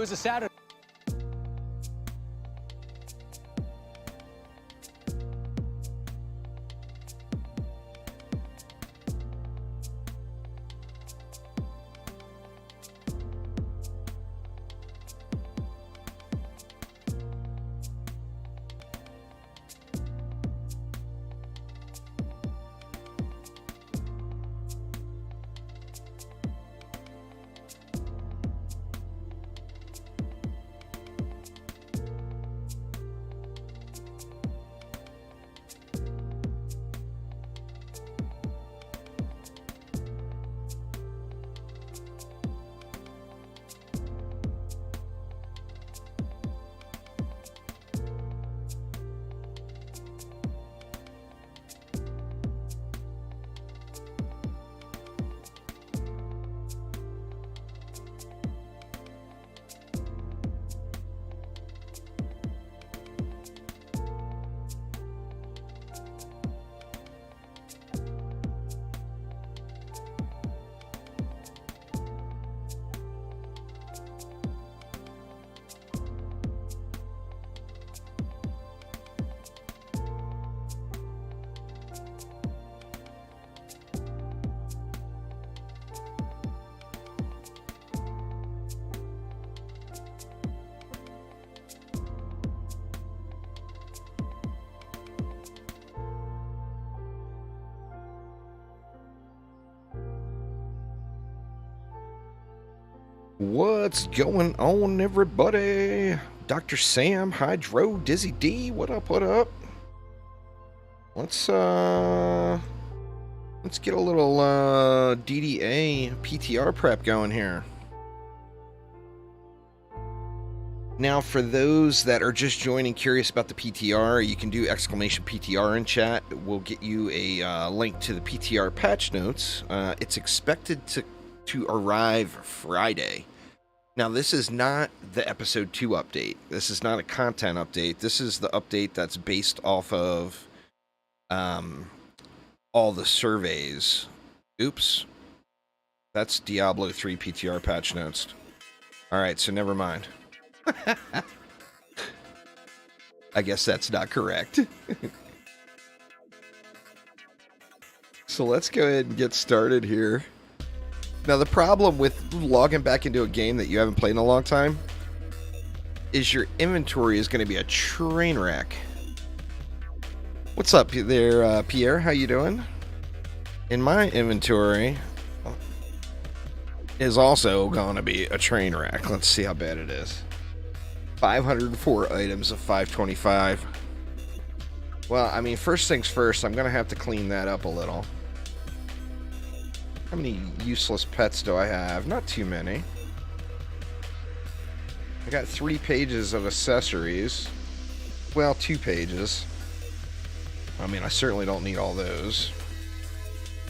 was a Saturday. What's going on, everybody? Dr. Sam, Hydro, Dizzy D, what up, what up? Let's get a little DDA PTR prep going here. Now, for those that are just joining, curious about the PTR, you can do exclamation PTR in chat. We'll get you a link to the PTR patch notes. It's expected to arrive Friday. Now, this is not the episode 2 update. This is not a content update. This is the update that's based off of all the surveys. Oops. That's Diablo 3 PTR patch notes. Alright, so never mind. I guess that's not correct. So let's go ahead and get started here. Now, the problem with logging back into a game that you haven't played in a long time is your inventory is going to be a train wreck. What's up there, Pierre? How you doing? In my inventory is also going to be a train wreck. Let's see how bad it is. 504 items of 525. Well, I mean, first things first, I'm going to have to clean that up a little. How many useless pets do I have? Not too many. I got 3 pages of accessories. Well, 2 pages. I mean, I certainly don't need all those.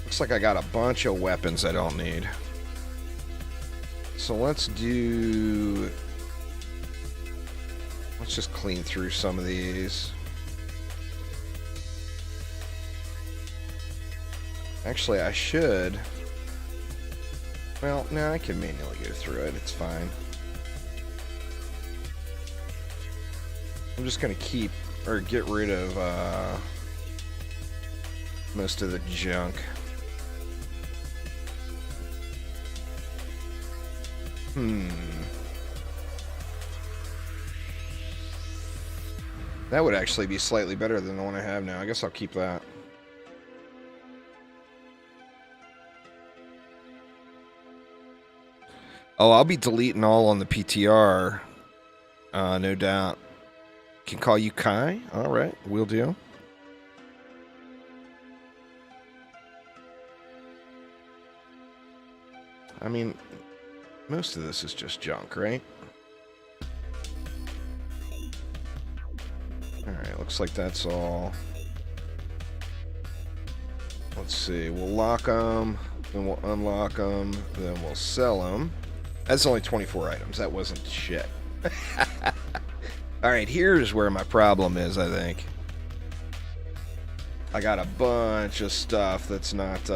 Looks like I got a bunch of weapons I don't need. So let's just clean through some of these. Actually, I should. Well, no, I can manually go through it. It's fine. I'm just going to get rid of most of the junk. That would actually be slightly better than the one I have now. I guess I'll keep that. Oh, I'll be deleting all on the PTR. No doubt. Can call you Kai? Alright, will do. I mean, most of this is just junk, right? Alright, looks like that's all. Let's see, we'll lock them, then we'll unlock them, then we'll sell them. That's only 24 items. That wasn't shit. Alright, here's where my problem is, I think. I got a bunch of stuff that's not...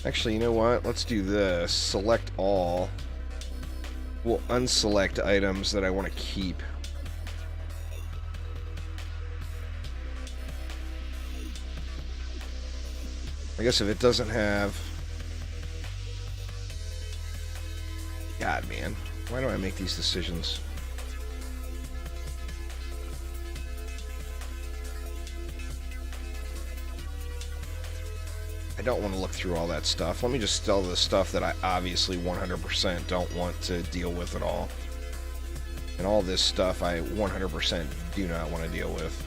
Actually, you know what? Let's do this. Select all. we'll unselect items that I want to keep. I guess if it doesn't have... God, man. Why do I make these decisions? I don't want to look through all that stuff. Let me just sell the stuff that I obviously 100% don't want to deal with at all. And all this stuff I 100% do not want to deal with.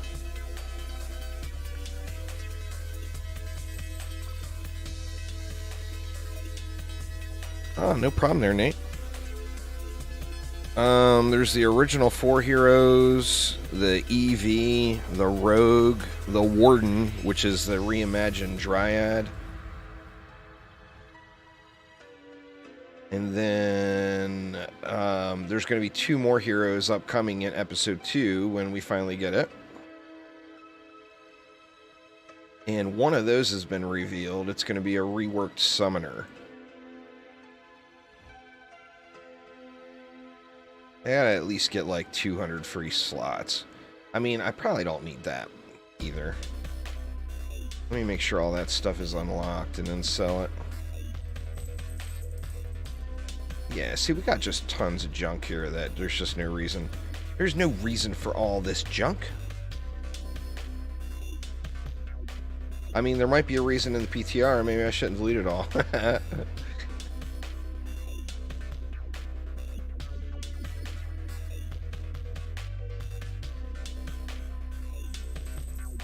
Oh, no problem there, Nate. There's the original 4 heroes, the EV, the Rogue, the Warden, which is the reimagined Dryad. And then there's going to be 2 more heroes upcoming in episode 2 when we finally get it. And one of those has been revealed. It's going to be a reworked summoner. I gotta at least get like 200 free slots. I mean, I probably don't need that either. Let me make sure all that stuff is unlocked and then sell it. Yeah, see, we got just tons of junk here that there's just no reason. There's no reason for all this junk. I mean, there might be a reason in the PTR. Maybe I shouldn't delete it all.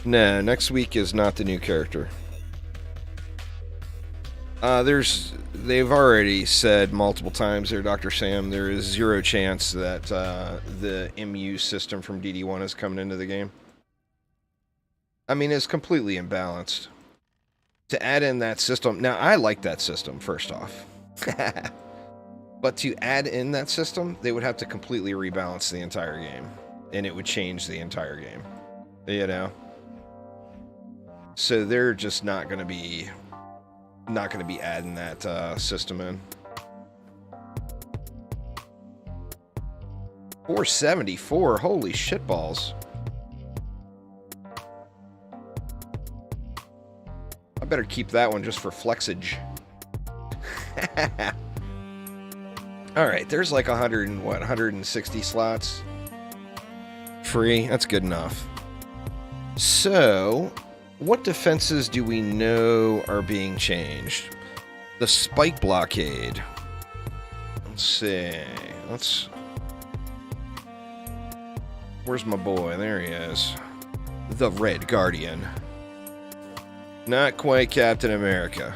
No, next week is not the new character. They've already said multiple times there, Dr. Sam, there is 0 chance that the MU system from DD1 is coming into the game. I mean, it's completely imbalanced. To add in that system, now I like that system, first off. But to add in that system, they would have to completely rebalance the entire game. And it would change the entire game. You know? So they're just not going to be adding that system in. 474, holy shitballs. I better keep that one just for flexage. Alright, there's like 160 slots. Free, that's good enough. So, what defenses do we know are being changed? The spike blockade. Let's see. Where's my boy? There he is. The Red Guardian. Not quite Captain America.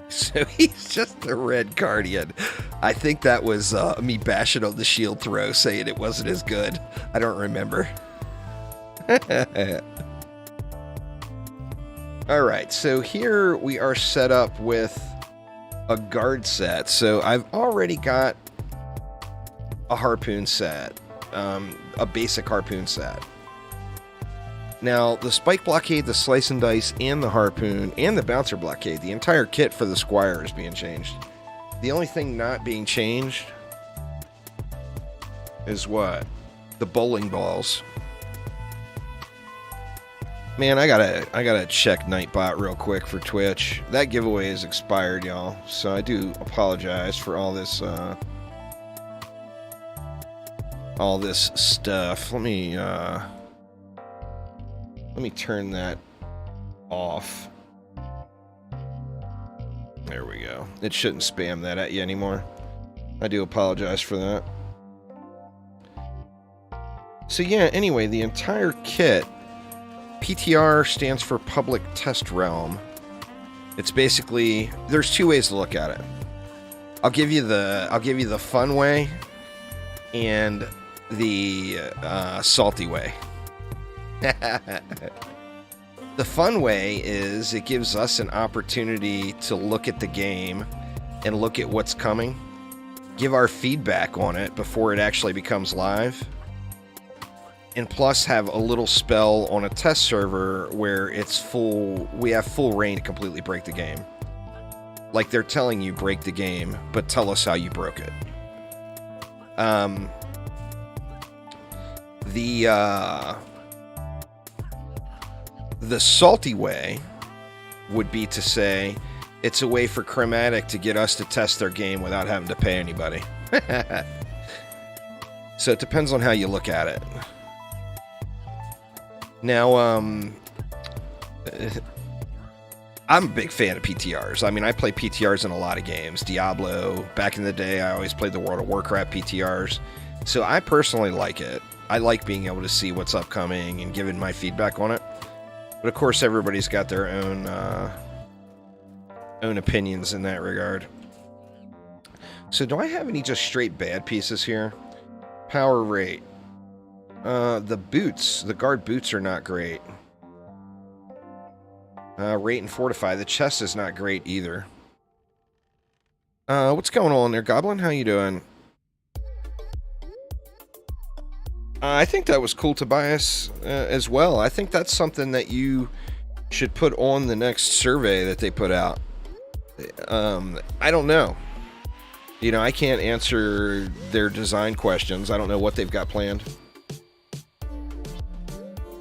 So he's just the Red Guardian. I think that was me bashing on the shield throw, saying it wasn't as good. I don't remember. Alright, so here we are set up with a guard set. So I've already got a Harpoon set. A basic Harpoon set. Now, the Spike Blockade, the Slice and Dice, and the Harpoon, and the Bouncer Blockade, the entire kit for the Squire is being changed. The only thing not being changed is what? The bowling balls. Man, I gotta check Nightbot real quick for Twitch. That giveaway is expired, y'all. So I do apologize for all this stuff. Let me turn that off. There we go. It shouldn't spam that at you anymore. I do apologize for that. So yeah, anyway, the entire kit, PTR stands for Public Test Realm. It's basically, there's 2 ways to look at it. I'll give you the fun way and the salty way. The fun way is it gives us an opportunity to look at the game and look at what's coming, give our feedback on it before it actually becomes live, and plus have a little spell on a test server where we have full reign to completely break the game. Like they're telling you break the game, but tell us how you broke it. The salty way would be to say it's a way for Chromatic to get us to test their game without having to pay anybody. So it depends on how you look at it. Now, I'm a big fan of PTRs. I mean, I play PTRs in a lot of games. Diablo, back in the day, I always played the World of Warcraft PTRs. So I personally like it. I like being able to see what's upcoming and giving my feedback on it. But of course, everybody's got their own opinions in that regard. So do I have any just straight bad pieces here? Power rate. The boots, the guard boots are not great. Rate and fortify. The chest is not great either. What's going on there, Goblin? How you doing? I think that was cool, Tobias, as well. I think that's something that you should put on the next survey that they put out. I don't know. You know, I can't answer their design questions. I don't know what they've got planned.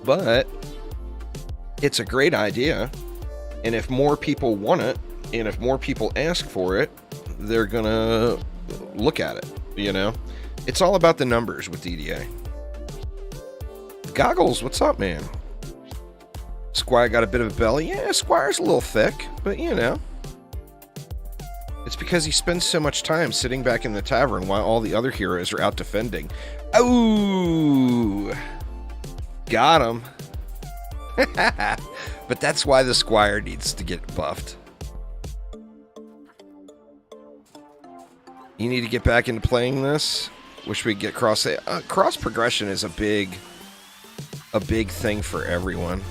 But it's a great idea. And if more people want it, and if more people ask for it, they're gonna look at it, you know? It's all about the numbers with DDA. Goggles, what's up, man? Squire got a bit of a belly. Yeah, Squire's a little thick, but you know. It's because he spends so much time sitting back in the tavern while all the other heroes are out defending. Oh! Got him. But that's why the Squire needs to get buffed. You need to get back into playing this. Wish we could get cross progression is a big thing for everyone.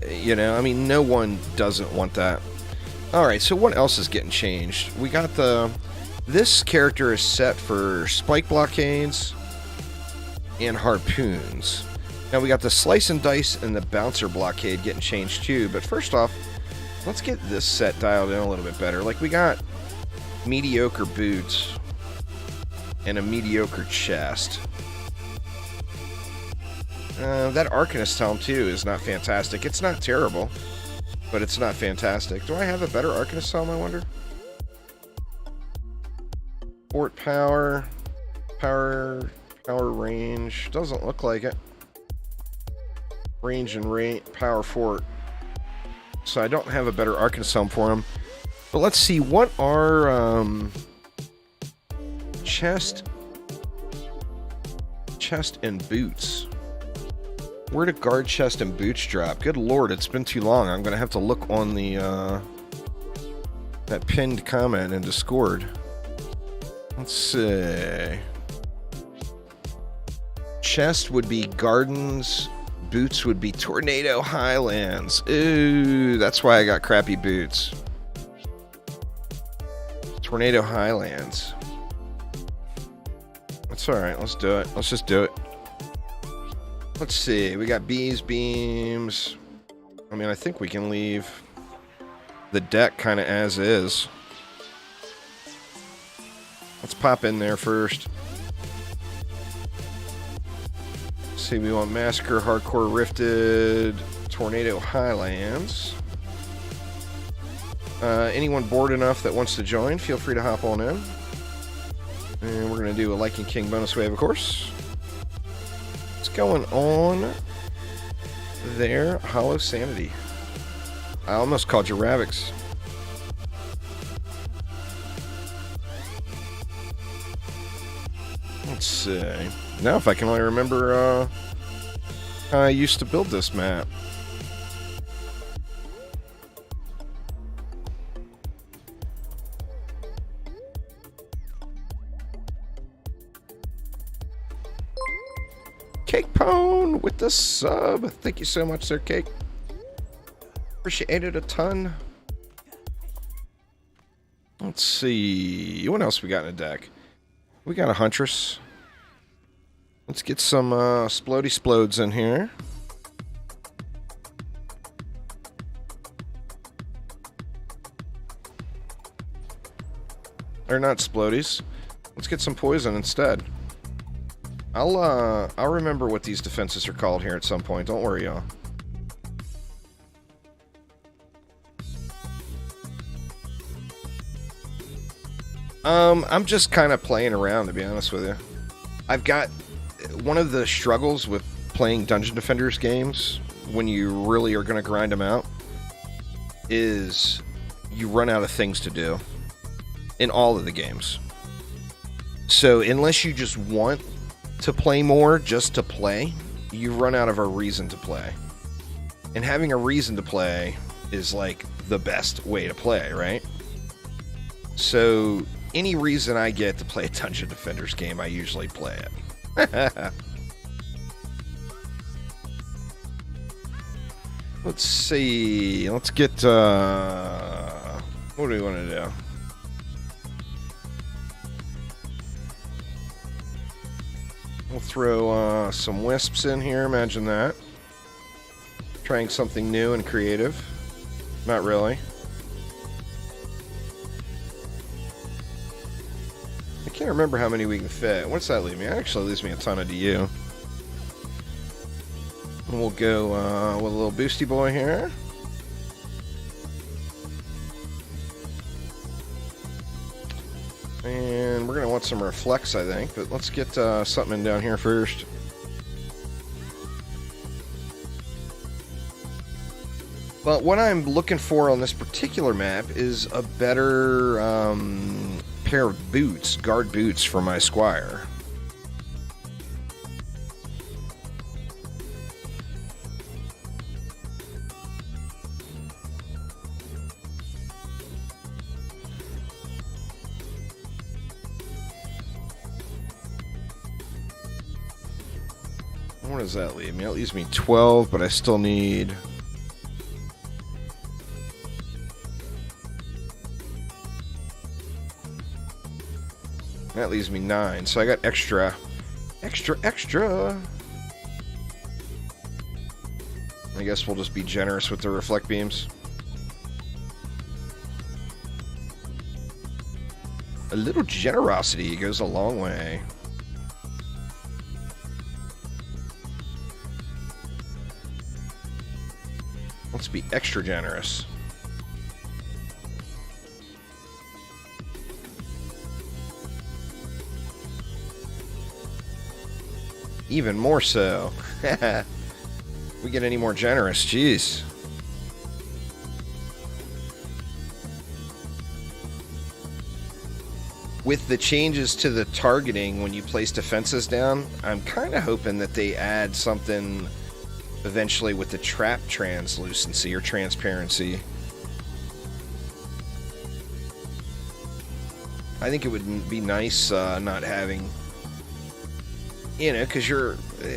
You know, I mean, no one doesn't want that. Alright, so what else is getting changed? We got this character is set for spike blockades and harpoons. Now we got the slice and dice and the bouncer blockade getting changed too, but first off, let's get this set dialed in a little bit better. Like, we got mediocre boots and a mediocre chest. That Arcanist helm too is not fantastic. It's not terrible, but it's not fantastic. Do I have a better Arcanist helm, I wonder? Fort power range, doesn't look like it. Range and rate, power fort. So I don't have a better Arcanist helm for him. But let's see, what are chest and boots? Where do guard, chest, and boots drop? Good lord, it's been too long. I'm gonna have to look on the that pinned comment in Discord. Let's see. Chest would be Gardens. Boots would be Tornado Highlands. Ooh, that's why I got crappy boots. Tornado Highlands. That's alright, let's do it. Let's just do it. Let's see, we got bees, beams. I mean, I think we can leave the deck kind of as is. Let's pop in there first. Let's see, we want Massacre, Hardcore Rifted, Tornado Highlands. Anyone bored enough that wants to join, feel free to hop on in. And we're going to do a Lycan King bonus wave, of course. What's going on there? Hollow Sanity. I almost called you Ravix. Let's see. Now if I can only remember how I used to build this map. Cake Pone with the sub. Thank you so much, Sir Cake. Appreciate it a ton. Let's see. What else we got in the deck? We got a Huntress. Let's get some Splody Splodes in here. They're not Splodies. Let's get some poison instead. I'll remember what these defenses are called here at some point. Don't worry, y'all. I'm just kind of playing around, to be honest with you. I've got one of the struggles with playing Dungeon Defenders games when you really are going to grind them out is you run out of things to do in all of the games. So unless you just want to play more just to play, you run out of a reason to play. And having a reason to play is like the best way to play, right? So any reason I get to play a Dungeon Defenders game, I usually play it. Let's see. Let's get, what do we want to do? We'll throw some wisps in here. Imagine that. Trying something new and creative. Not really. I can't remember how many we can fit. What's that leave me? Actually, leaves me a ton of DU. And we'll go with a little boosty boy here. And we're going to want some reflex, I think. But let's get something down here first. But what I'm looking for on this particular map is a better pair of boots, guard boots for my squire. What does that leave me? That leaves me 12, but I still need... That leaves me 9, so I got extra. I guess we'll just be generous with the reflect beams. A little generosity goes a long way. Let's be extra generous. Even more so. We get any more generous, jeez. With the changes to the targeting when you place defenses down, I'm kind of hoping that they add something eventually with the trap translucency or transparency. I think it would be nice not having, you know, because you're,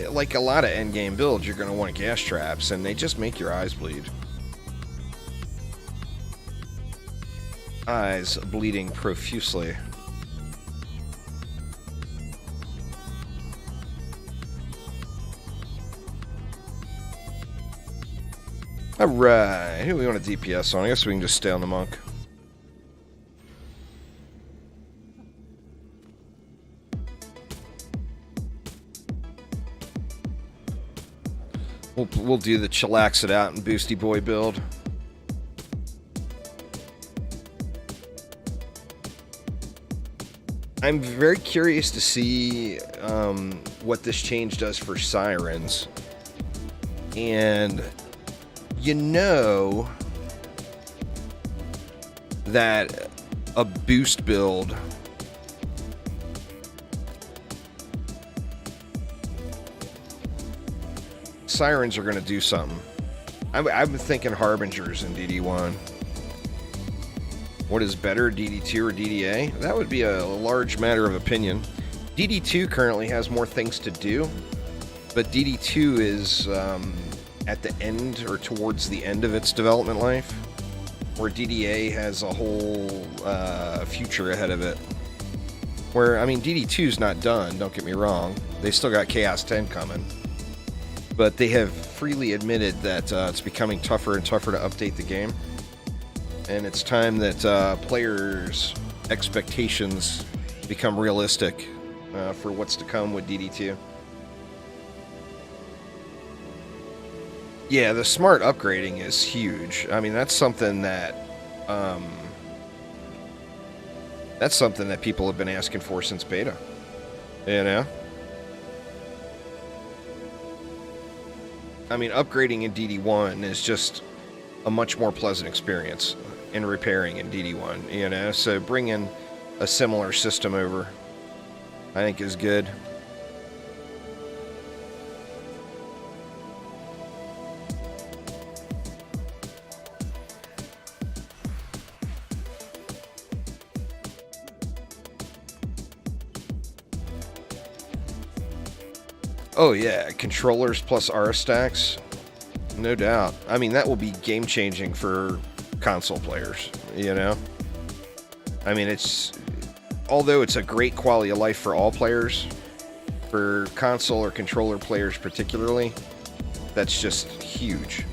like a lot of endgame builds, you're going to want gas traps, and they just make your eyes bleed. Eyes bleeding profusely. Alright, who do we want to DPS on? I guess we can just stay on the monk. We'll do the chillax it out and boosty boy build. I'm very curious to see what this change does for Sirens. And you know that a boost build Sirens are going to do something. I've been thinking Harbingers in DD1. What is better, DD2 or DDA? That would be a large matter of opinion. DD2 currently has more things to do, but DD2 is at the end or towards the end of its development life, where DDA has a whole future ahead of it. Where, I mean, DD2 is not done, don't get me wrong. They still got Chaos 10 coming. But they have freely admitted that it's becoming tougher and tougher to update the game. And it's time that players' expectations become realistic for what's to come with DD2. Yeah, the smart upgrading is huge. I mean, that's something that people have been asking for since beta. You know? I mean, upgrading in DD1 is just a much more pleasant experience in repairing in DD1, you know? So bringing a similar system over, I think, is good. Oh yeah, controllers plus R stacks, no doubt. I mean, that will be game-changing for console players, you know? I mean, although it's a great quality of life for all players, for console or controller players particularly, that's just huge.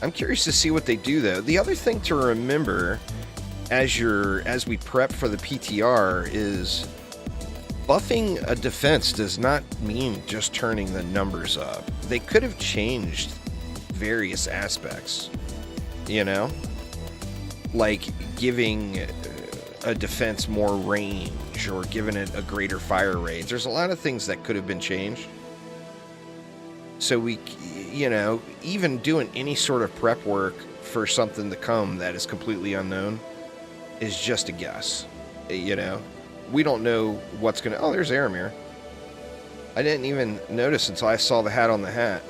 I'm curious to see what they do, though. The other thing to remember as we prep for the PTR is buffing a defense does not mean just turning the numbers up. They could have changed various aspects, you know? Like giving a defense more range or giving it a greater fire rate. There's a lot of things that could have been changed. So we, you know, even doing any sort of prep work for something to come that is completely unknown is just a guess, you know? We don't know what's going to... Oh, there's Aramir. I didn't even notice until I saw the hat on the hat.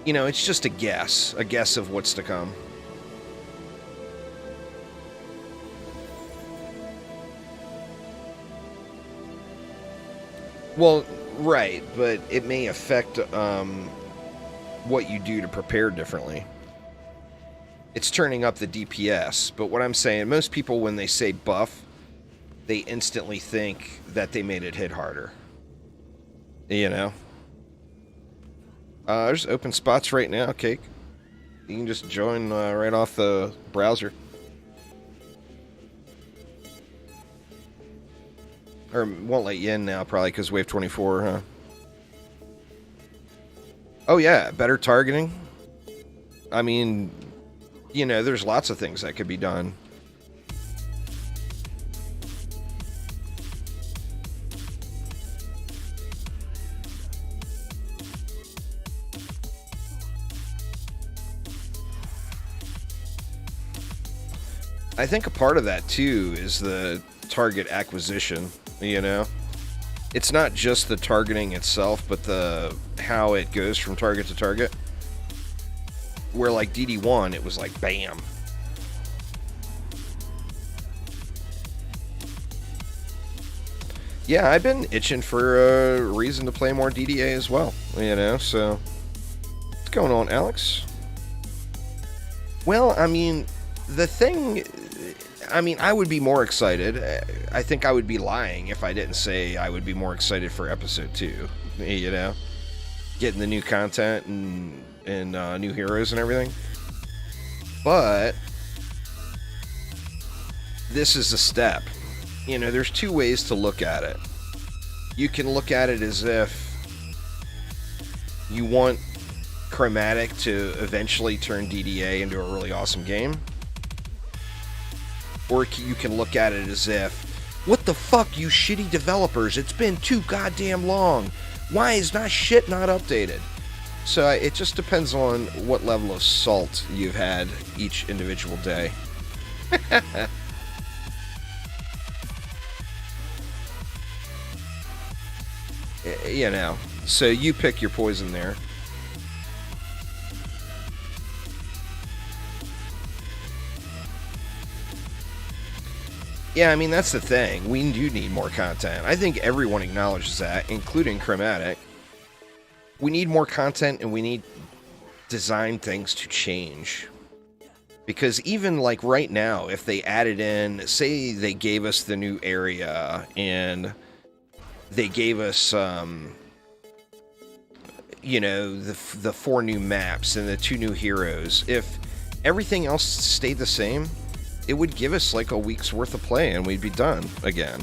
You know, it's just a guess of what's to come. Well, right, but it may affect what you do to prepare differently. It's turning up the DPS, but what I'm saying, most people when they say buff, they instantly think that they made it hit harder. You know? There's open spots right now, Cake. You can just join right off the browser. Or won't let you in now, probably, because Wave 24, huh? Oh, yeah, better targeting. I mean, you know, there's lots of things that could be done. I think a part of that, too, is the target acquisition, you know? It's not just the targeting itself, but how it goes from target to target. Where, like, DD1, it was like, bam. Yeah, I've been itching for a reason to play more DDA as well, you know, so... What's going on, Alex? Well, I mean, the thing... I mean, I would be more excited. I think I would be lying if I didn't say I would be more excited for Episode 2, you know? Getting the new content and new heroes and everything. But this is a step. You know, there's two ways to look at it. You can look at it as if you want Chromatic to eventually turn DDA into a really awesome game. Or you can look at it as if, what the fuck, you shitty developers? It's been too goddamn long. Why is not updated? So it just depends on what level of salt you've had each individual day. You know, so you pick your poison there. Yeah, I mean, that's the thing. We do need more content. I think everyone acknowledges that, including Chromatic. We need more content, and we need design things to change. Because even, like, right now, if they added in... Say they gave us the new area, and they gave us you know, the 4 new maps and the 2 new heroes, if everything else stayed the same, it would give us like a week's worth of play and we'd be done again,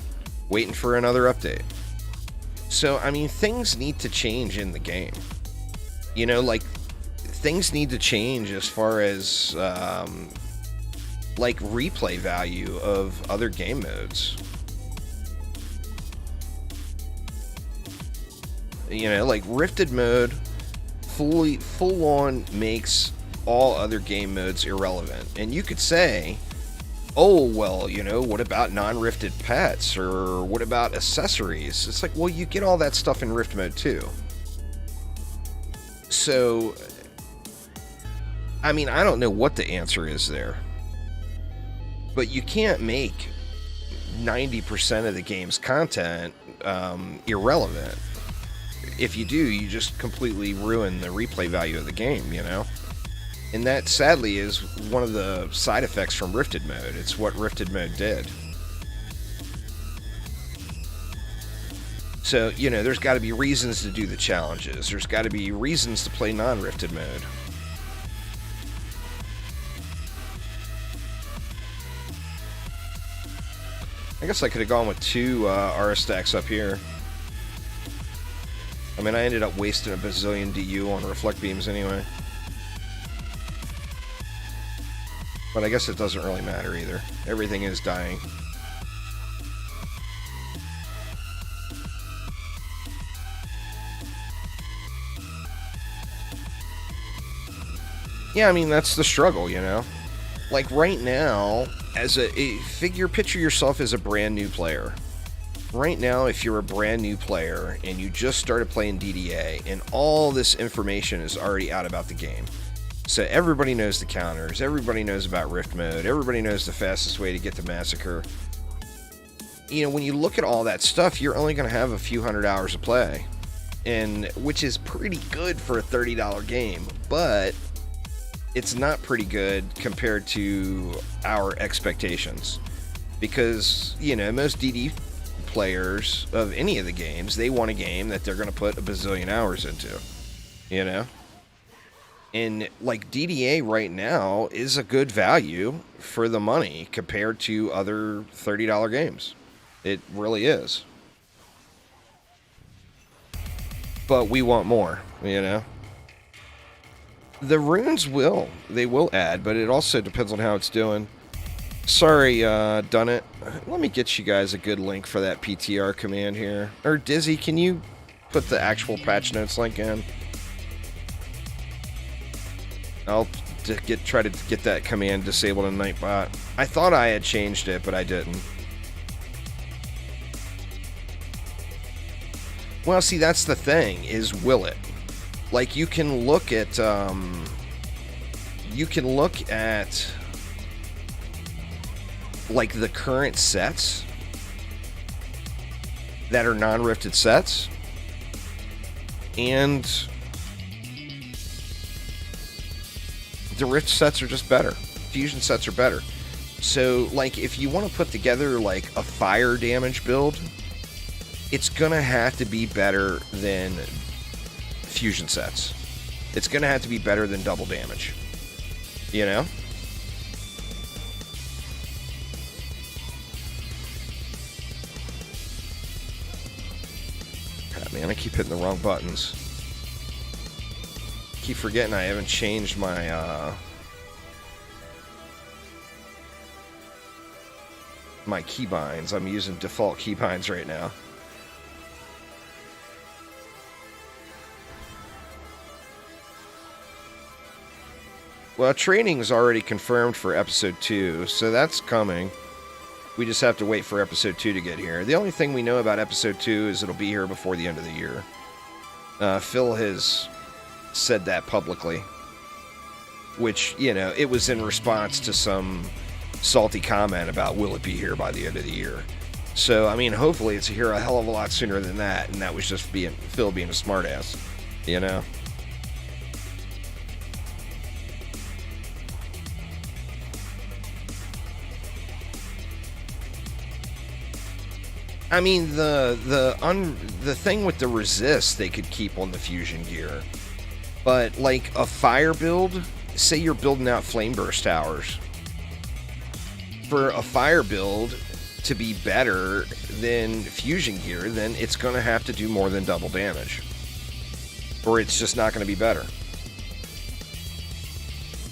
waiting for another update. So, I mean, things need to change in the game. You know, like, things need to change as far as, like, replay value of other game modes. You know, like, Rifted mode full-on makes all other game modes irrelevant. And you could say, oh, well, you know, what about non-rifted pets? Or what about accessories? It's like, well, you get all that stuff in Rift mode, too. So, I mean, I don't know what the answer is there. But you can't make 90% of the game's content irrelevant. If you do, you just completely ruin the replay value of the game, you know? And that, sadly, is one of the side effects from Rifted mode. It's what Rifted mode did. So, you know, there's got to be reasons to do the challenges. There's got to be reasons to play non-Rifted mode. I guess I could have gone with 2 RS stacks up here. I mean, I ended up wasting a bazillion DU on reflect beams anyway. But I guess it doesn't really matter either. Everything is dying. Yeah, I mean, that's the struggle, you know? Like, right now, as picture yourself as a brand new player. Right now, if you're a brand new player and you just started playing DDA and all this information is already out about the game. So everybody knows the counters, everybody knows about Rift mode, everybody knows the fastest way to get to Massacre. You know, when you look at all that stuff, you're only going to have a few hundred hours of play, and which is pretty good for a $30 game, but it's not pretty good compared to our expectations. Because, you know, most DD players of any of the games, they want a game that they're going to put a bazillion hours into, you know? And, like, DDA right now is a good value for the money compared to other $30 games. It really is. But we want more, you know? The runes they will add, but it also depends on how it's doing. Sorry, done it. Let me get you guys a good link for that PTR command here. Or Dizzy, can you put the actual patch notes link in? I'll try to get that command disabled in Nightbot. I thought I had changed it, but I didn't. Well, see, that's the thing, is will it? Like, you can look at, like, the current sets that are non-rifted sets, and the rift sets are just better. Fusion sets are better. So, like, if you want to put together, like, a fire damage build, it's gonna have to be better than fusion sets. It's gonna have to be better than double damage. You know? God, man, I keep hitting the wrong buttons. Keep forgetting I haven't changed my my keybinds. I'm using default keybinds right now. Well, training is already confirmed for episode 2, so that's coming. We just have to wait for episode 2 to get here. The only thing we know about episode 2 is it'll be here before the end of the year. Phil has said that publicly, which, you know, it was in response to some salty comment about will it be here by the end of the year. So, I mean, hopefully it's here a hell of a lot sooner than that, and that was just Phil being a smartass, you know? I mean, the thing with the resist they could keep on the fusion gear, but like a fire build, say you're building out flame burst towers. For a fire build to be better than fusion gear, then it's going to have to do more than double damage, or it's just not going to be better.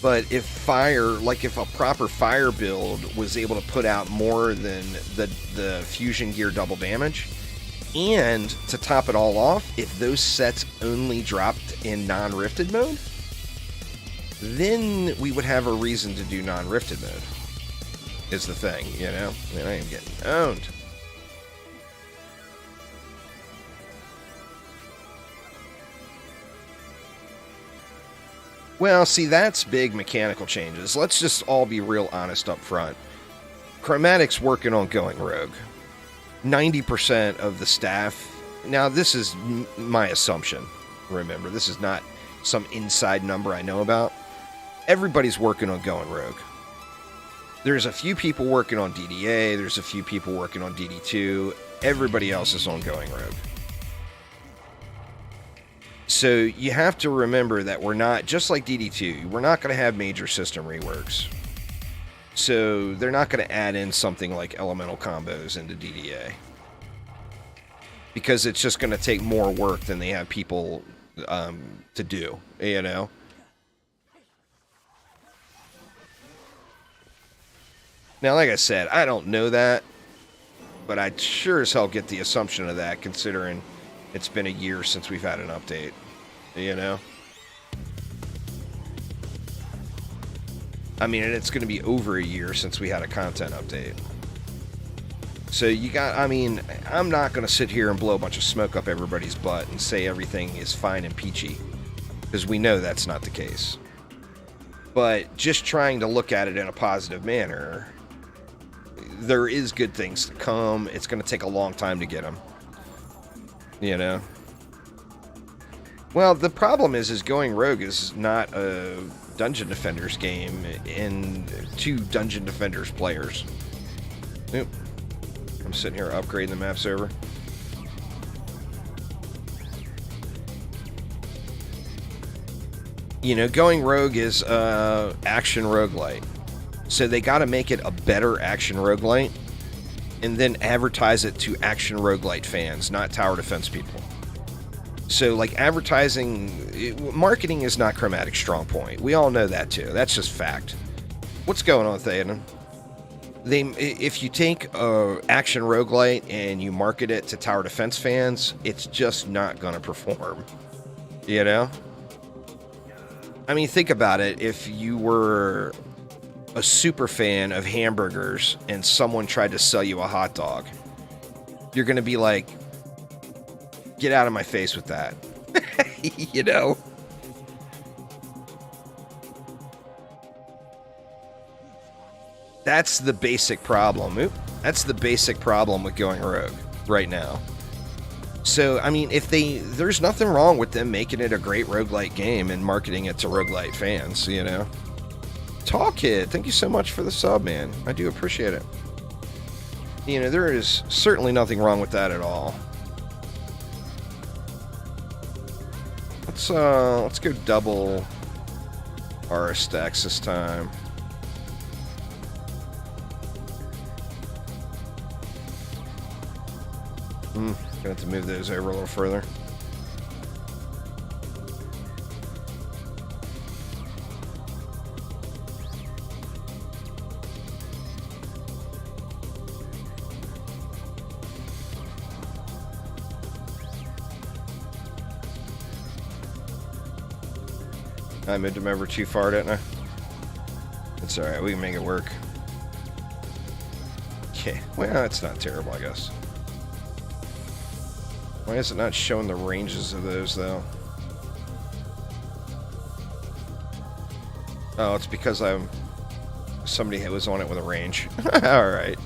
But if if a proper fire build was able to put out more than the fusion gear double damage, and to top it all off, if those sets only dropped in non-rifted mode, then we would have a reason to do non-rifted mode, is the thing, you know? I mean, I am getting owned. Well, see, that's big mechanical changes. Let's just all be real honest up front. Chromatic's working on going rogue. 90% of the staff... Now, this is my assumption. Remember, this is not some inside number I know about. Everybody's working on going rogue. There's a few people working on DDA. There's a few people working on DD2. Everybody else is on going rogue. So you have to remember that we're not, just like DD2, we're not going to have major system reworks. So they're not going to add in something like elemental combos into DDA, because it's just going to take more work than they have people to do, you know? Now, like I said, I don't know that, but I'd sure as hell get the assumption of that, considering it's been a year since we've had an update, you know? I mean, and it's going to be over a year since we had a content update. So you got, I mean, I'm not going to sit here and blow a bunch of smoke up everybody's butt and say everything is fine and peachy, because we know that's not the case. But just trying to look at it in a positive manner, there is good things to come. It's going to take a long time to get them. You know? Well, the problem is going rogue is not a Dungeon Defenders game in 2 Dungeon Defenders players. Oop. I'm sitting here upgrading the map server. You know, going rogue is action roguelite. So they got to make it a better action roguelite, and then advertise it to action roguelite fans, not tower defense people. So, like, marketing is not Chromatic's strong point. We all know that, too. That's just fact. What's going on, Theoden? If you take action roguelite and you market it to tower defense fans, it's just not going to perform. You know? I mean, think about it. If you were a super fan of hamburgers and someone tried to sell you a hot dog, you're going to be like, get out of my face with that. You know? That's the basic problem. Oop. That's the basic problem with going rogue right now. So, I mean, there's nothing wrong with them making it a great roguelite game and marketing it to roguelite fans, you know? Tall Kid, thank you so much for the sub, man. I do appreciate it. You know, there is certainly nothing wrong with that at all. Let's go double our stacks this time. Gonna have to move those over a little further. I moved them over too far, didn't I? It's alright, we can make it work. Okay, well, it's not terrible, I guess. Why is it not showing the ranges of those, though? Oh, it's because somebody was on it with a range. Alright.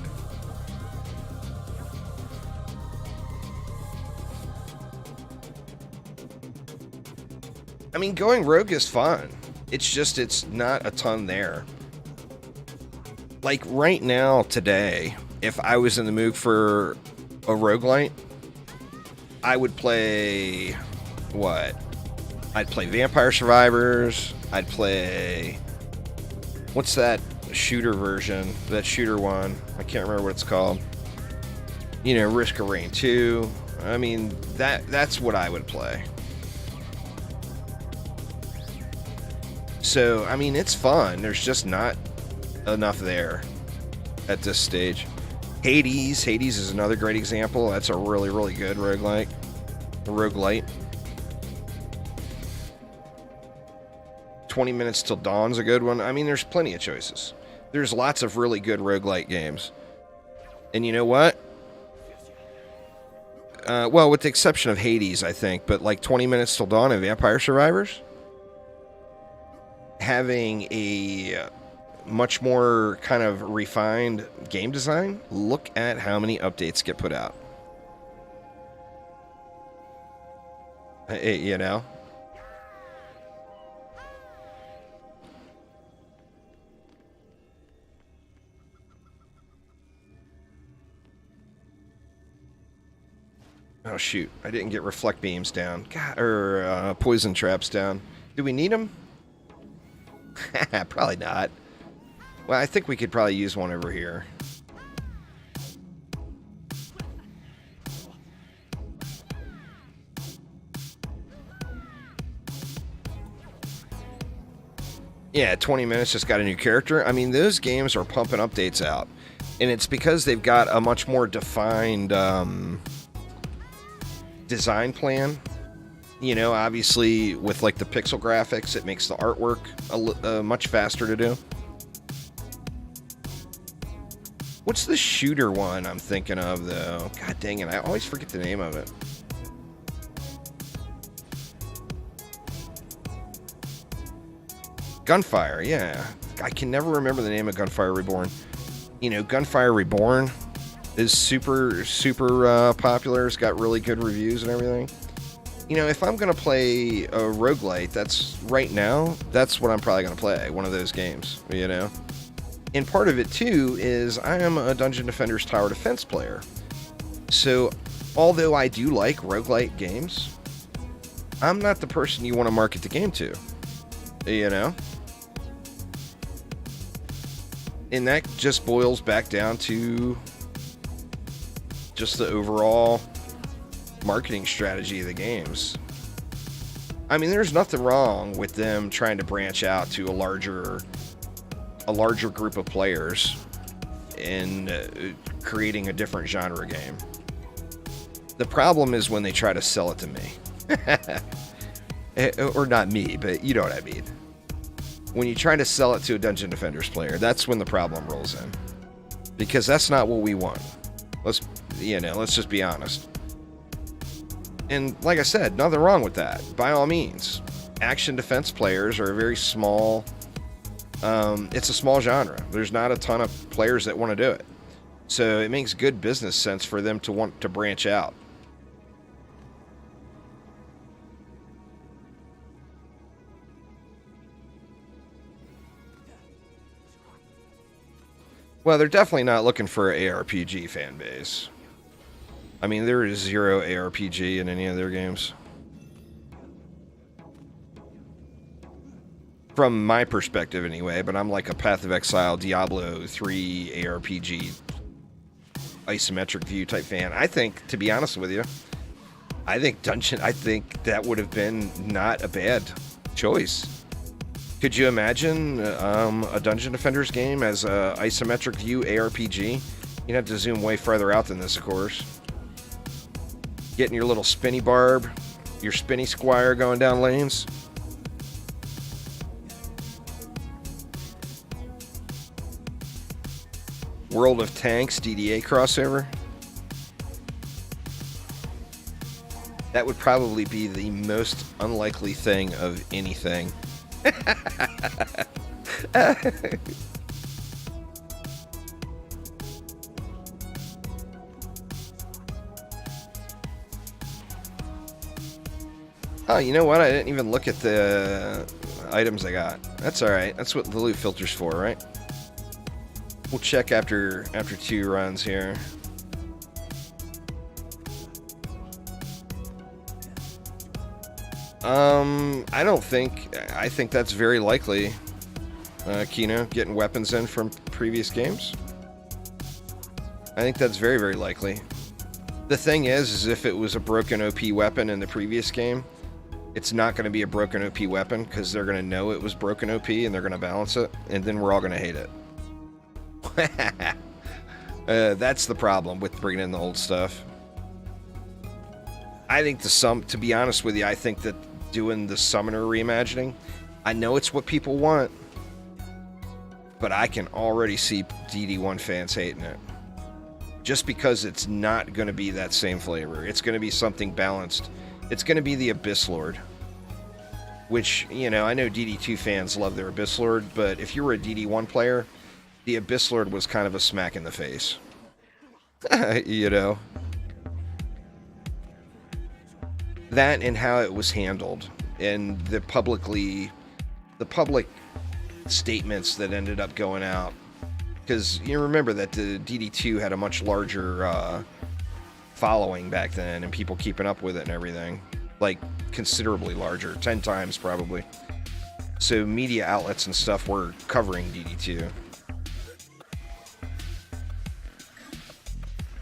I mean, going rogue is fun. It's just, it's not a ton there. Like, right now, today, if I was in the mood for a roguelite, I would play what? I'd play Vampire Survivors. I'd play, what's that shooter version? That shooter one. I can't remember what it's called. You know, Risk of Rain 2. I mean, that's what I would play. So, I mean, it's fun. There's just not enough there at this stage. Hades is another great example. That's a really, really good roguelite. Roguelite. 20 Minutes Till Dawn's a good one. I mean, there's plenty of choices. There's lots of really good roguelite games. And you know what? Well, with the exception of Hades, I think, but like 20 Minutes Till Dawn and Vampire Survivors, having a much more kind of refined game design, look at how many updates get put out. You know? Oh shoot, I didn't get reflect beams down. God, or poison traps down. Do we need them? Probably not. Well, I think we could probably use one over here. Yeah, 20 Minutes just got a new character. I mean, those games are pumping updates out. And it's because they've got a much more defined design plan. You know, obviously with like the pixel graphics, it makes the artwork much faster to do. What's the shooter one I'm thinking of, though? God dang it, I always forget the name of it. Gunfire, yeah. I can never remember the name of Gunfire Reborn. You know, Gunfire Reborn is super, super popular. It's got really good reviews and everything. You know, if I'm going to play a roguelite, that's right now, that's what I'm probably going to play, one of those games, you know? And part of it, too, is I am a Dungeon Defender's Tower Defense player. So, although I do like roguelite games, I'm not the person you want to market the game to, you know? And that just boils back down to just the overall marketing strategy of the games. I mean, there's nothing wrong with them trying to branch out to a larger group of players and creating a different genre game. The problem is when they try to sell it to me. Or not me, but you know what I mean. When you try to sell it to a Dungeon Defenders player, that's when the problem rolls in. Because that's not what we want. Let's just be honest. And like I said, nothing wrong with that. By all means. Action defense players are a very small... it's a small genre. There's not a ton of players that want to do it. So it makes good business sense for them to want to branch out. Well, they're definitely not looking for an ARPG fan base. I mean, there is zero ARPG in any of their games. From my perspective, anyway, but I'm like a Path of Exile, Diablo 3 ARPG, isometric view type fan. I think, to be honest with you, I think that would have been not a bad choice. Could you imagine a Dungeon Defenders game as a isometric view ARPG? You'd have to zoom way farther out than this, of course. Getting your little spinny barb, your spinny squire going down lanes. World of Tanks DDA crossover. That would probably be the most unlikely thing of anything. Oh, you know what? I didn't even look at the items I got. That's alright. That's what the loot filter's for, right? We'll check after 2 runs here. I think that's very likely. Kino, getting weapons in from previous games. I think that's very, very likely. The thing is if it was a broken OP weapon in the previous game, it's not going to be a broken OP weapon because they're going to know it was broken OP and they're going to balance it, and then we're all going to hate it. That's the problem with bringing in the old stuff. I think to be honest with you, I think that doing the summoner reimagining, I know it's what people want, but I can already see DD1 fans hating it. Just because it's not going to be that same flavor. It's going to be something balanced. It's going to be the Abyss Lord. Which, you know, I know DD2 fans love their Abyss Lord, but if you were a DD1 player, the Abyss Lord was kind of a smack in the face. You know? That and how it was handled. And the public statements that ended up going out. Because you remember that the DD2 had a much larger following back then, and people keeping up with it and everything. Like, considerably larger. 10 times, probably. So media outlets and stuff were covering DD2.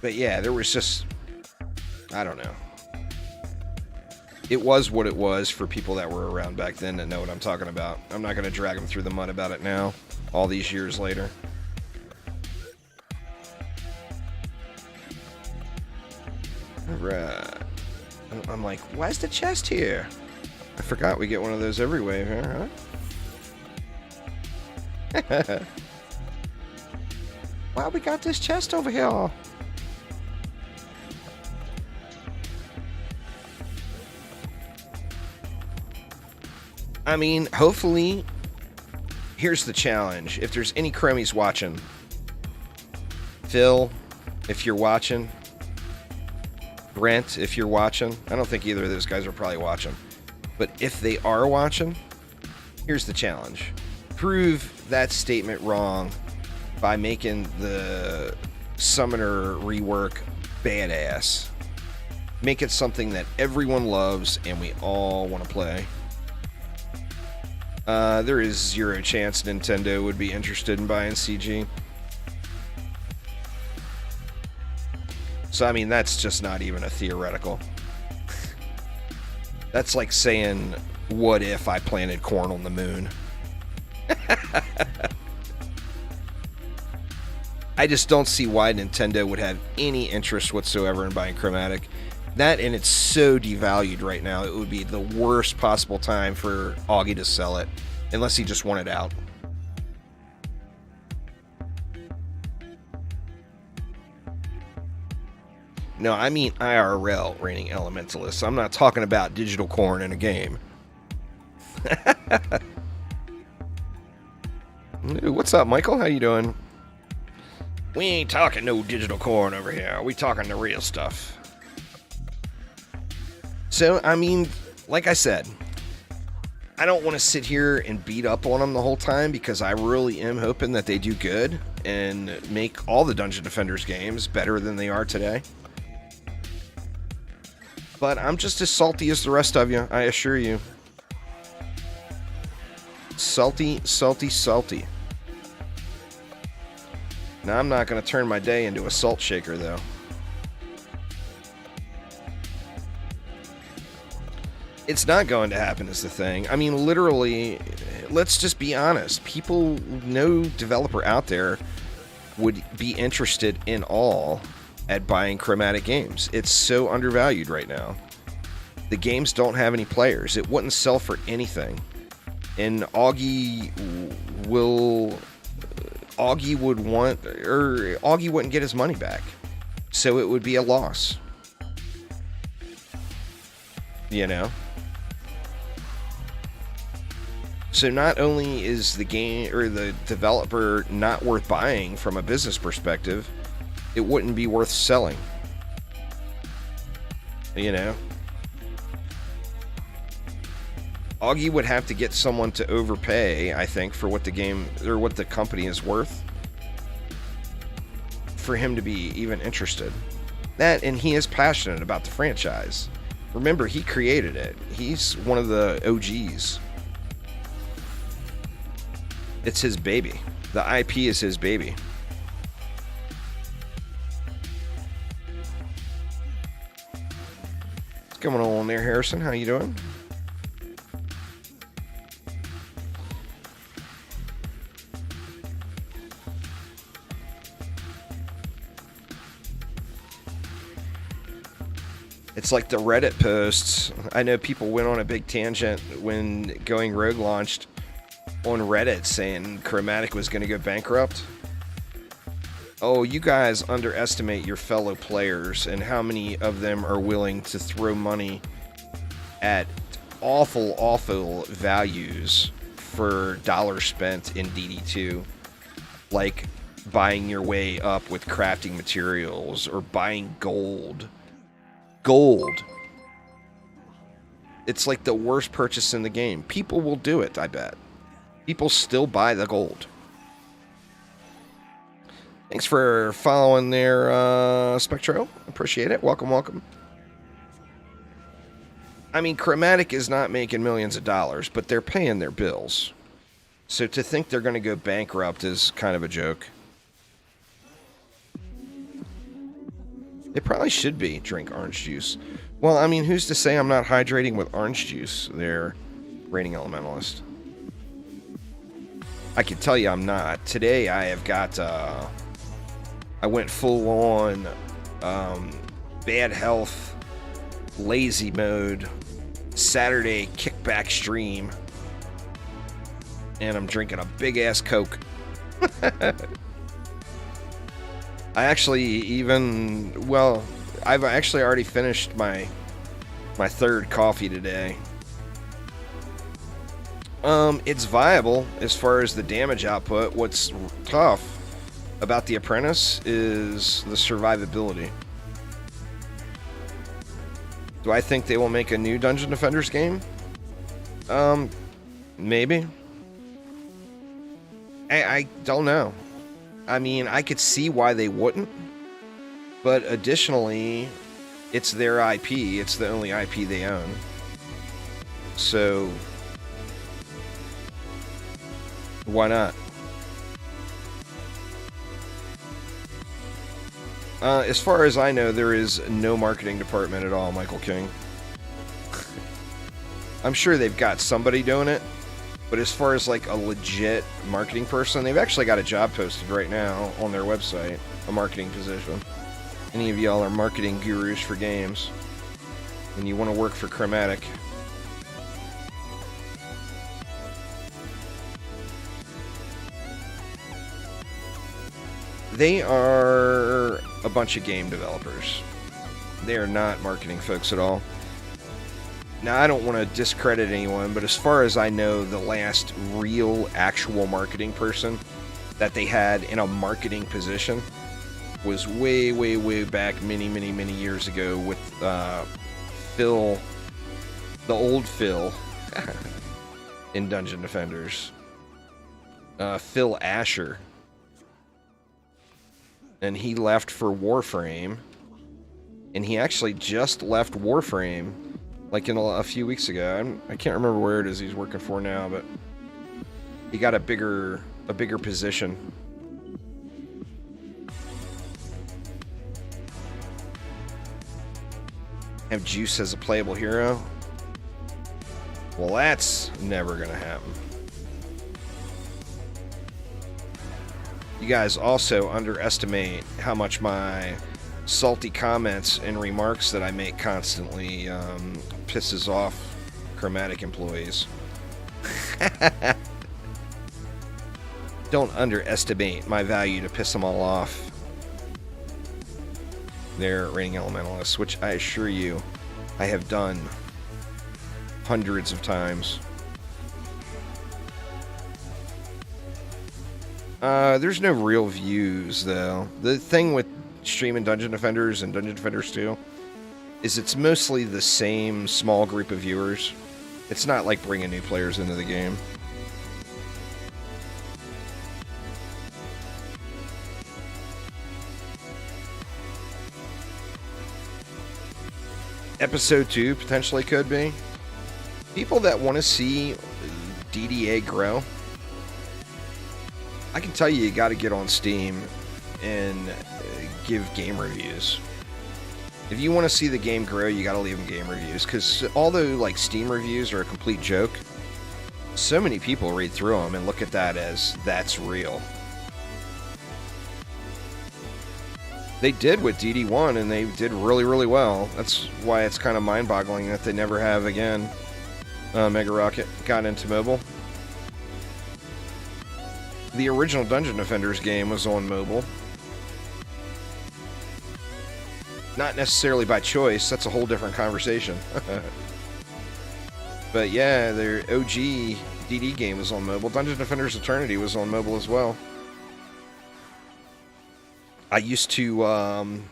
But yeah, there was just... I don't know. It was what it was for people that were around back then that know what I'm talking about. I'm not going to drag them through the mud about it now, all these years later. Alright. I'm like, why's the chest here? I forgot we get one of those every wave here, huh? Why we got this chest over here? I mean, hopefully, here's the challenge. If there's any crummies watching, Phil, if you're watching, Brent, if you're watching, I don't think either of those guys are probably watching, but if they are watching, here's the challenge. Prove that statement wrong by making the summoner rework badass. Make it something that everyone loves and we all want to play. There is zero chance Nintendo would be interested in buying CG. So, I mean, that's just not even a theoretical. That's like saying, what if I planted corn on the moon? I just don't see why Nintendo would have any interest whatsoever in buying Chromatic. That, and it's so devalued right now, it would be the worst possible time for Augie to sell it, unless he just wanted out. No, I mean IRL reigning elementalists. I'm not talking about digital corn in a game. What's up, Michael? How you doing? We ain't talking no digital corn over here. We talking the real stuff. So, I mean, like I said, I don't want to sit here and beat up on them the whole time because I really am hoping that they do good and make all the Dungeon Defenders games better than they are today. But I'm just as salty as the rest of you, I assure you. Salty, salty, salty. Now, I'm not going to turn my day into a salt shaker, though. It's not going to happen is the thing. I mean, literally, let's just be honest. People, no developer out there would be interested in all at buying Chromatic games. It's so undervalued right now. The games don't have any players. It wouldn't sell for anything. And Augie wouldn't get his money back. So it would be a loss. You know? So not only is the game or the developer not worth buying from a business perspective, it wouldn't be worth selling. You know? Augie would have to get someone to overpay, I think, for what the game or what the company is worth for him to be even interested. That, and he is passionate about the franchise. Remember, he created it. He's one of the OGs. It's his baby. The IP is his baby. What's going on there, Harrison? How you doing? It's like the Reddit posts. I know people went on a big tangent when Going Rogue launched on Reddit saying Chromatic was going to go bankrupt. Oh, you guys underestimate your fellow players and how many of them are willing to throw money at awful values for dollars spent in DD2. Like buying your way up with crafting materials or buying gold. Gold. It's like the worst purchase in the game. People will do it, I bet. People still buy the gold. Thanks for following there, Spectro. Appreciate it. Welcome, welcome. I mean, Chromatic is not making millions of dollars, but they're paying their bills. So to think they're going to go bankrupt is kind of a joke. They probably should be drink orange juice. Well, I mean, who's to say I'm not hydrating with orange juice there, Reigning Elementalist? I can tell you I'm not. Today I have got, I went full on bad health, lazy mode, Saturday kickback stream, and I'm drinking a big ass Coke. I actually even, well, I've actually already finished my third coffee today. It's viable as far as the damage output. What's tough about The Apprentice is the survivability. Do I think they will make a new Dungeon Defenders game? Maybe. I don't know. I mean, I could see why they wouldn't, but additionally, it's their IP. It's the only IP they own. So, why not? As far as I know, there is no marketing department at all, Michael King. I'm sure they've got somebody doing it, but as far as like a legit marketing person, they've actually got a job posted right now on their website, a marketing position. Any of y'all are marketing gurus for games, and you want to work for Chromatic. They are a bunch of game developers. They are not marketing folks at all. Now, I don't want to discredit anyone, but as far as I know, the last real, actual marketing person that they had in a marketing position was way back many years ago with Phil, the old Phil, in Dungeon Defenders. Phil Asher. And he left for Warframe. And he actually just left Warframe like in a few weeks ago. I can't remember where it is he's working for now, but he got a bigger position. Have Juice as a playable hero? Well, that's never gonna happen. You guys also underestimate how much my salty comments and remarks that I make constantly pisses off Chromatic employees. Don't underestimate my value to piss them all off. They're Reigning Elementalists, which I assure you I have done hundreds of times. There's no real views, though. The thing with streaming Dungeon Defenders and Dungeon Defenders 2 is it's mostly the same small group of viewers. It's not like bringing new players into the game. Episode 2 potentially could be. People that want to see DDA grow, I can tell you got to get on Steam and give game reviews. If you want to see the game grow, you got to leave them game reviews, because although like Steam reviews are a complete joke, so many people read through them and look at that as that's real. They did with DD1, and they did really, really well. That's why it's kind of mind-boggling that they never have again. Mega Rocket got into mobile. The original Dungeon Defenders game was on mobile. Not necessarily by choice. That's a whole different conversation. But yeah, their OG DD game was on mobile. Dungeon Defenders Eternity was on mobile as well. I used to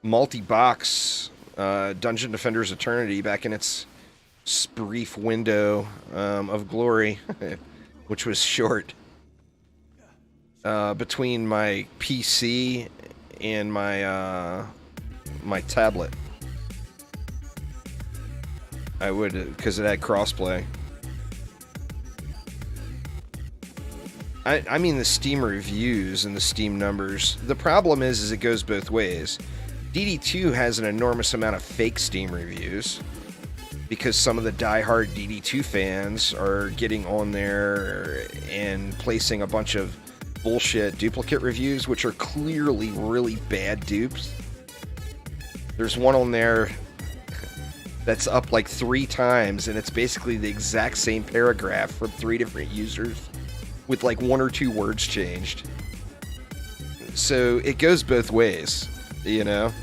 multi-box Dungeon Defenders Eternity back in its brief window of glory, which was short, between my PC and my my tablet. I would, because it had crossplay. I mean the Steam reviews and the Steam numbers. The problem is it goes both ways. DD2 has an enormous amount of fake Steam reviews because some of the diehard DD2 fans are getting on there and placing a bunch of bullshit duplicate reviews, which are clearly really bad dupes. There's one on there that's up like 3 times, and it's basically the exact same paragraph from 3 different users, with like 1 or 2 words changed. So it goes both ways, you know?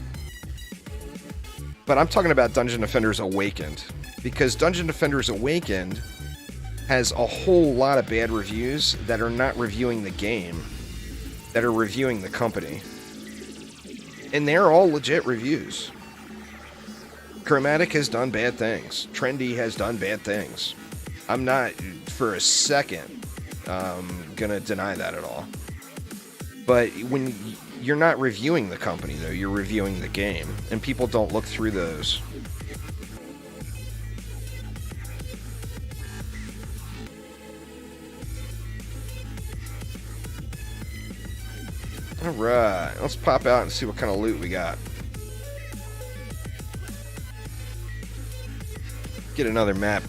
But I'm talking about Dungeon Defenders Awakened, because Dungeon Defenders Awakened has a whole lot of bad reviews that are not reviewing the game, that are reviewing the company. And they're all legit reviews. Chromatic has done bad things. Trendy has done bad things. I'm not for a second gonna deny that at all. But when you're not reviewing the company, though, you're reviewing the game, and people don't look through those. Alright, let's pop out and see what kind of loot we got. Get another map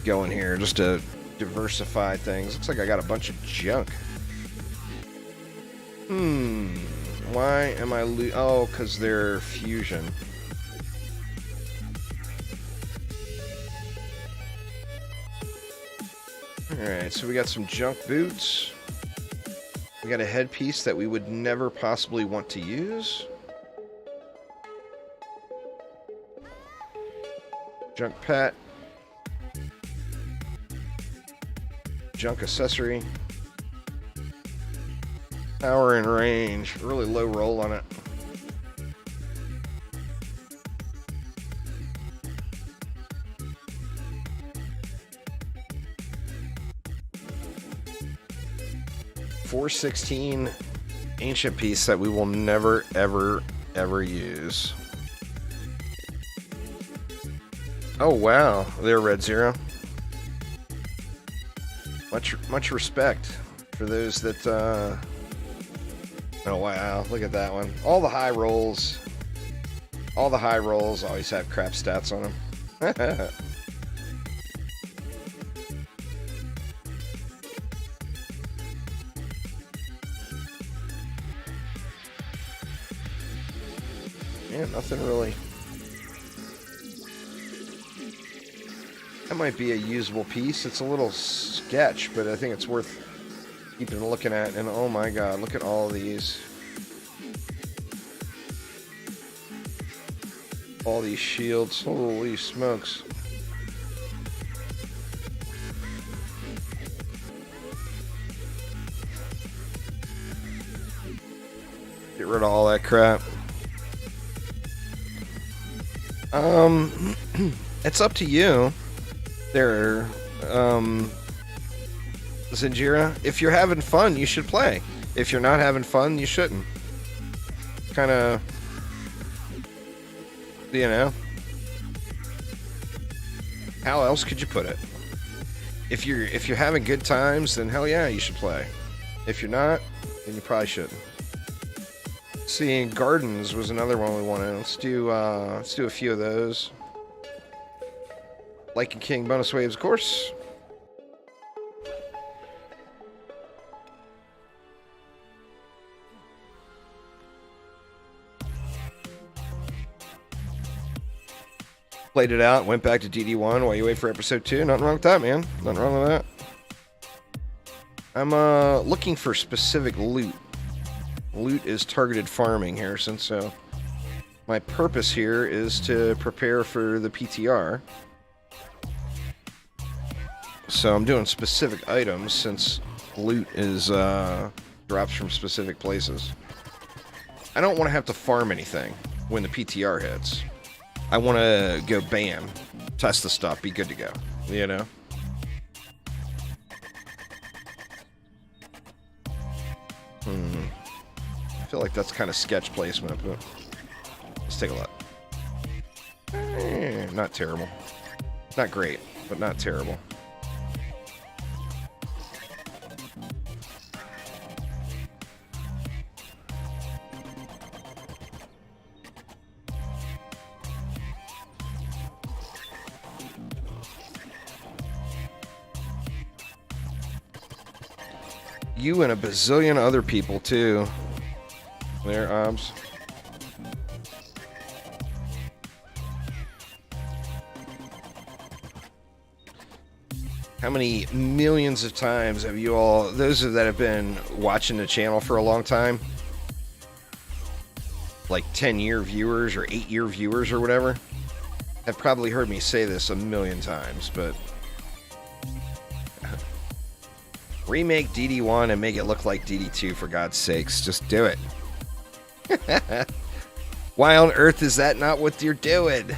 going here just to diversify things. Looks like I got a bunch of junk. Why am I oh, because they're fusion. Alright, so we got some junk boots. We got a headpiece that we would never possibly want to use. Junk pet. Junk accessory. Power and range. Really low roll on it. $416 ancient piece that we will never, ever, ever use. Oh wow, there, Red Zero. Much respect for those that, oh wow, look at that one. All the high rolls always have crap stats on them. Yeah, nothing really. That might be a usable piece. It's a little sketch, but I think it's worth keeping looking at. And oh my god, look at all of these. All these shields. Holy smokes. Get rid of all that crap. It's up to you. There, Zinjira, if you're having fun, you should play. If you're not having fun, you shouldn't. Kind of You know? How else could you put it? If you're having good times, then hell yeah, you should play. If you're not, then you probably shouldn't. See, gardens was another one we wanted. Let's do a few of those. Like and King bonus waves, of course. Played it out, went back to DD1 while you wait for episode 2. Nothing wrong with that, man. Nothing wrong with that. I'm looking for specific loot. Loot is targeted farming, Harrison, so my purpose here is to prepare for the PTR. So I'm doing specific items since loot is drops from specific places. I don't want to have to farm anything when the PTR hits. I want to go bam, test the stuff, be good to go, you know? I feel like that's kind of sketch placement, but let's take a look. Not terrible. Not great, but not terrible. You and a bazillion other people, too. There, Obs. How many millions of times have you all, those that have been watching the channel for a long time, like 10-year viewers or 8-year viewers or whatever, have probably heard me say this a million times, but remake DD1 and make it look like DD2, for God's sakes. Just do it. Why on earth is that not what you're doing?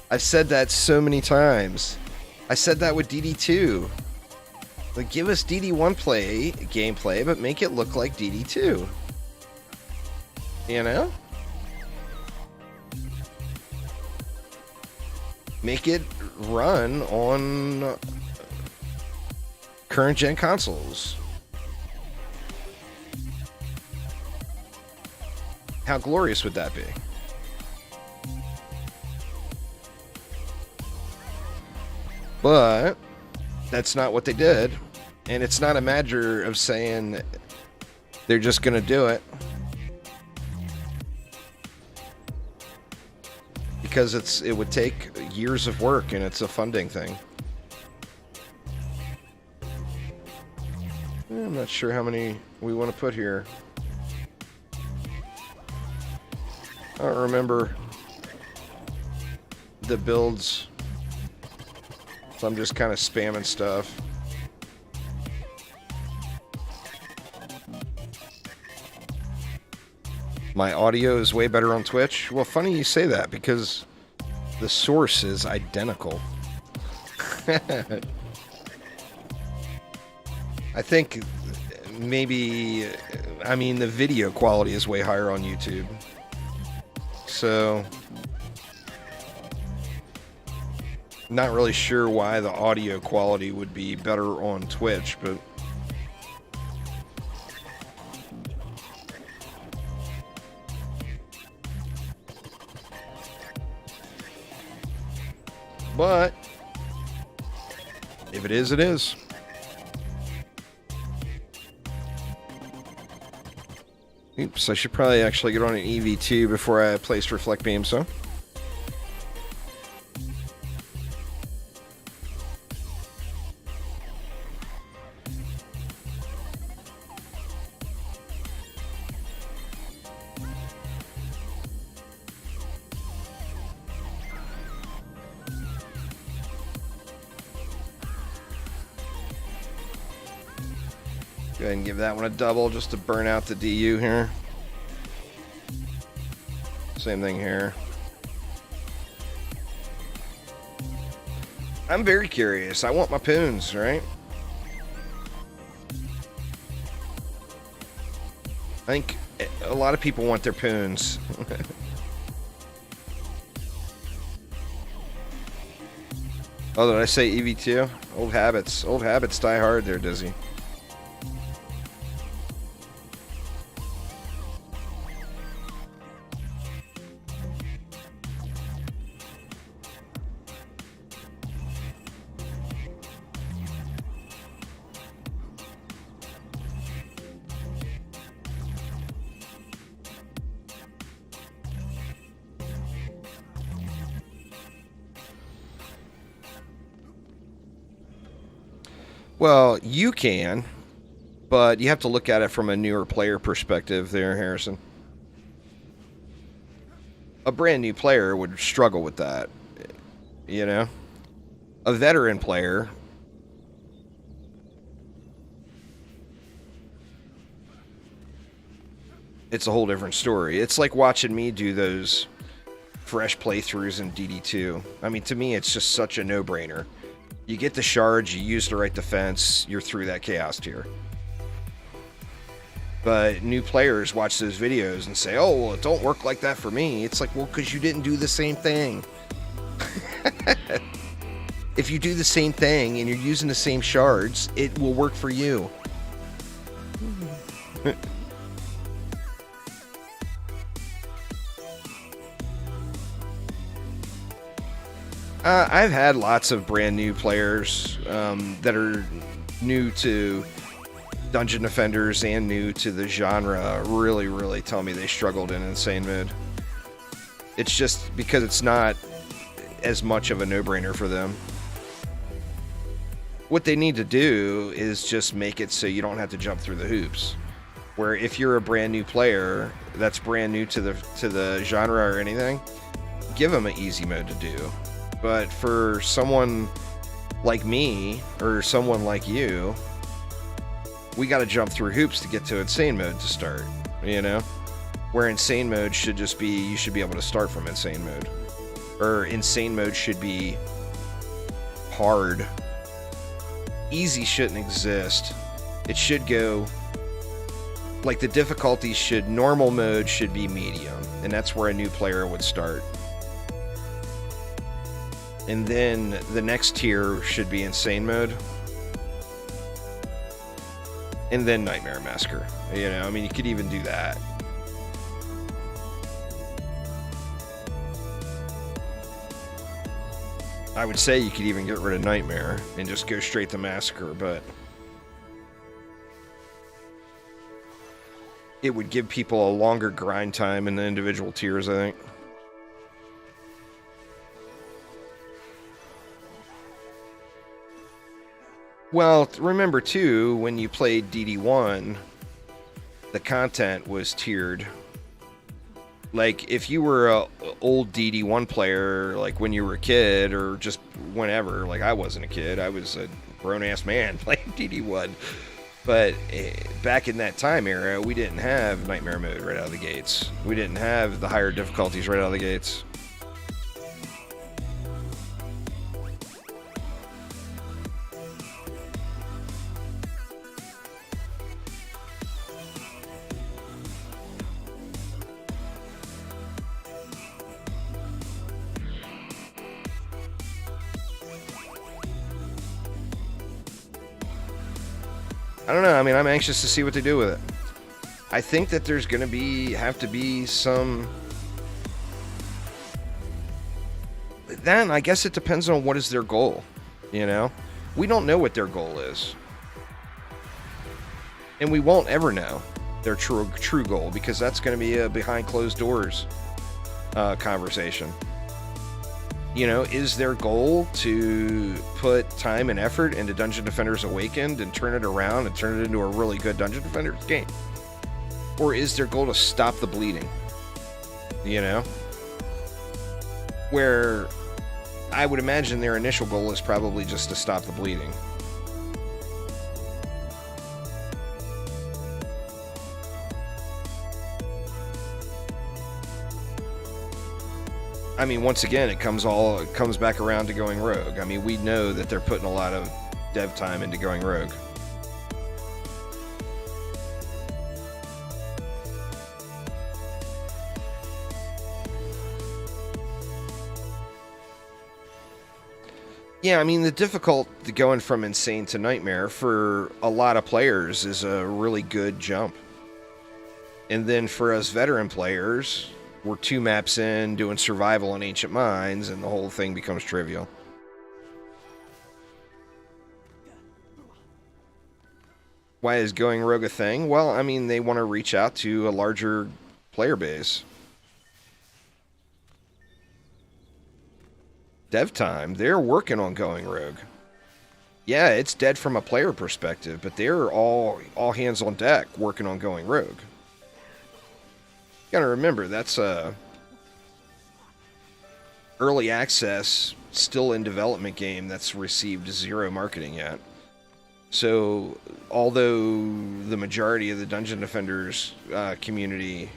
I've said that so many times. I said that with DD2. Like, give us DD1 gameplay, but make it look like DD2. You know? Make it run on current gen consoles. How glorious would that be? But that's not what they did, and it's not a matter of saying they're just gonna do it, because it would take years of work, and it's a funding thing. I'm not sure how many we want to put here. I don't remember the builds, so I'm just kind of spamming stuff. My audio is way better on Twitch. Well, funny you say that, because the source is identical. I think maybe, I mean, the video quality is way higher on YouTube. So, not really sure why the audio quality would be better on Twitch, but if it is, it is. Oops, I should probably actually get on an EV2 before I place reflect beam, so. Go ahead and give that one a double just to burn out the DU here. Same thing here. I'm very curious. I want my poons, right? I think a lot of people want their poons. Oh, did I say EV2? Old habits. Old habits die hard there, Dizzy. Well, you can, but you have to look at it from a newer player perspective there, Harrison. A brand new player would struggle with that, you know? A veteran player, it's a whole different story. It's like watching me do those fresh playthroughs in DD2. I mean, to me, it's just such a no-brainer. You get the shards, you use the right defense, you're through that chaos tier. But new players watch those videos and say, oh, well, it don't work like that for me. It's like, well, because you didn't do the same thing. If you do the same thing and you're using the same shards, it will work for you. I've had lots of brand new players that are new to Dungeon Defenders and new to the genre really tell me they struggled in Insane Mode. It's just because it's not as much of a no-brainer for them. What they need to do is just make it so you don't have to jump through the hoops. Where if you're a brand new player that's brand new to the genre or anything, give them an easy mode to do. But for someone like me or someone like you, we got to jump through hoops to get to Insane Mode to start, you know? Where Insane Mode should just be, you should be able to start from Insane Mode. Or Insane Mode should be hard. Easy shouldn't exist. It should go, like the difficulty should, normal mode should be medium. And that's where a new player would start. And then the next tier should be Insane Mode. And then Nightmare Massacre. You know, I mean, you could even do that. I would say you could even get rid of Nightmare and just go straight to Massacre, but it would give people a longer grind time in the individual tiers, I think. Well, remember too, when you played DD1, the content was tiered. Like, if you were a old DD1 player, like when you were a kid, or just whenever, like I wasn't a kid, I was a grown-ass man playing DD1. But back in that time era, we didn't have Nightmare Mode right out of the gates. We didn't have the higher difficulties right out of the gates. I don't know. I mean, I'm anxious to see what they do with it. I think that there's going to have to be some... Then I guess it depends on what is their goal, you know? We don't know what their goal is. And we won't ever know their true goal, because that's going to be a behind closed doors conversation. You know, is their goal to put time and effort into Dungeon Defenders Awakened and turn it around and turn it into a really good Dungeon Defenders game? Or is their goal to stop the bleeding? You know? Where I would imagine their initial goal is probably just to stop the bleeding. I mean, once again, it comes back around to going rogue. I mean, we know that they're putting a lot of dev time into going rogue. Yeah, I mean, the difficult going from insane to nightmare for a lot of players is a really good jump. And then for us veteran players, we're 2 maps in doing survival on ancient mines, and the whole thing becomes trivial. Why is going rogue a thing? Well, I mean, they want to reach out to a larger player base. Dev time, they're working on going rogue. Yeah, it's dead from a player perspective, but they're all hands on deck working on going rogue. You gotta remember, that's early access, still in development game that's received 0 marketing yet. So, although the majority of the Dungeon Defenders community,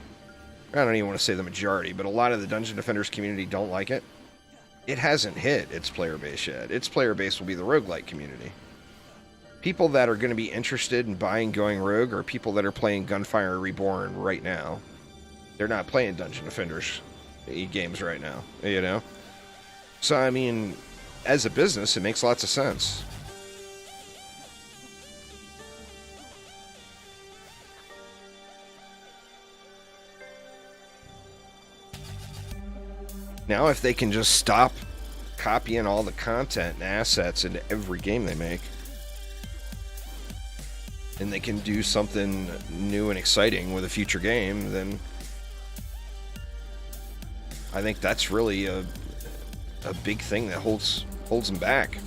I don't even want to say the majority, but a lot of the Dungeon Defenders community don't like it, it hasn't hit its player base yet. Its player base will be the roguelike community. People that are going to be interested in buying Going Rogue are people that are playing Gunfire Reborn right now. They're not playing Dungeon Defenders games right now, you know? So, I mean, as a business, it makes lots of sense. Now, if they can just stop copying all the content and assets into every game they make, and they can do something new and exciting with a future game, then I think that's really a big thing that holds them back.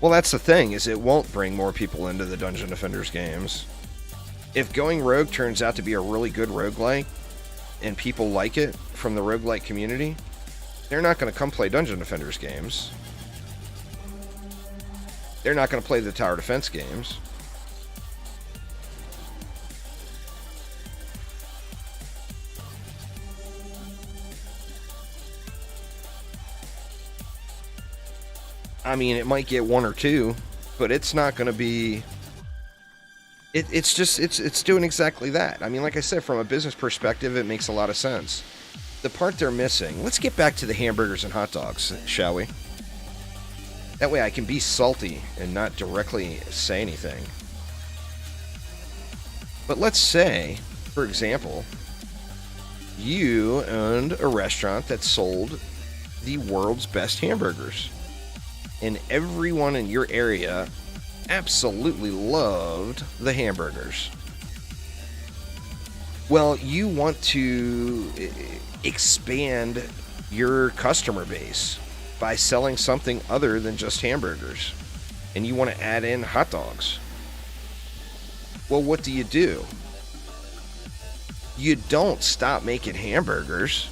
Well, that's the thing, is it won't bring more people into the Dungeon Defenders games. If Going Rogue turns out to be a really good roguelike, and people like it from the roguelike community, they're not going to come play Dungeon Defenders games. They're not going to play the tower defense games. I mean, it might get 1 or 2, but it's not going to be... It's doing exactly that. I mean, like I said, from a business perspective, it makes a lot of sense. The part they're missing... Let's get back to the hamburgers and hot dogs, shall we? That way I can be salty and not directly say anything. But let's say, for example, you owned a restaurant that sold the world's best hamburgers, and everyone in your area absolutely loved the hamburgers. Well, you want to expand your customer base by selling something other than just hamburgers, and you want to add in hot dogs. Well, what do? You don't stop making hamburgers,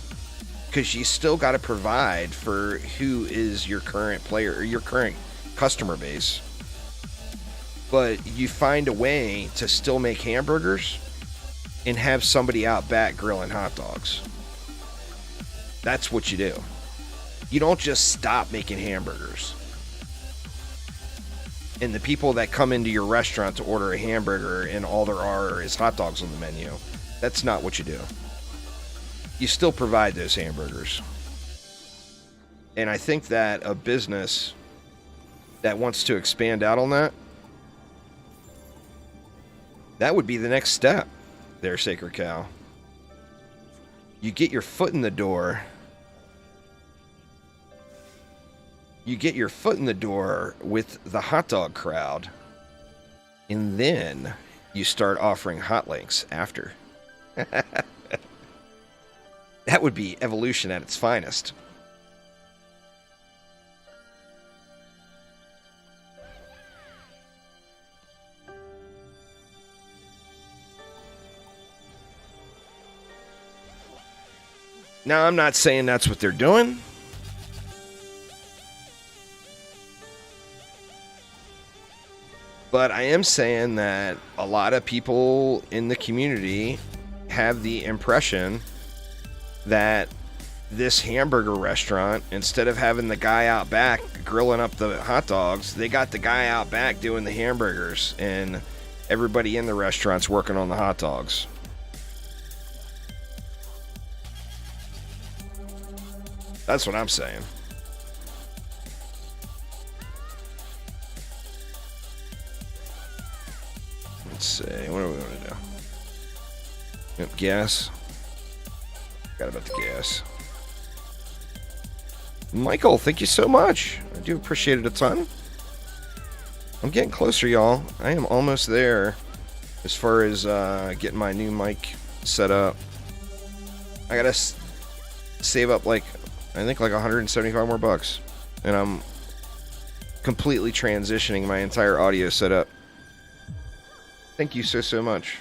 because you still got to provide for who is your current player or your current customer base. But you find a way to still make hamburgers and have somebody out back grilling hot dogs. That's what you do. You don't just stop making hamburgers. And the people that come into your restaurant to order a hamburger and all there are is hot dogs on the menu, that's not what you do. You still provide those hamburgers. And I think that a business that wants to expand out on that, that would be the next step there, Sacred Cow. You get your foot in the door. You get your foot in the door with the hot dog crowd, and then you start offering hot links after. That would be evolution at its finest. Now, I'm not saying that's what they're doing. But I am saying that a lot of people in the community have the impression that this hamburger restaurant, instead of having the guy out back grilling up the hot dogs, they got the guy out back doing the hamburgers, and everybody in the restaurant's working on the hot dogs. That's what I'm saying. Let's see. What do we want to do? Yep, gas. Forgot about the gas. Michael, thank you so much. I do appreciate it a ton. I'm getting closer, y'all. I am almost there as far as getting my new mic set up. I gotta save up like, I think like 175 more bucks. And I'm completely transitioning my entire audio setup. Thank you so much.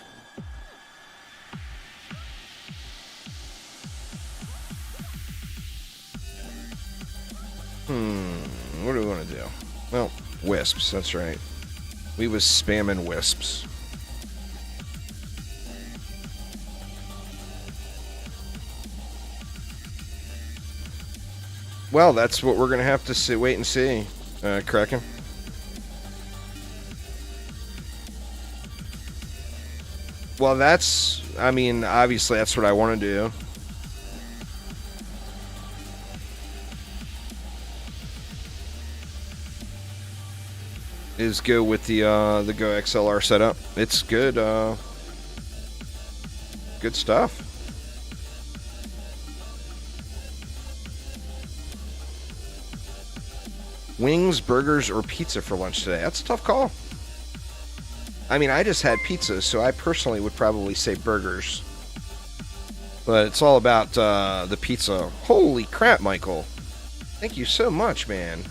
What do we want to do? Well, wisps, that's right. We was spamming wisps. Well, that's what we're going to have to wait and see, Kraken. Well, that's, I mean, obviously that's what I want to do. Is go with the Go XLR setup. It's good, good stuff. Wings, burgers, or pizza for lunch today? That's a tough call. I mean, I just had pizza, so I personally would probably say burgers. But it's all about the pizza. Holy crap, Michael. Thank you so much, man.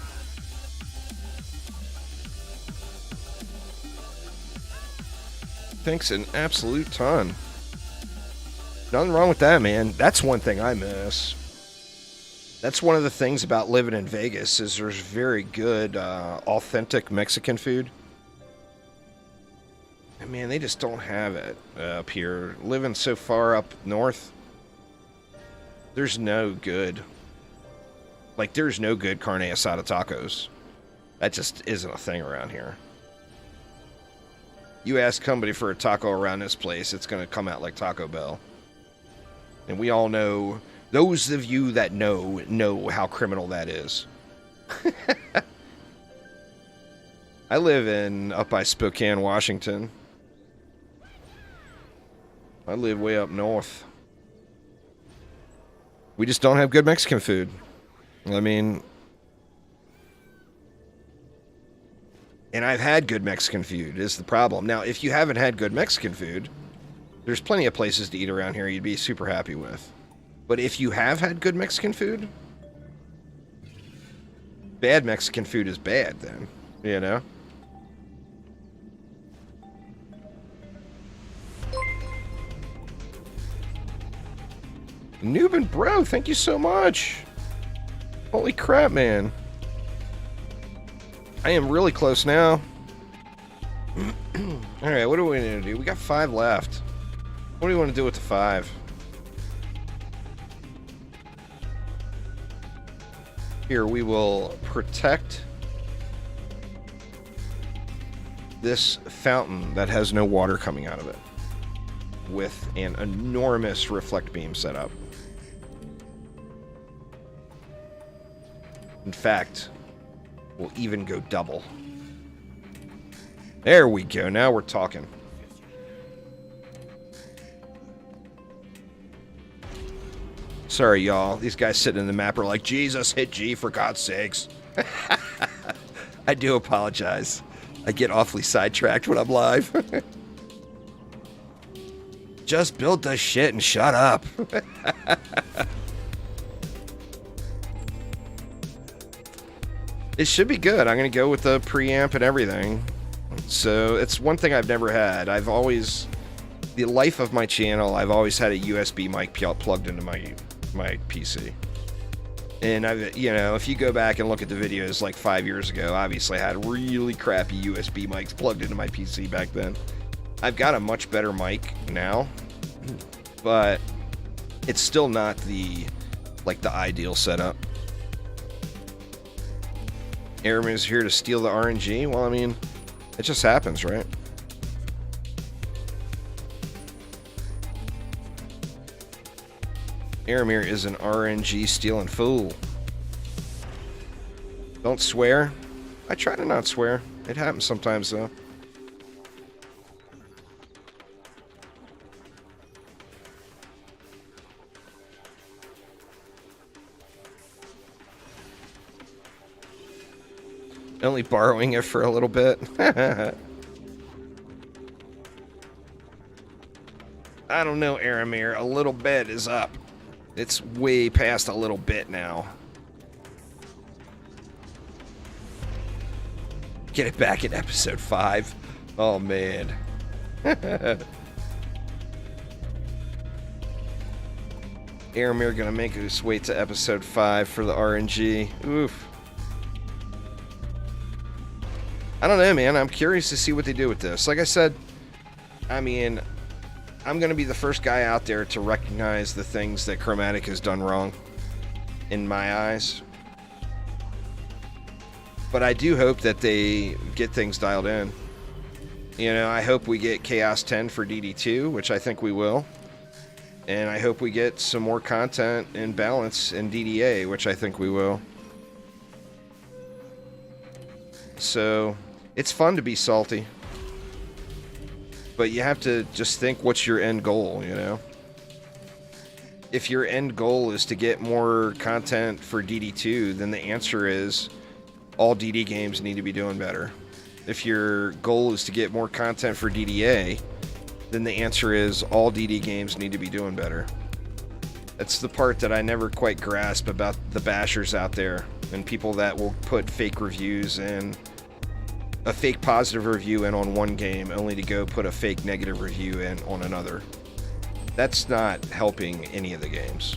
Thanks an absolute ton. Nothing wrong with that, man. That's one thing I miss. That's one of the things about living in Vegas is there's very good, authentic Mexican food. And man, they just don't have it up here. Living so far up north, there's no good. Like, there's no good carne asada tacos. That just isn't a thing around here. You ask somebody for a taco around this place, it's going to come out like Taco Bell. And we all know, those of you that know how criminal that is. I live up by Spokane, Washington. I live way up north. We just don't have good Mexican food. I mean, and I've had good Mexican food is the problem. Now, if you haven't had good Mexican food, there's plenty of places to eat around here you'd be super happy with. But if you have had good Mexican food, bad Mexican food is bad then, you know? Newbin Bro, thank you so much. Holy crap, man. I am really close now. Alright, what do we need to do? We got 5 left. What do you want to do with the 5? Here, we will protect this fountain that has no water coming out of it with an enormous reflect beam setup. In fact, we'll even go double. There we go. Now we're talking. Sorry, y'all. These guys sitting in the map are like, Jesus, hit G for God's sakes. I do apologize. I get awfully sidetracked when I'm live. Just build the shit and shut up. It should be good. I'm going to go with the preamp and everything. So it's one thing I've never had. I've always, the life of my channel, I've always had a USB mic plugged into my PC. And I've, you know, if you go back and look at the videos like 5 years ago, obviously I had really crappy USB mics plugged into my PC back then. I've got a much better mic now, but it's still not the ideal setup. Airman is here to steal the RNG. Well, I mean, it just happens, right? Aramir is an RNG stealing fool. Don't swear. I try to not swear. It happens sometimes, though. Only borrowing it for a little bit. I don't know, Aramir. A little bit is up. It's way past a little bit now. Get it back in episode 5. Oh, man. Aramir gonna make us wait to episode 5 for the RNG. Oof. I don't know, man. I'm curious to see what they do with this. Like I said, I mean, I'm going to be the first guy out there to recognize the things that Chromatic has done wrong in my eyes. But I do hope that they get things dialed in. You know, I hope we get Chaos 10 for DD2, which I think we will. And I hope we get some more content and balance in DDA, which I think we will. So, it's fun to be salty. But you have to just think, what's your end goal, you know? If your end goal is to get more content for DD2, then the answer is all DD games need to be doing better. If your goal is to get more content for DDA, then the answer is all DD games need to be doing better. That's the part that I never quite grasp about the bashers out there and people that will put fake reviews and a fake positive review in on one game only to go put a fake negative review in on another. That's not helping any of the games.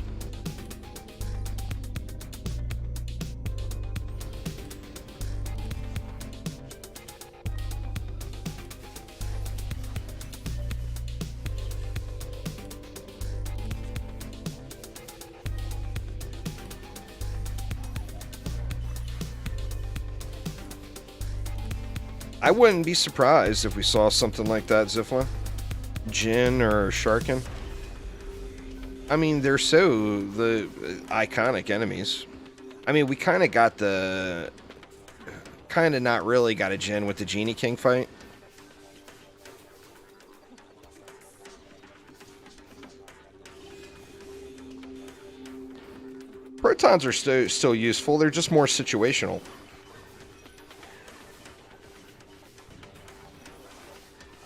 I wouldn't be surprised if we saw something like that, Zifla. Jin or Sharkin. I mean, they're so the iconic enemies. I mean, we kind of got the... kind of not really got a Jin with the Genie King fight. Protons are still useful. They're just more situational.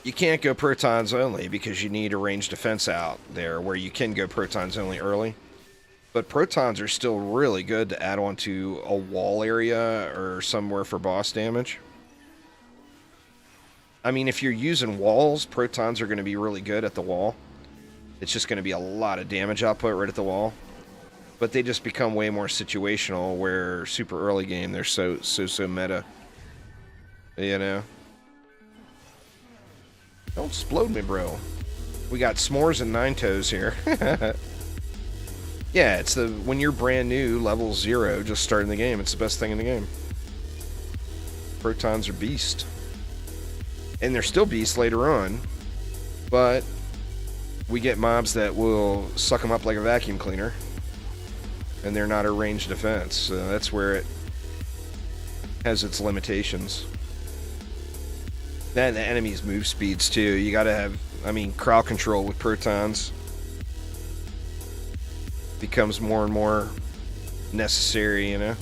You can't go protons only because you need a ranged defense out there where you can go protons only early. But protons are still really good to add on to a wall area or somewhere for boss damage. I mean, if you're using walls, protons are going to be really good at the wall. It's just going to be a lot of damage output right at the wall. But they just become way more situational where super early game they're so meta. You know? Don't explode me, bro. We got s'mores and 9 toes here. Yeah, it's the when you're brand new, level 0, just starting the game. It's the best thing in the game. Protons are beast. And they're still beast later on. But we get mobs that will suck them up like a vacuum cleaner. And they're not a ranged defense. So that's where it has its limitations. And the enemy's move speeds too. You gotta have, I mean, crowd control with protons becomes more and more necessary, you know?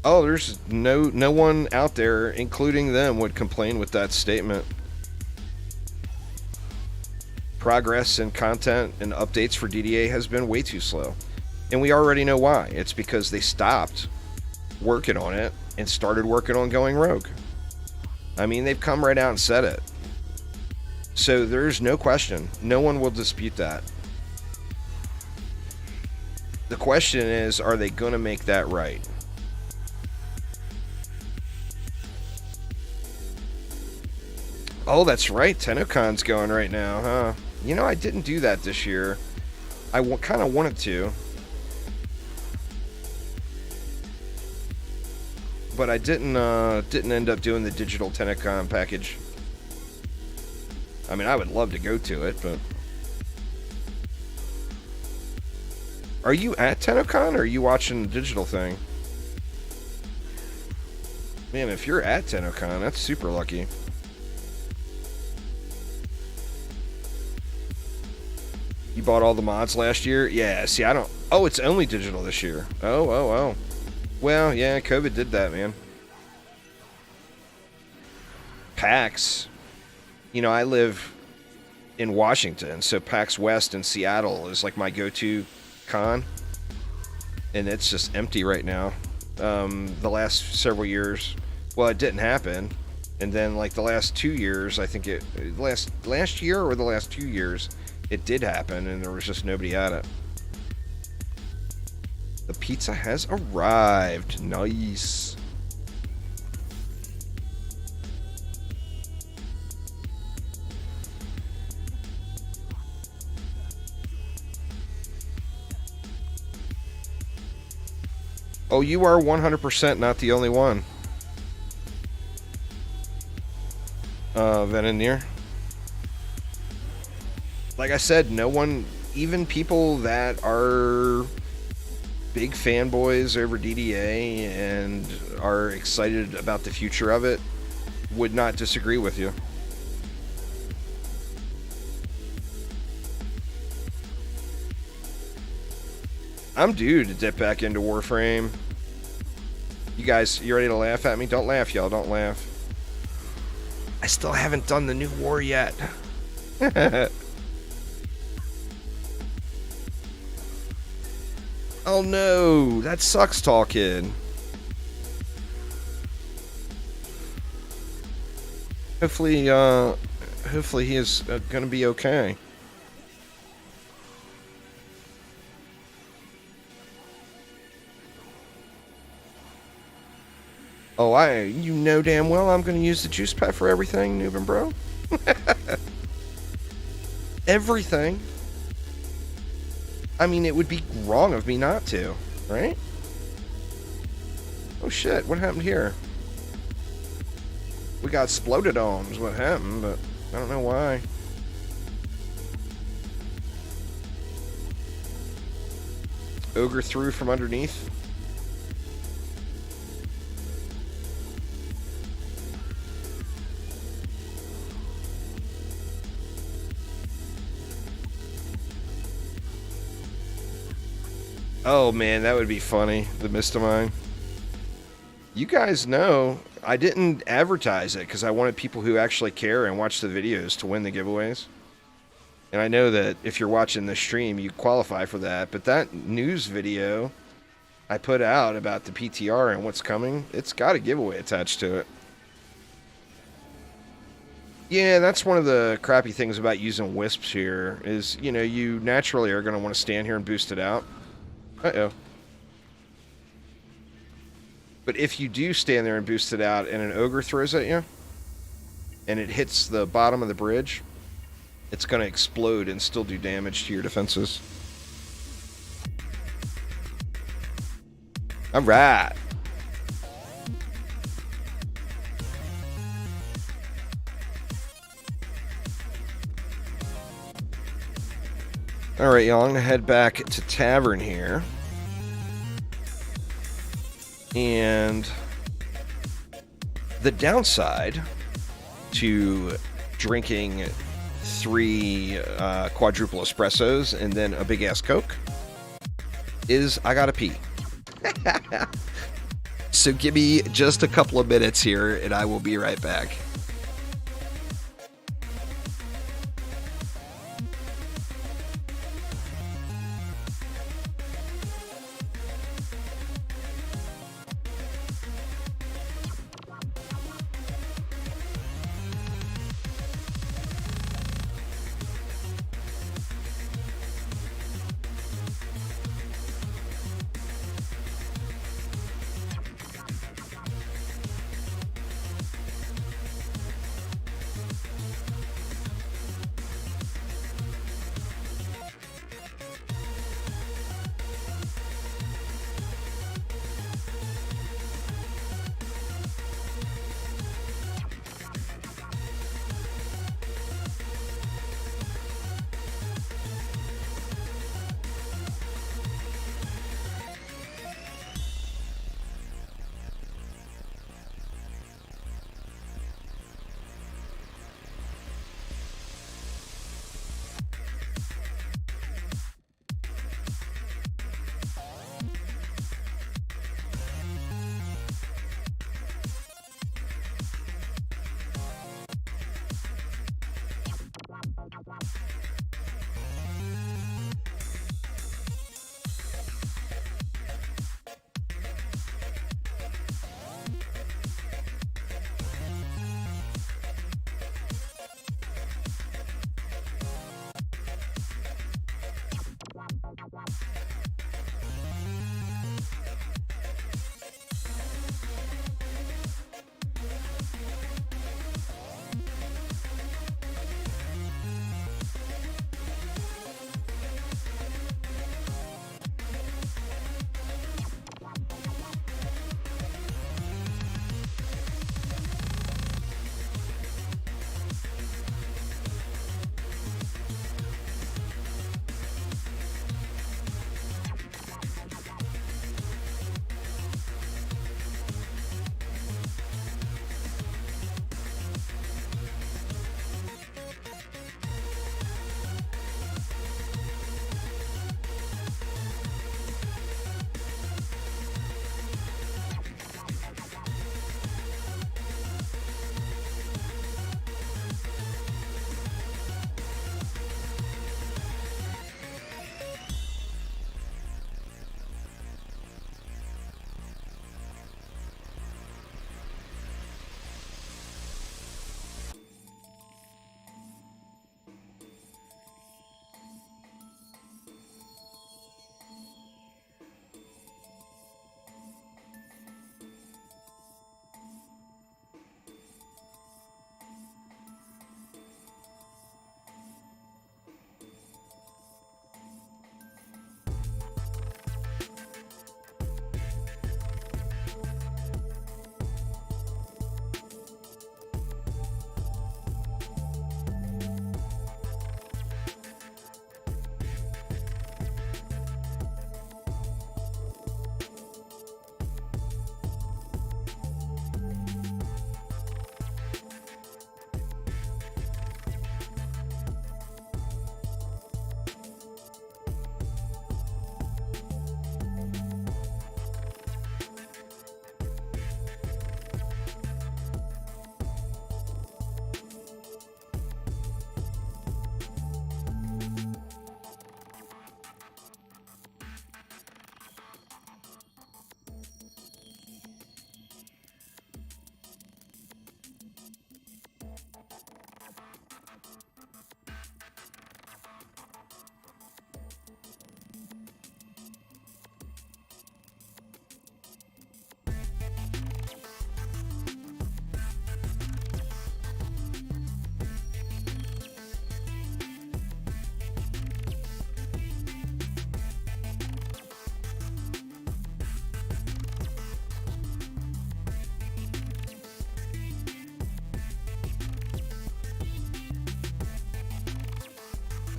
Oh, there's no one out there, including them, would complain with that statement. Progress in content and updates for DDA has been way too slow. And we already know why. It's because they stopped working on it and started working on going rogue. I mean, they've come right out and said it. So there's no question. No one will dispute that. The question is, are they going to make that right? Oh, that's right. TennoCon's going right now, huh? You know, I didn't do that this year. I kind of wanted to. but I didn't end up doing the digital TennoCon package. I mean, I would love to go to it, but are you at TennoCon or are you watching the digital thing? Man, if you're at TennoCon, that's super lucky. You bought all the mods last year? Yeah, see, I don't... Oh, it's only digital this year. Oh. Well, yeah, COVID did that, man. PAX. You know, I live in Washington, so PAX West in Seattle is like my go-to con. And it's just empty right now. The last several years... Well, it didn't happen. And then, like, the last 2 years, I think it... Last year or the last 2 years... It did happen, and there was just nobody at it. The pizza has arrived. Nice. Oh, you are 100% not the only one. Venenir. Like I said, no one, even people that are big fanboys over DDA and are excited about the future of it, would not disagree with you. I'm due to dip back into Warframe. You guys, you ready to laugh at me? Don't laugh, y'all. Don't laugh. I still haven't done the new war yet. Oh no, that sucks talking. Hopefully he is gonna be okay. Oh, you know damn well I'm gonna use the juice pad for everything, Newbin bro. Everything. I mean, it would be wrong of me not to, right? Oh shit, what happened here? We got exploded on is what happened, but I don't know why. Ogre through from underneath. Oh man, that would be funny. The mist of mine. You guys know I didn't advertise it because I wanted people who actually care and watch the videos to win the giveaways. And I know that if you're watching this stream, you qualify for that. But that news video I put out about the PTR and what's coming, it's got a giveaway attached to it. Yeah, that's one of the crappy things about using wisps here is, you know, you naturally are going to want to stand here and boost it out. Uh-oh. But if you do stand there and boost it out and an ogre throws at you and it hits the bottom of the bridge, it's going to explode and still do damage to your defenses. All right. All right, y'all, I'm going to head back to Tavern here. And the downside to drinking 3 quadruple espressos and then a big-ass Coke is I gotta pee. So give me just a couple of minutes here, and I will be right back.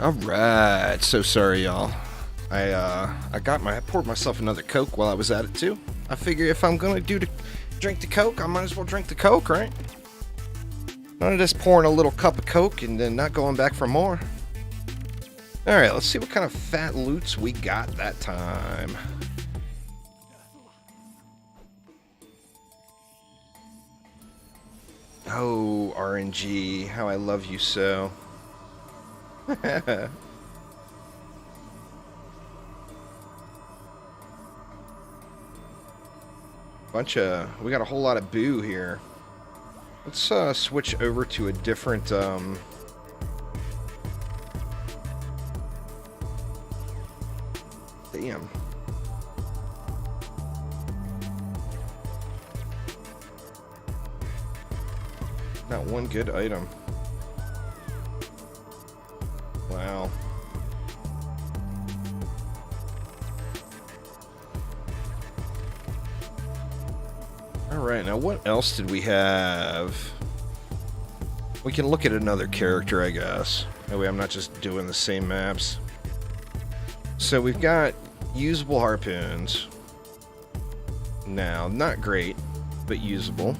All right. So sorry, y'all. I poured myself another Coke while I was at it too. I figure if I'm gonna drink the Coke, I might as well drink the Coke, right? None of this pouring a little cup of Coke and then not going back for more. All right, let's see what kind of fat loots we got that time. Oh, RNG, how I love you so. We got a whole lot of boo here. Let's switch over to a different, damn. Not one good item. Wow. Alright, now what else did we have? We can look at another character, I guess. That way I'm not just doing the same maps. So we've got usable harpoons. Now, not great, but usable.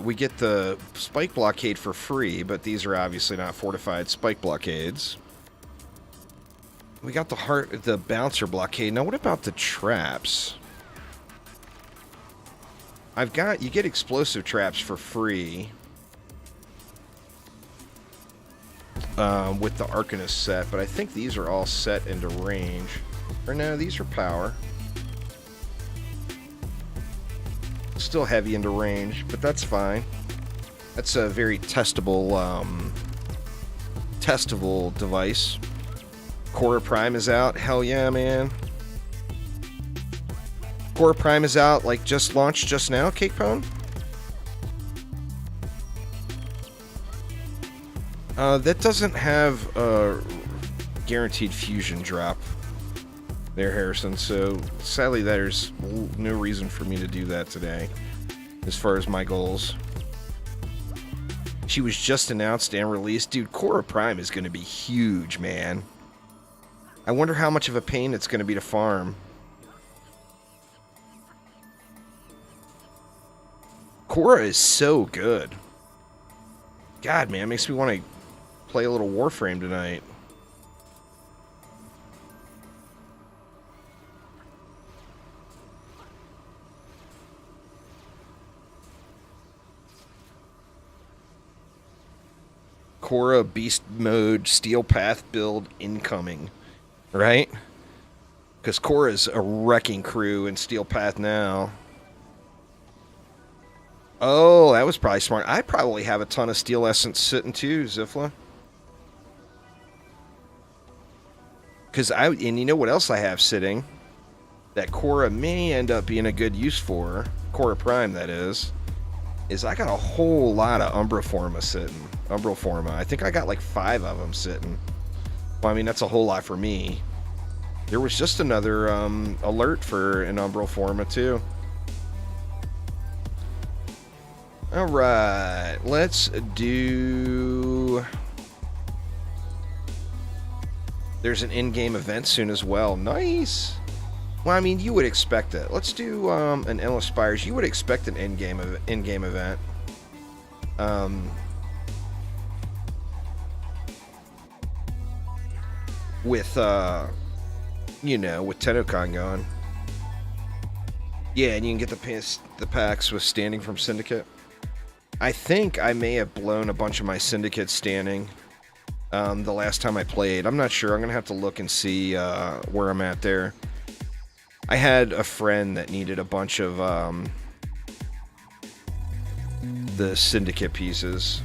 We get the spike blockade for free, but these are obviously not fortified spike blockades. We got the bouncer blockade. Now what about the traps? You get explosive traps for free with the Arcanist set, but I think these are all set into range. Or no, these are power. Still heavy into range, but that's fine. That's a very testable device. Cora Prime is out. Hell yeah, man. Cora Prime is out, like, just launched just now, Cake Pone? That doesn't have a guaranteed fusion drop there, Harrison, so sadly there's no reason for me to do that today, as far as my goals. She was just announced and released. Dude, Cora Prime is going to be huge, man. I wonder how much of a pain it's going to be to farm. Cora is so good. God, man, makes me want to play a little Warframe tonight. Cora Beast Mode Steel Path build incoming, right? Because Cora's a wrecking crew in Steel Path now. Oh, that was probably smart. I probably have a ton of Steel Essence sitting too, Zifla. And you know what else I have sitting? That Cora may end up being a good use for, Cora Prime that is I got a whole lot of Umbral Forma sitting. Umbral Forma. I think I got like 5 of them sitting. Well, I mean, that's a whole lot for me. There was just another alert for an Umbral Forma too. Alright, let's do... There's an in-game event soon as well. Nice! Well, I mean, you would expect it. Let's do an Endless Spires. You would expect an in-game event. With, you know, with TennoCon going. Yeah, and you can get the packs with standing from Syndicate. I think I may have blown a bunch of my Syndicate standing the last time I played. I'm not sure. I'm going to have to look and see where I'm at there. I had a friend that needed a bunch of the Syndicate pieces.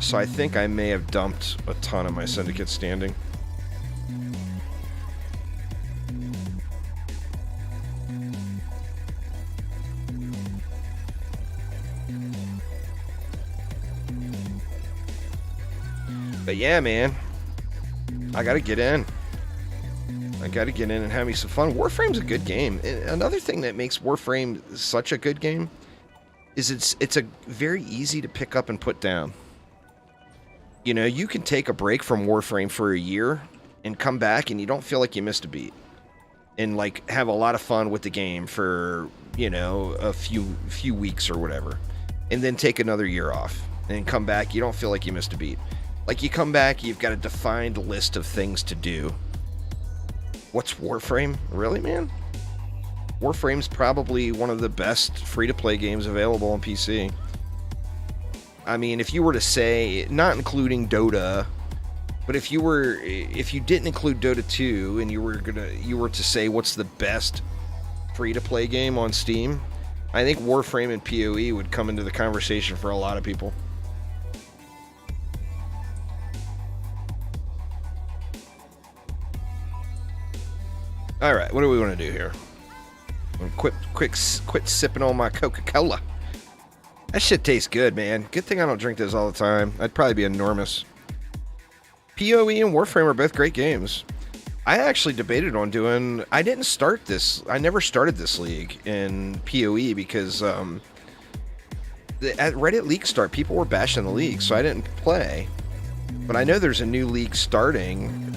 So I think I may have dumped a ton of my Syndicate standing. But yeah, man, I gotta get in. I gotta get in and have me some fun. Warframe's a good game. Another thing that makes Warframe such a good game is it's a very easy to pick up and put down. You know, you can take a break from Warframe for a year and come back and you don't feel like you missed a beat. And, like, have a lot of fun with the game for, you know, a few weeks or whatever. And then take another year off. And come back, you don't feel like you missed a beat. Like, you come back, you've got a defined list of things to do. What's Warframe? Really, man? Warframe's probably one of the best free-to-play games available on PC. I mean, if you were to say, not including Dota, but if you didn't include Dota 2 and you were to say what's the best free-to-play game on Steam, I think Warframe and PoE would come into the conversation for a lot of people. All right, what do we want to do here? Quit sipping on my Coca-Cola. That shit tastes good, man. Good thing I don't drink this all the time. I'd probably be enormous. PoE and Warframe are both great games. I actually debated on doing... I never started this league in PoE because at Reddit league start, people were bashing the league, so I didn't play. But I know there's a new league starting,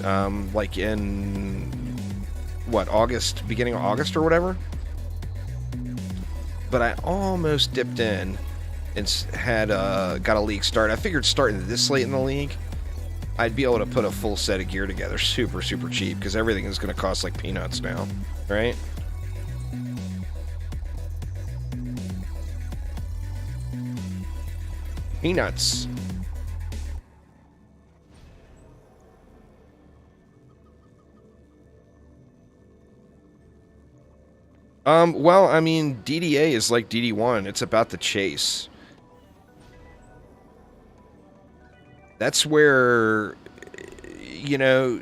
like in... what, August? Beginning of August or whatever? But I almost dipped in and had got a league start. I figured starting this late in the league, I'd be able to put a full set of gear together super cheap because everything is going to cost like peanuts now, right? Peanuts. Well, I mean, DDA is like DD1. It's about the chase. That's where, you know,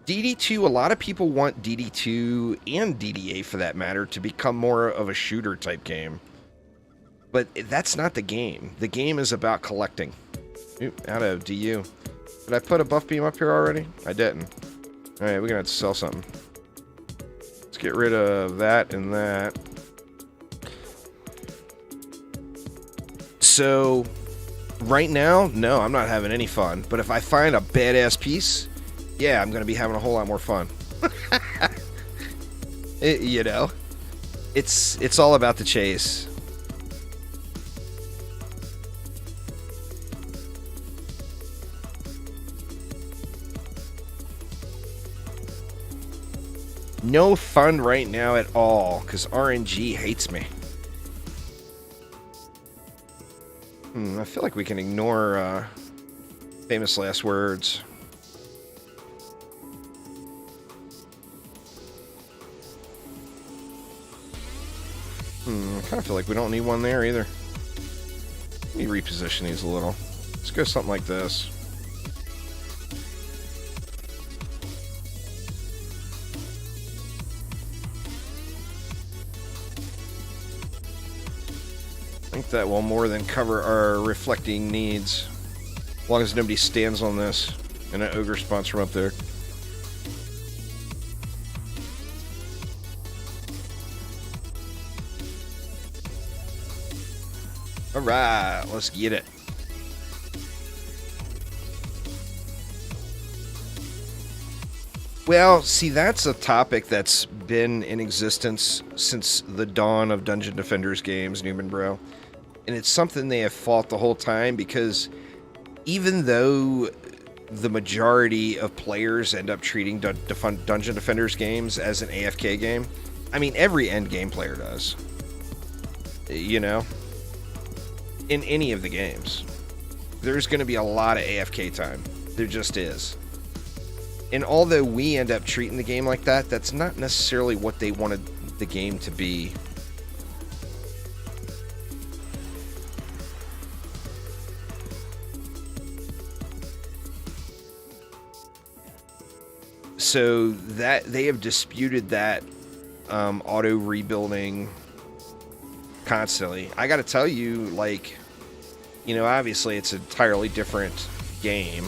DD2, a lot of people want DD2 and DDA, for that matter, to become more of a shooter type game. But that's not the game. The game is about collecting. Oop, out of DU. Did I put a buff beam up here already? I didn't. Alright, we're gonna have to sell something. Let's get rid of that and that. So, right now, no, I'm not having any fun. But if I find a badass piece, yeah, I'm going to be having a whole lot more fun. You know, it's all about the chase. No fun right now at all, because RNG hates me. I feel like we can ignore famous last words. I kind of feel like we don't need one there either. Let me reposition these a little. Let's go something like this. I think that will more than cover our reflecting needs. As long as nobody stands on this and an ogre spawns from up there. Alright, let's get it. Well, see, that's a topic that's been in existence since the dawn of Dungeon Defenders games, Newman Bro. And it's something they have fought the whole time, because even though the majority of players end up treating Dungeon Defenders games as an AFK game, I mean, every endgame player does. You know? In any of the games. There's going to be a lot of AFK time. There just is. And although we end up treating the game like that, that's not necessarily what they wanted the game to be. So that they have disputed that auto rebuilding constantly. I gotta tell you, like, you know, obviously it's an entirely different game,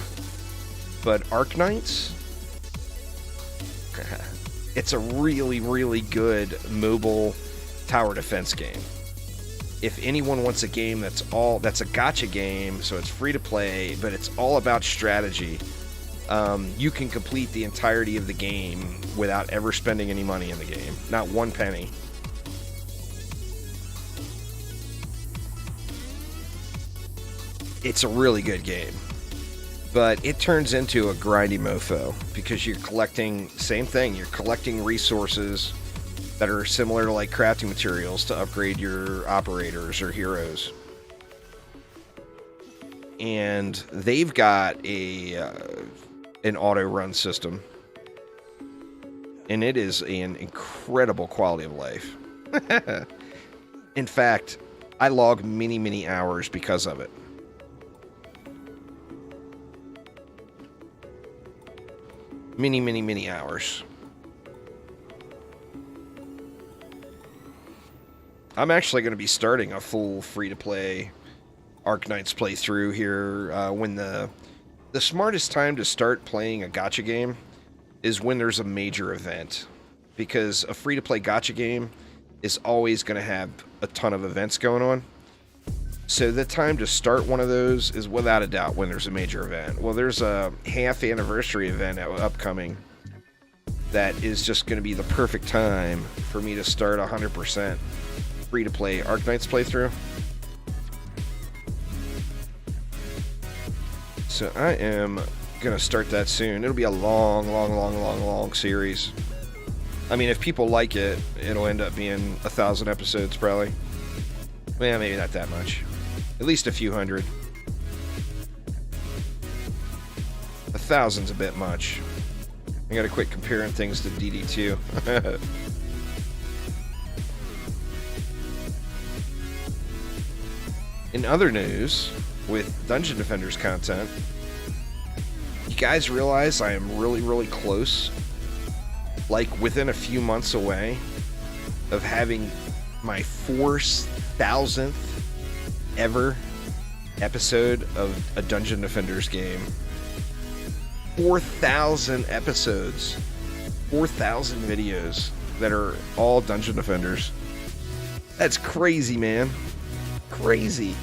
but Arknights, it's a really, really good mobile tower defense game. if anyone wants a game that's a gacha game, so it's free to play, but it's all about strategy, you can complete the entirety of the game without ever spending any money in the game. Not one penny. It's a really good game. But it turns into a grindy mofo because you're collecting, same thing, you're collecting resources that are similar to like crafting materials to upgrade your operators or heroes. And they've got an auto run system. And it is an incredible quality of life. In fact, I log many, many hours because of it. Many, many, many hours. I'm actually going to be starting a full free-to-play Arknights playthrough here when the smartest time to start playing a gacha game is when there's a major event. Because a free-to-play gacha game is always going to have a ton of events going on. So the time to start one of those is without a doubt when there's a major event. Well, there's a half anniversary event upcoming that is just going to be the perfect time for me to start 100% free-to-play Arknights playthrough. So I am going to start that soon. It'll be a long series. I mean, if people like it, it'll end up being 1,000 episodes probably. Well, maybe not that much. At least a few hundred. 1,000's a bit much. I gotta quit comparing things to DD2. In other news, with Dungeon Defenders content, you guys realize I am really close, like within a few months away, of having my 4,000th ever episode of a Dungeon Defenders game. 4,000 episodes. 4,000 videos that are all Dungeon Defenders. That's crazy, man. Crazy.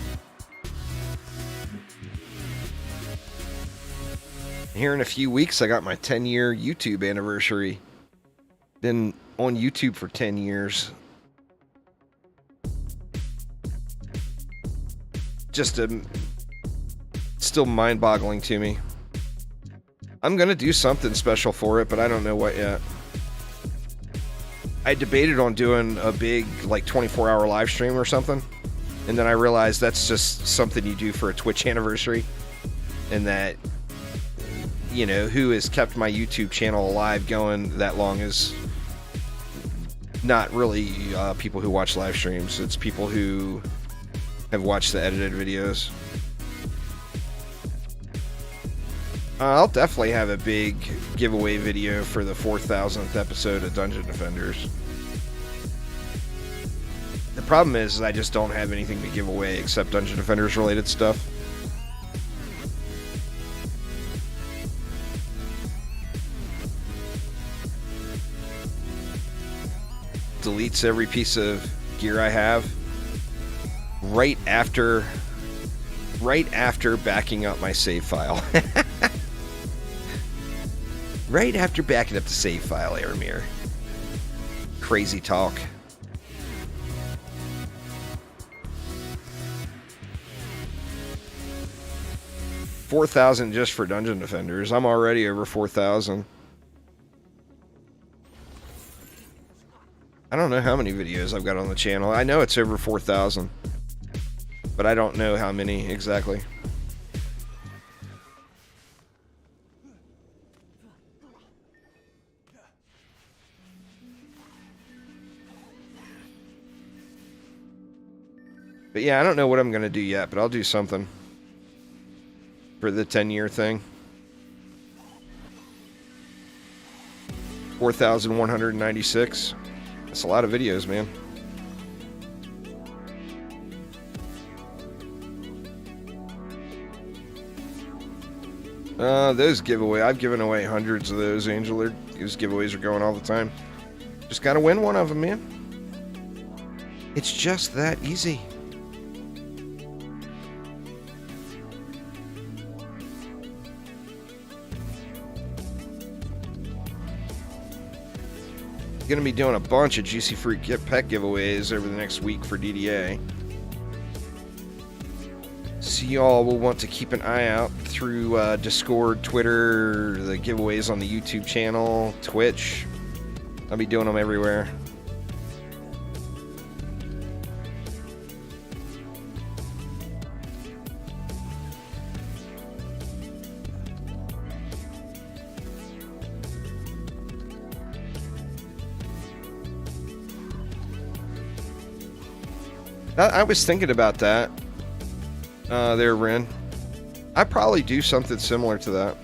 Here in a few weeks, I got my 10-year YouTube anniversary. Been on YouTube for 10 years. Just still mind-boggling to me. I'm gonna do something special for it, but I don't know what yet. I debated on doing a big, like, 24-hour live stream or something, and then I realized that's just something you do for a Twitch anniversary, and that, you know, who has kept my YouTube channel alive going that long is not really people who watch live streams. It's people who have watched the edited videos. I'll definitely have a big giveaway video for the 4,000th episode of Dungeon Defenders. The problem is I just don't have anything to give away except Dungeon Defenders related stuff. Deletes every piece of gear I have right after backing up my save file. Right after backing up the save file, Aramir. Crazy talk. $4,000 just for Dungeon Defenders. I'm already over 4,000. I don't know how many videos I've got on the channel. I know it's over 4,000. But I don't know how many exactly. But yeah, I don't know what I'm going to do yet, but I'll do something for the 10-year thing. 4,196. That's a lot of videos, man. Those giveaway. I've given away hundreds of those, Angel. Those giveaways are going all the time. Just gotta win one of them, man. It's just that easy. going to be doing a bunch of Juicy Fruit pet giveaways over the next week for DDA. So y'all will want to keep an eye out through Discord, Twitter, the giveaways on the YouTube channel, Twitch. I'll be doing them everywhere. I was thinking about that. There, Ren. I'd probably do something similar to that.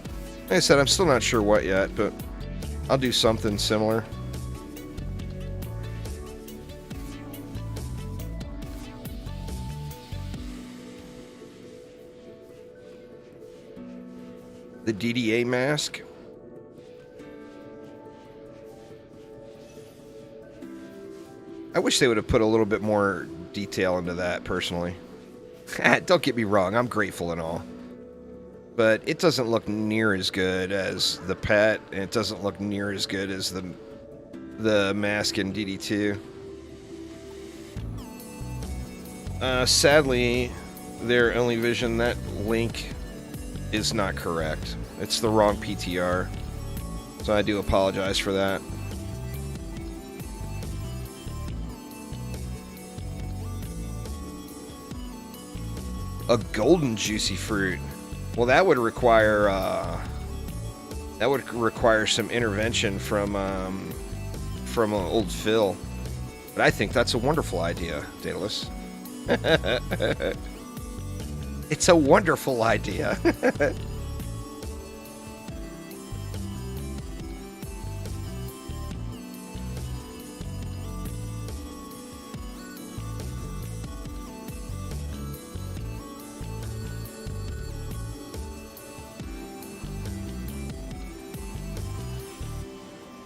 Like I said, I'm still not sure what yet, but I'll do something similar. The DDA mask. I wish they would have put a little bit more detail into that, personally. Don't get me wrong, I'm grateful and all. But it doesn't look near as good as the pet, and it doesn't look near as good as the mask in DD2. Sadly, their only vision, that link is not correct. It's the wrong PTR. So I do apologize for that. A golden Juicy Fruit. Well, that would require some intervention from old Phil. But I think that's a wonderful idea, Daedalus. It's a wonderful idea.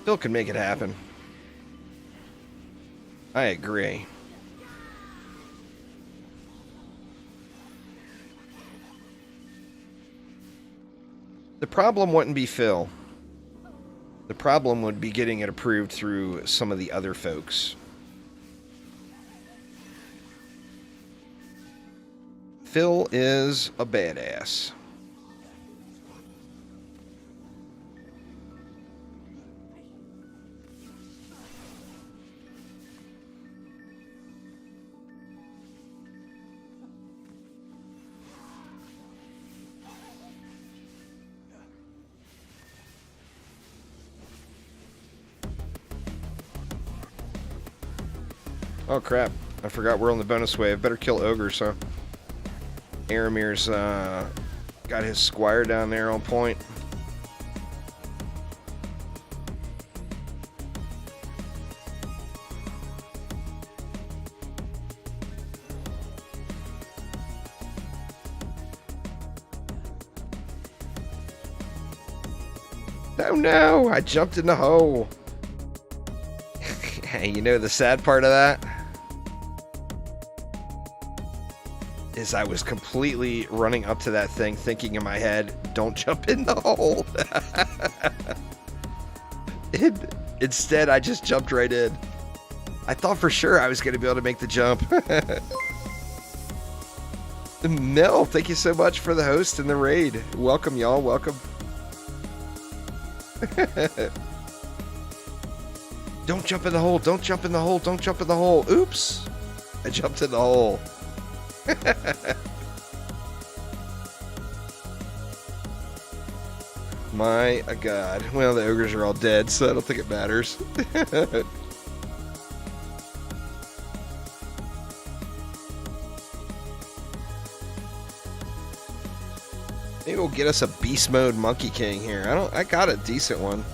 Phil can make it happen. I agree. The problem wouldn't be Phil. The problem would be getting it approved through some of the other folks. Phil is a badass. Oh crap, I forgot we're on the bonus wave. Better kill Ogre, so. Aramir's got his squire down there on point. Oh no, I jumped in the hole. Hey, you know the sad part of that? Is I was completely running up to that thing thinking in my head, don't jump in the hole. Instead, I just jumped right in. I thought for sure I was going to be able to make the jump. Mel, thank you so much for the host and the raid. Welcome, y'all. Welcome. Don't jump in the hole. Don't jump in the hole. Don't jump in the hole. Oops. I jumped in the hole. My God. Well, the ogres are all dead, so I don't think it matters. Maybe we'll get us a beast mode Monkey King here. I got a decent one.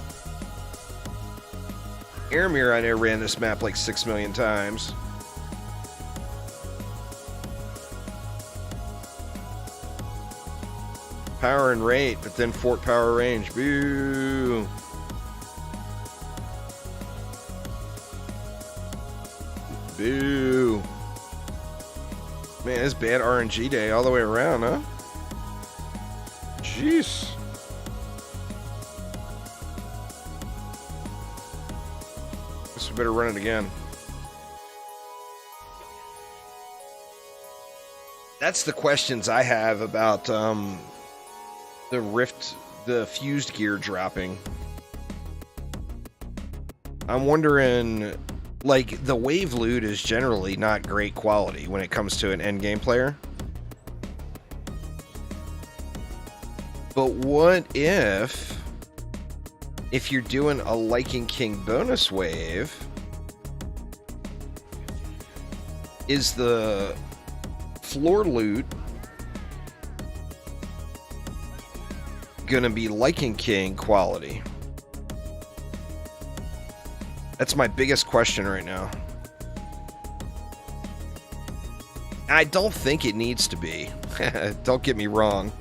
Aramir, I know, ran this map like 6 million times. Power and rate, but then fort power range. Boo! Boo! Man, it's bad RNG day all the way around, huh? Jeez. better run it again. That's the questions I have about the Rift, the fused gear dropping. I'm wondering, like, the wave loot is generally not great quality when it comes to an endgame player. But what if you're doing a Lycan King bonus wave, is the floor loot gonna be Lycan King quality? That's my biggest question right now. I don't think it needs to be. Don't get me wrong.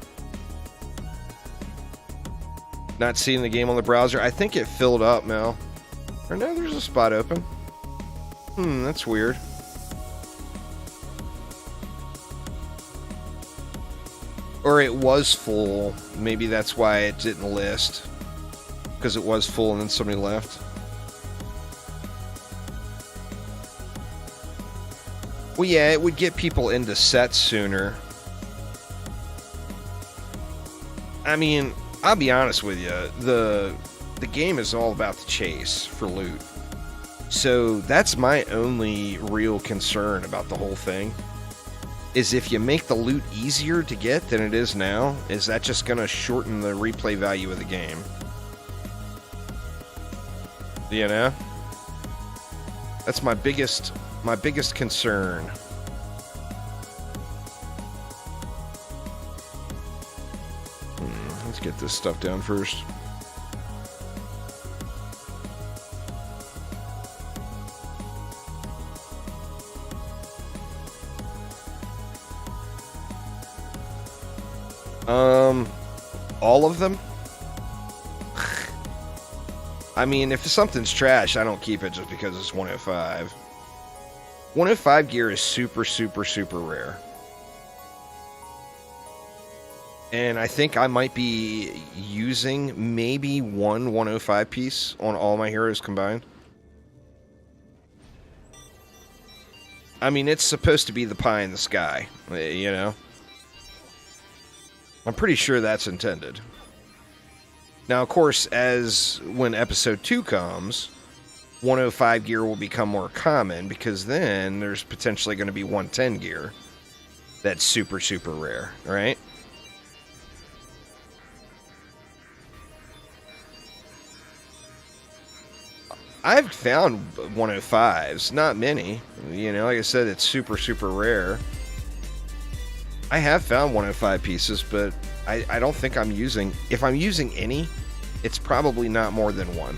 Not seeing the game on the browser. I think it filled up, Mel. Or no, there's a spot open. That's weird. Or it was full. Maybe that's why it didn't list. Because it was full and then somebody left. Well, yeah, it would get people into sets sooner. I mean, I'll be honest with you. The game is all about the chase for loot. So that's my only real concern about the whole thing. Is if you make the loot easier to get than it is now, is that just going to shorten the replay value of the game? You know? That's my biggest concern. Let's get this stuff down first. All of them? I mean, if something's trash, I don't keep it just because it's 105. 105 gear is super, super, super rare. And I think I might be using maybe one 105 piece on all my heroes combined. I mean, it's supposed to be the pie in the sky, you know? I'm pretty sure that's intended. Now, of course, when episode 2 comes, 105 gear will become more common, because then there's potentially going to be 110 gear that's super, super rare, right? I've found 105s, not many. You know, like I said, it's super, super rare. I have found 105 pieces, but I don't think I'm using... If I'm using any, it's probably not more than one.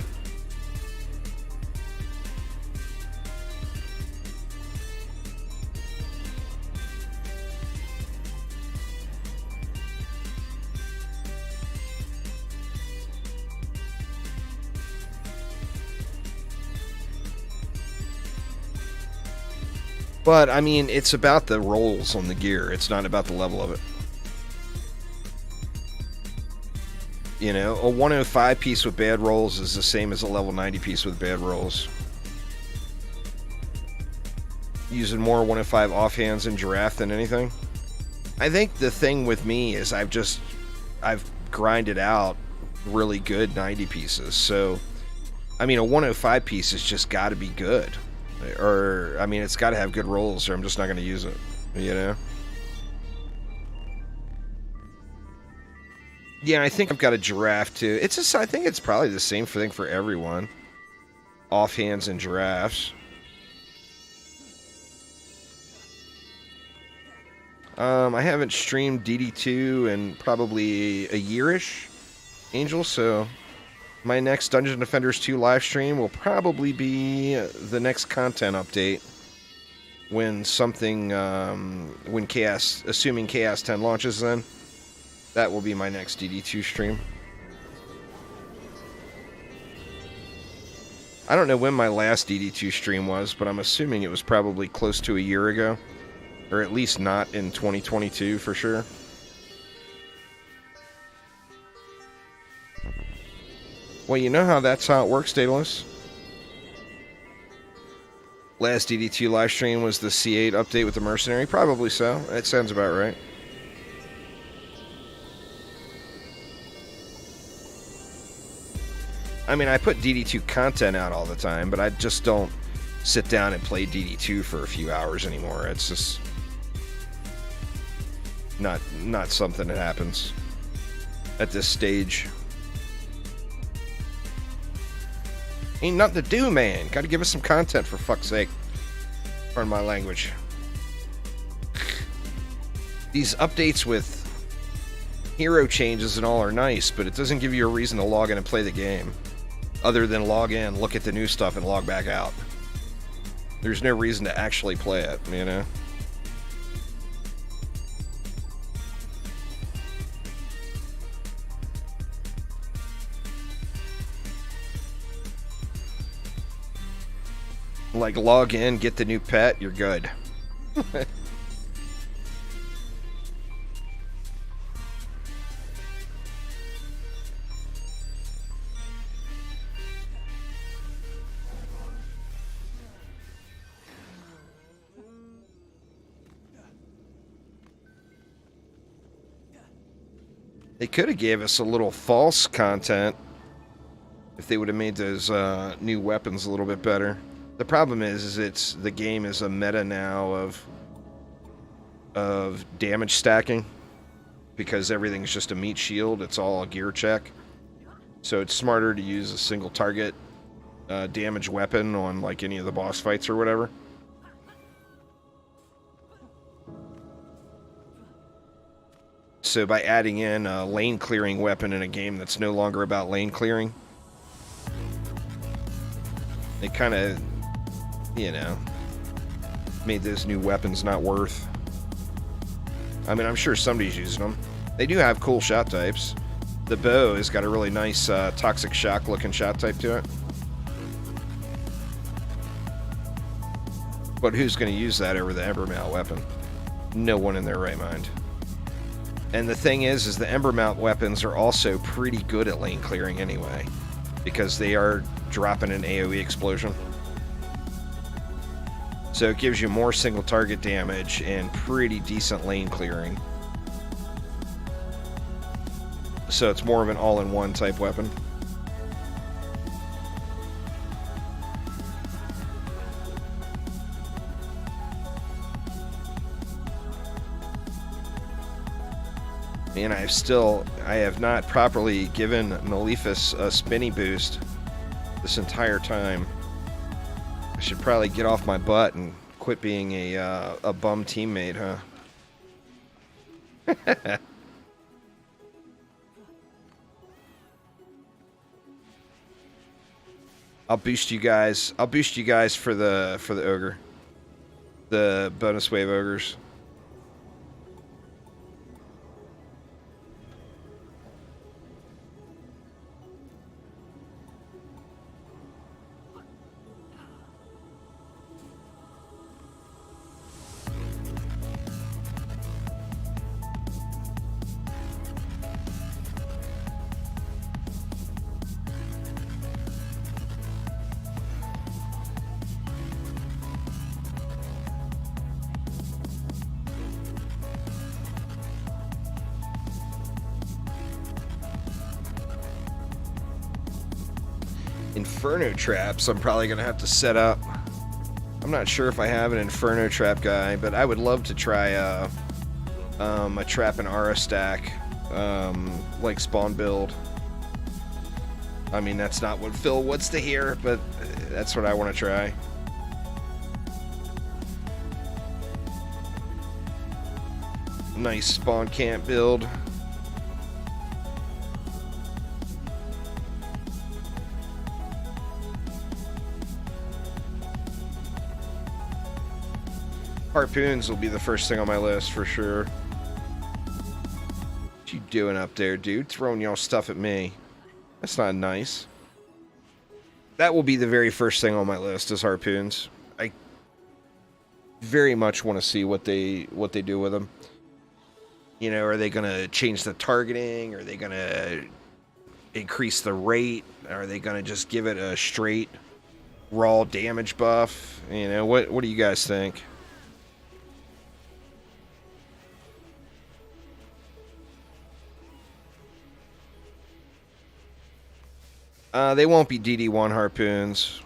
But, I mean, it's about the rolls on the gear. It's not about the level of it. You know, a 105 piece with bad rolls is the same as a level 90 piece with bad rolls. Using more 105 offhands in Giraffe than anything. I think the thing with me is I've grinded out really good 90 pieces. So, I mean, a 105 piece has just got to be good. Or, I mean, it's got to have good rolls, or I'm just not going to use it, you know? Yeah, I think I've got a Giraffe, too. I think it's probably the same thing for everyone. Offhands and Giraffes. I haven't streamed DD2 in probably a year-ish, Angel, so... My next Dungeon Defenders 2 live stream will probably be the next content update when assuming Chaos 10 launches then. That will be my next DD2 stream. I don't know when my last DD2 stream was, but I'm assuming it was probably close to a year ago. Or at least not in 2022 for sure. Well, you know how that's how it works, Daedalus? Last DD2 live stream was the C8 update with the mercenary. Probably so. That sounds about right. I mean, I put DD2 content out all the time, but I just don't sit down and play DD2 for a few hours anymore. It's just not something that happens at this stage. Ain't nothing to do, man. Gotta give us some content, for fuck's sake. Pardon my language. These updates with hero changes and all are nice, but it doesn't give you a reason to log in and play the game. Other than log in, look at the new stuff, and log back out. There's no reason to actually play it, you know? Like, log in, get the new pet, you're good. They could have gave us a little false content if they would have made those new weapons a little bit better. The problem is the game is a meta now of damage stacking, because everything's just a meat shield. It's all a gear check, so it's smarter to use a single target damage weapon on like any of the boss fights or whatever. So by adding in a lane clearing weapon in a game that's no longer about lane clearing, they kind of, you know, made those new weapons not worth. I mean, I'm sure somebody's using them. They do have cool shot types. The bow has got a really nice toxic shock looking shot type to it. But who's going to use that over the Ember Mount weapon? No one in their right mind. And the thing is the Ember Mount weapons are also pretty good at lane clearing anyway, because they are dropping an AoE explosion. So it gives you more single target damage and pretty decent lane clearing. So it's more of an all-in-one type weapon. And I have not properly given Maleficus a spinny boost this entire time. I should probably get off my butt and quit being a bum teammate, huh? I'll boost you guys for the ogre. The bonus wave ogres. Inferno traps I'm probably gonna have to set up. I'm not sure if I have an Inferno trap guy, but I would love to try a trap and aura stack, like spawn build. I mean, that's not what Phil wants to hear, but that's what I want to try. Nice spawn camp build. Harpoons will be the first thing on my list for sure. What you doing up there, dude? Throwing y'all stuff at me. That's not nice. That will be the very first thing on my list is harpoons. I very much want to see what they do with them. You know, are they going to change the targeting? Are they going to increase the rate? Are they going to just give it a straight raw damage buff. You know, what do you guys think? They won't be DD1 harpoons.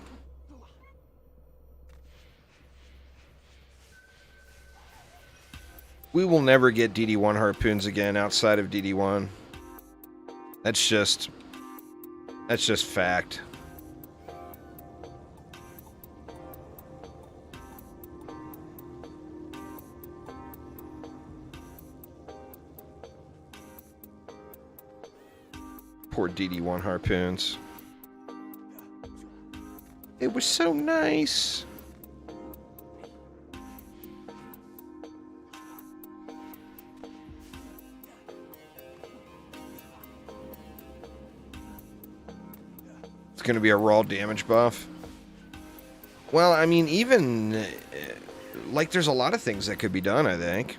We will never get DD1 harpoons again outside of DD1. That's just fact. Poor DD1 harpoons. It was so nice. It's going to be a raw damage buff. Well, I mean, even like there's a lot of things that could be done, I think.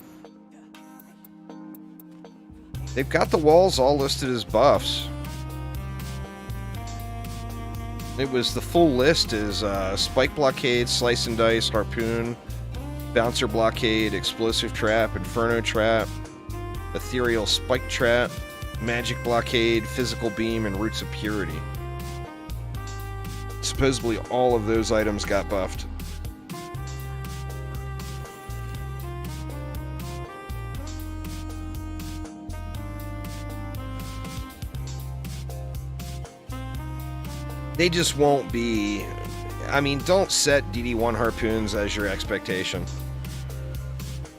They've got the walls all listed as buffs. It was the full list is Spike Blockade, Slice and Dice, Harpoon, Bouncer Blockade, Explosive Trap, Inferno Trap, Ethereal Spike Trap, Magic Blockade, Physical Beam, and Roots of Purity. Supposedly all of those items got buffed. They just won't be... I mean, don't set DD1 harpoons as your expectation.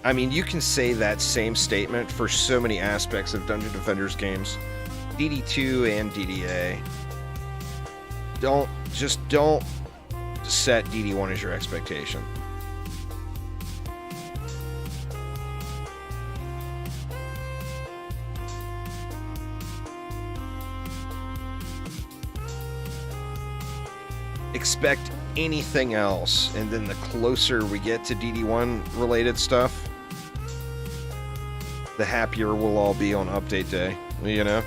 I mean, you can say that same statement for so many aspects of Dungeon Defenders games. DD2 and DDA. Don't set DD1 as your expectation. Expect anything else, and then the closer we get to DD1 related stuff, the happier we'll all be on update day, you know?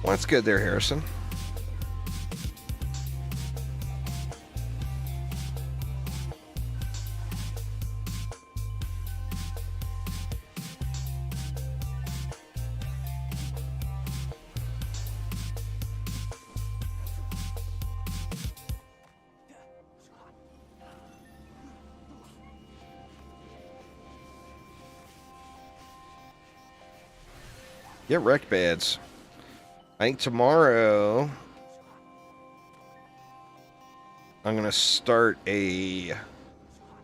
Well, that's good there, Harrison. Get wrecked bads. I think tomorrow I'm going to start a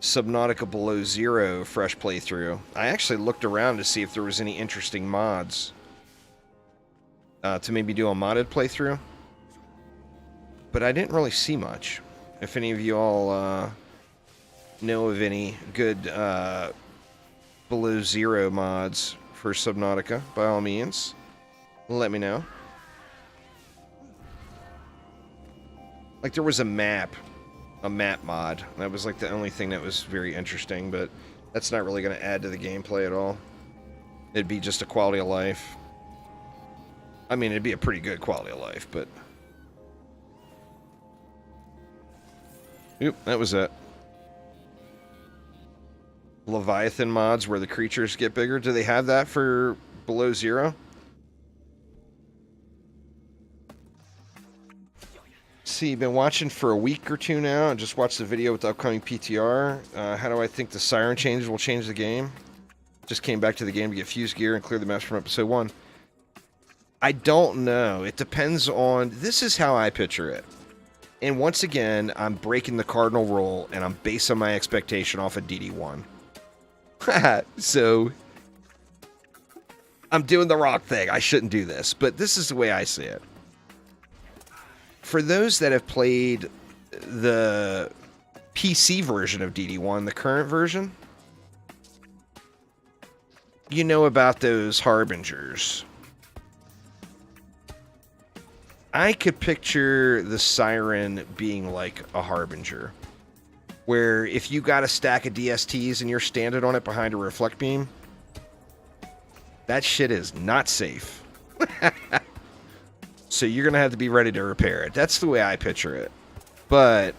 Subnautica Below Zero fresh playthrough. I actually looked around to see if there was any interesting mods to maybe do a modded playthrough, but I didn't really see much. If any of you all know of any good Below Zero mods for Subnautica, by all means, let me know. Like, there was a map mod. That was, like, the only thing that was very interesting, but that's not really going to add to the gameplay at all. It'd be just a quality of life. I mean, it'd be a pretty good quality of life, but... Oop, that was it. Leviathan mods where the creatures get bigger. Do they have that for Below Zero? See, been watching for a week or two now, and just watched the video with the upcoming PTR. How do I think the Siren changes will change the game? Just came back to the game to get fuse gear and clear the maps from episode 1. I don't know. It depends on... This is how I picture it. And once again, I'm breaking the cardinal rule, and I'm basing my expectation off of DD1. So, I'm doing the rock thing. I shouldn't do this, but this is the way I see it. for those that have played the PC version of DD1, the current version, you know about those harbingers. I could picture the Siren being like a harbinger, where if you got a stack of DSTs and you're standing on it behind a reflect beam, that shit is not safe. So you're going to have to be ready to repair it. That's the way I picture it. But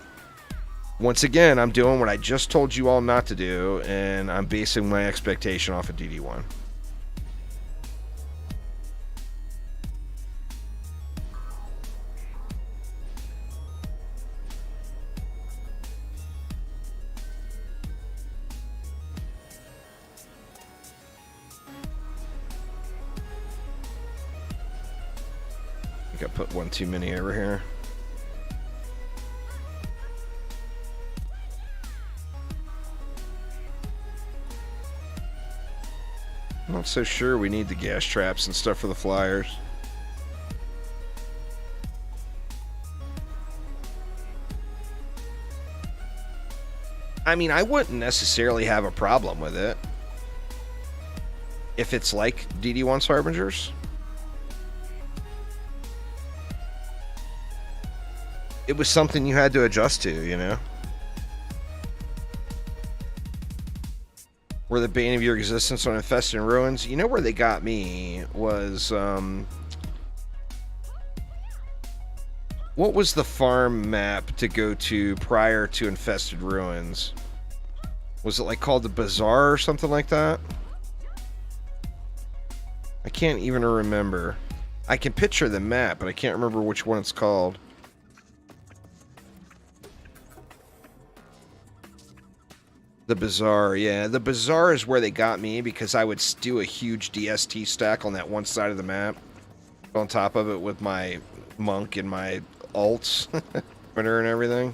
once again, I'm doing what I just told you all not to do, and I'm basing my expectation off of DD1. I put one too many over here. I'm not so sure we need the gas traps and stuff for the flyers. I mean, I wouldn't necessarily have a problem with it if it's like DD1's Harbingers. It was something you had to adjust to, you know? Were the bane of your existence on Infested Ruins. You know where they got me was, what was the farm map to go to prior to Infested Ruins? Was it like called the Bazaar or something like that? I can't even remember. I can picture the map, but I can't remember which one it's called. The Bazaar, yeah. The Bazaar is where they got me because I would do a huge DST stack on that one side of the map. On top of it with my monk and my alts, printer and everything.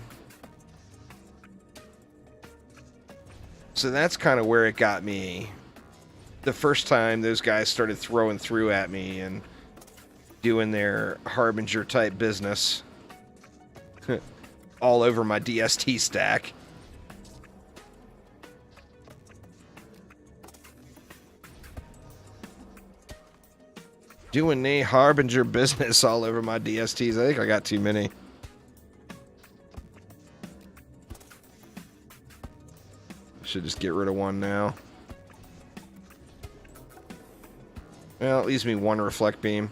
So that's kind of where it got me. The first time those guys started throwing through at me and doing their Harbinger type business all over my DST stack. Doing the Harbinger business all over my DSTs. I think I got too many. Should just get rid of one now. Well, it leaves me one reflect beam.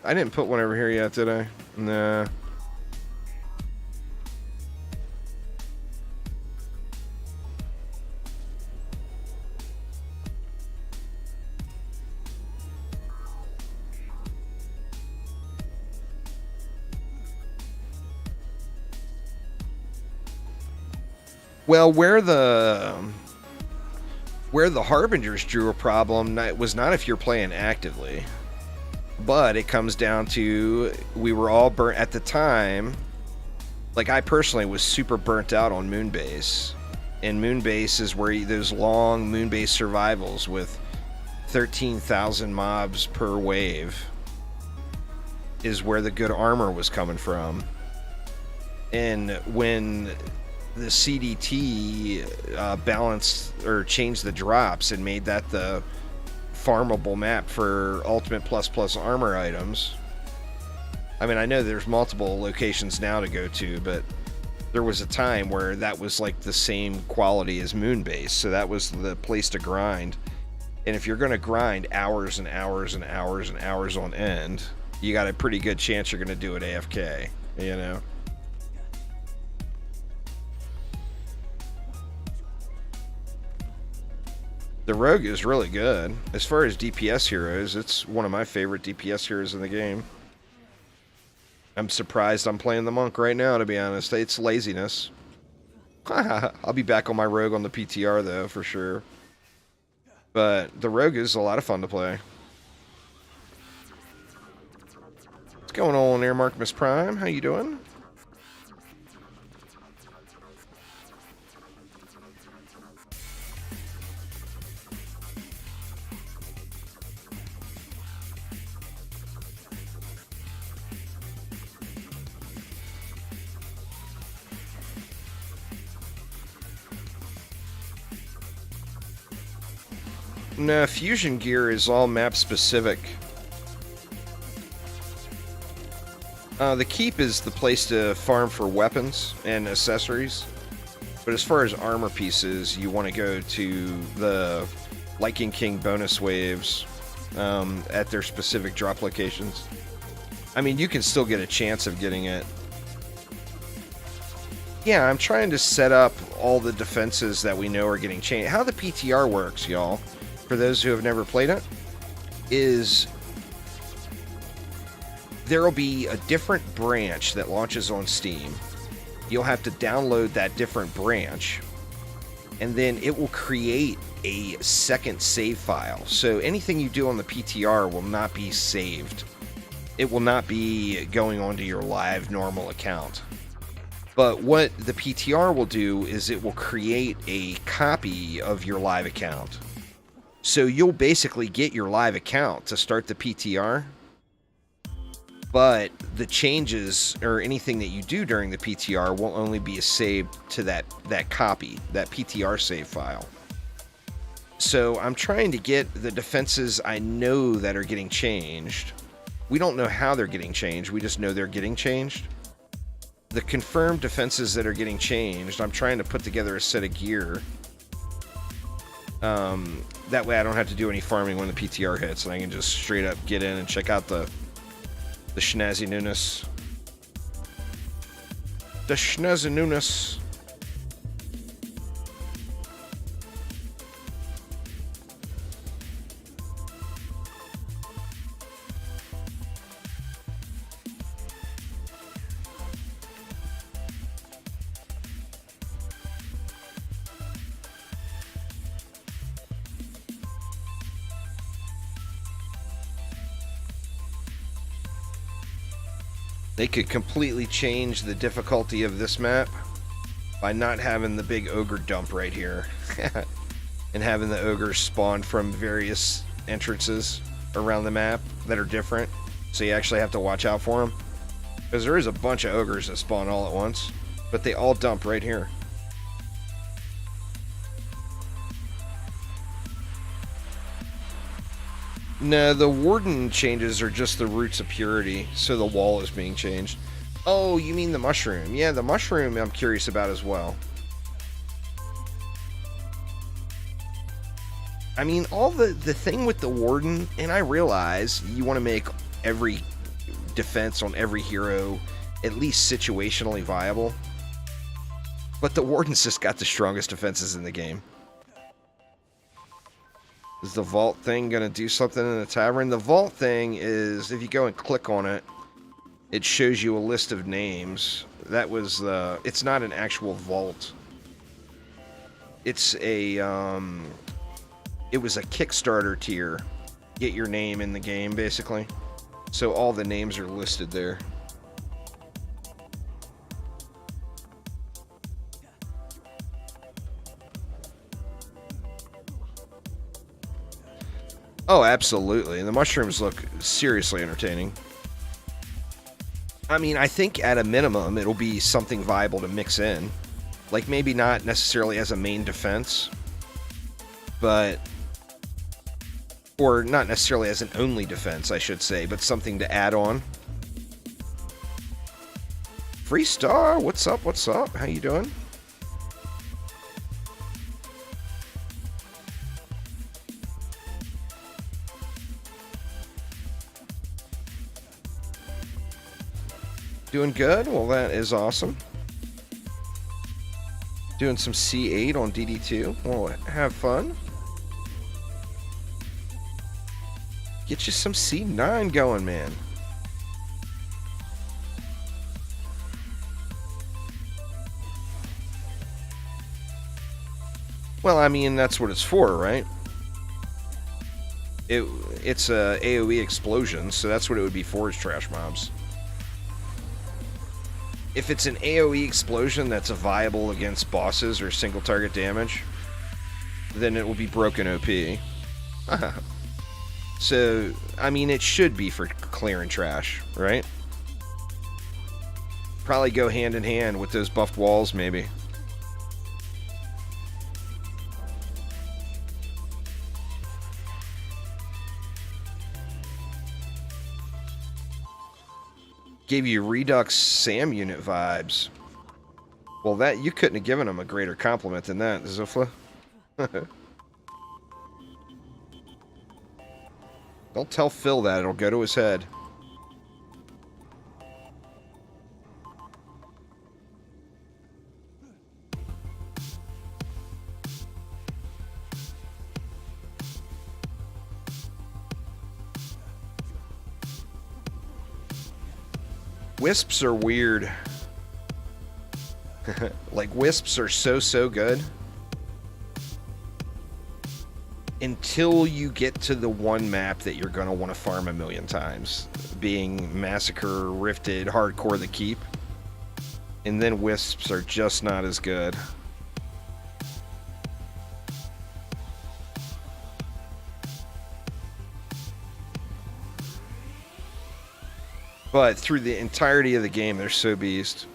I didn't put one over here yet, did I? Nah. Well, where the Harbingers drew a problem was not if you're playing actively, but it comes down to we were all burnt at the time. Like, I personally was super burnt out on Moonbase, and Moonbase is where those long Moonbase survivals with 13,000 mobs per wave is where the good armor was coming from. And when the CDT balanced or changed the drops and made that the farmable map for Ultimate plus armor items. I mean, I know there's multiple locations now to go to, but there was a time where that was like the same quality as Moonbase, so that was the place to grind. And if you're going to grind hours and hours and hours and hours on end, you got a pretty good chance you're going to do it AFK, you know? The Rogue is really good. As far as DPS heroes, it's one of my favorite DPS heroes in the game. I'm surprised I'm playing the Monk right now, to be honest. It's laziness. I'll be back on my Rogue on the PTR, though, for sure. But the Rogue is a lot of fun to play. What's going on there, Markmas Prime? How you doing? No, fusion gear is all map specific. The keep is the place to farm for weapons and accessories. But as far as armor pieces, you want to go to the Lycan King bonus waves at their specific drop locations. I mean, you can still get a chance of getting it. Yeah, I'm trying to set up all the defenses that we know are getting changed. How the PTR works, y'all, for those who have never played it, is there will be a different branch that launches on Steam. You'll have to download that different branch, and then it will create a second save file. So anything you do on the PTR will not be saved. It will not be going onto your live normal account. But what the PTR will do is it will create a copy of your live account. So you'll basically get your live account to start the PTR, but the changes or anything that you do during the PTR will only be saved to that copy, that PTR save file. So I'm trying to get the defenses I know that are getting changed. We don't know how they're getting changed, we just know they're getting changed. The confirmed defenses that are getting changed, I'm trying to put together a set of gear. That way I don't have to do any farming when the PTR hits, and I can just straight up get in and check out the snazzy newness. The snazzy newness. They could completely change the difficulty of this map by not having the big ogre dump right here and having the ogres spawn from various entrances around the map that are different, so you actually have to watch out for them, because there is a bunch of ogres that spawn all at once, but they all dump right here. No, the warden changes are just the roots of purity, so the wall is being changed. Oh, you mean the mushroom? Yeah, the mushroom I'm curious about as well. I mean, all the thing with the warden, and I realize you want to make every defense on every hero at least situationally viable, but the warden's just got the strongest defenses in the game. Is the vault thing going to do something in the tavern? The vault thing is, if you go and click on it, it shows you a list of names. That was the... It's not an actual vault. It's a... It was a Kickstarter tier. Get your name in the game, basically. So all the names are listed there. Oh, absolutely. And the mushrooms look seriously entertaining. I mean, I think at a minimum, it'll be something viable to mix in. Like, maybe not necessarily as a main defense, but... Or not necessarily as an only defense, I should say, but something to add on. Free Star, what's up, what's up? How you doing? Doing good? Well, that is awesome. Doing some C8 on DD2. Well, have fun. Get you some C9 going, man. Well, I mean, that's what it's for, right? It's a AoE explosion, so that's what it would be for, is trash mobs. If it's an AoE explosion that's viable against bosses or single target damage, then it will be broken OP. So, I mean, it should be for clearing trash, right? Probably go hand in hand with those buffed walls, maybe. Gave you Redux SAM unit vibes. Well, that you couldn't have given him a greater compliment than that, Zufla. Don't tell Phil that, it'll go to his head. Wisps are weird. Like, wisps are so good. Until you get to the one map that you're going to want to farm a million times. Being Massacre, Rifted, Hardcore the Keep. And then wisps are just not as good. But through the entirety of the game, they're so beast.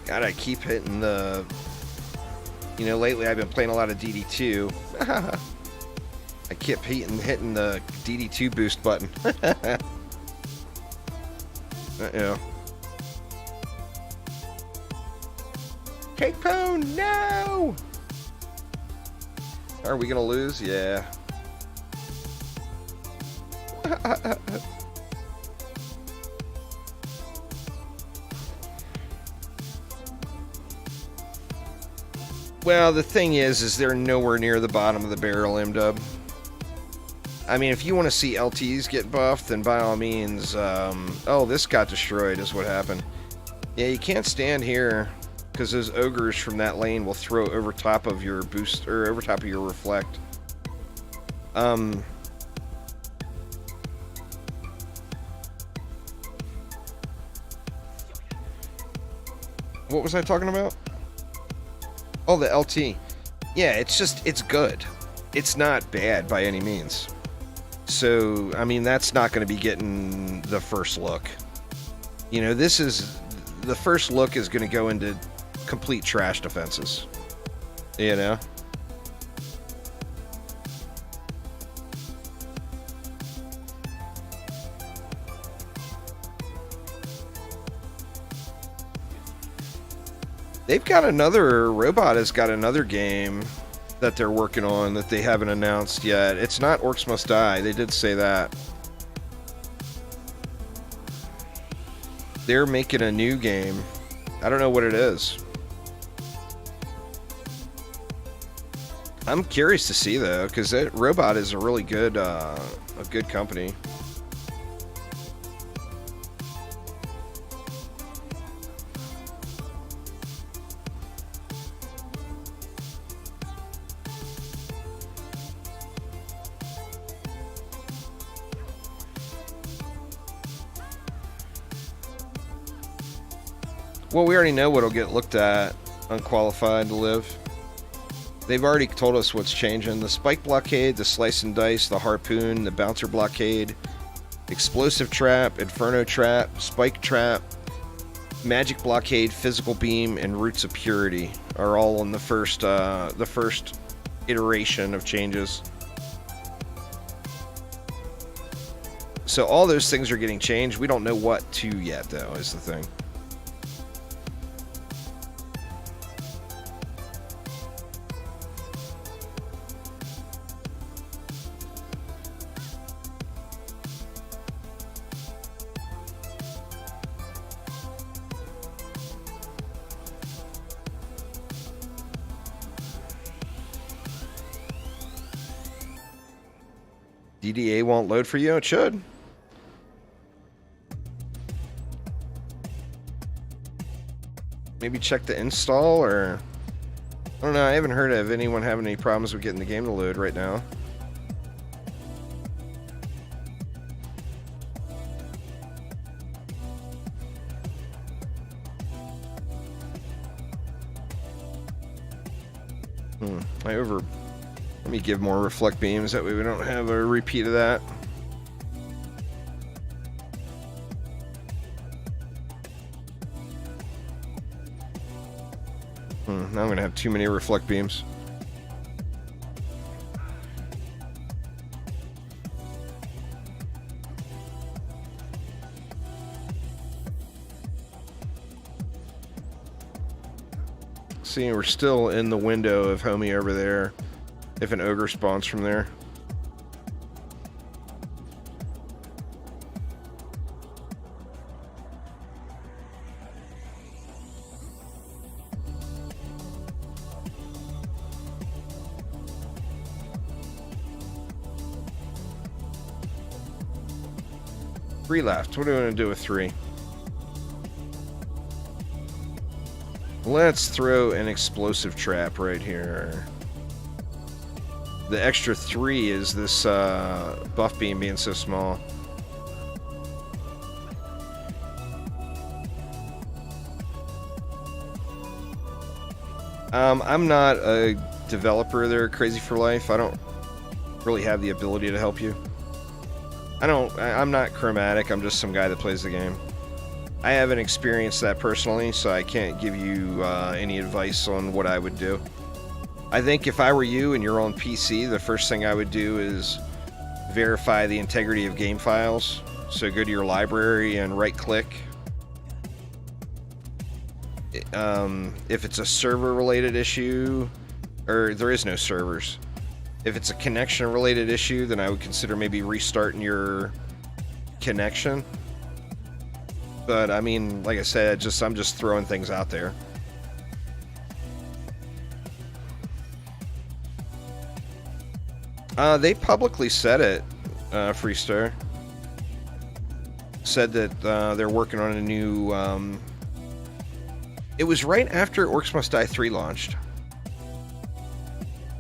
God, I keep hitting the... You know, lately I've been playing a lot of DD2. I keep hitting the DD2 boost button. Uh-oh. Harpoon, no! Are we gonna lose? Yeah. Well, the thing is they're nowhere near the bottom of the barrel, M-Dub. I mean, if you want to see LTs get buffed, then by all means, oh, this got destroyed is what happened. Yeah, you can't stand here, because those ogres from that lane will throw over top of your boost, or over top of your reflect. What was I talking about? Oh, the LT. Yeah, it's good. It's not bad by any means. So, I mean, that's not going to be getting the first look. You know, this is... The first look is going to go into complete trash defenses. You know? They've got another... Robot has got another game that they're working on that they haven't announced yet. It's not Orcs Must Die. They did say that. They're making a new game. I don't know what it is. I'm curious to see, though, because that Robot is a really good, a good company. Well, we already know what'll get looked at. Unqualified to live. They've already told us what's changing. The spike blockade, the slice and dice, the harpoon, the bouncer blockade, explosive trap, inferno trap, spike trap, magic blockade, physical beam, and roots of purity are all in the first iteration of changes. So all those things are getting changed. We don't know what to yet, though, is the thing. DDA won't load for you? It should. Maybe check the install, or... I don't know, I haven't heard of anyone having any problems with getting the game to load right now. Let me give more reflect beams, that way we don't have a repeat of that. Now I'm going to have too many reflect beams. See, we're still in the window of homie over there, if an ogre spawns from there. Three left. What are we going to do with three? Let's throw an explosive trap right here. The extra 3 is this buff beam being so small. I'm not a developer there, Crazy for Life. I don't really have the ability to help you. I'm not chromatic. I'm just some guy that plays the game. I haven't experienced that personally, so I can't give you any advice on what I would do. I think if I were you and you're on PC, the first thing I would do is verify the integrity of game files. So go to your library and right-click. If it's a server-related issue, or there is no servers. If it's a connection-related issue, then I would consider maybe restarting your connection. But I mean, like I said, I'm just throwing things out there. They publicly said it, Freestar. Said that they're working on a new... It was right after Orcs Must Die 3 launched.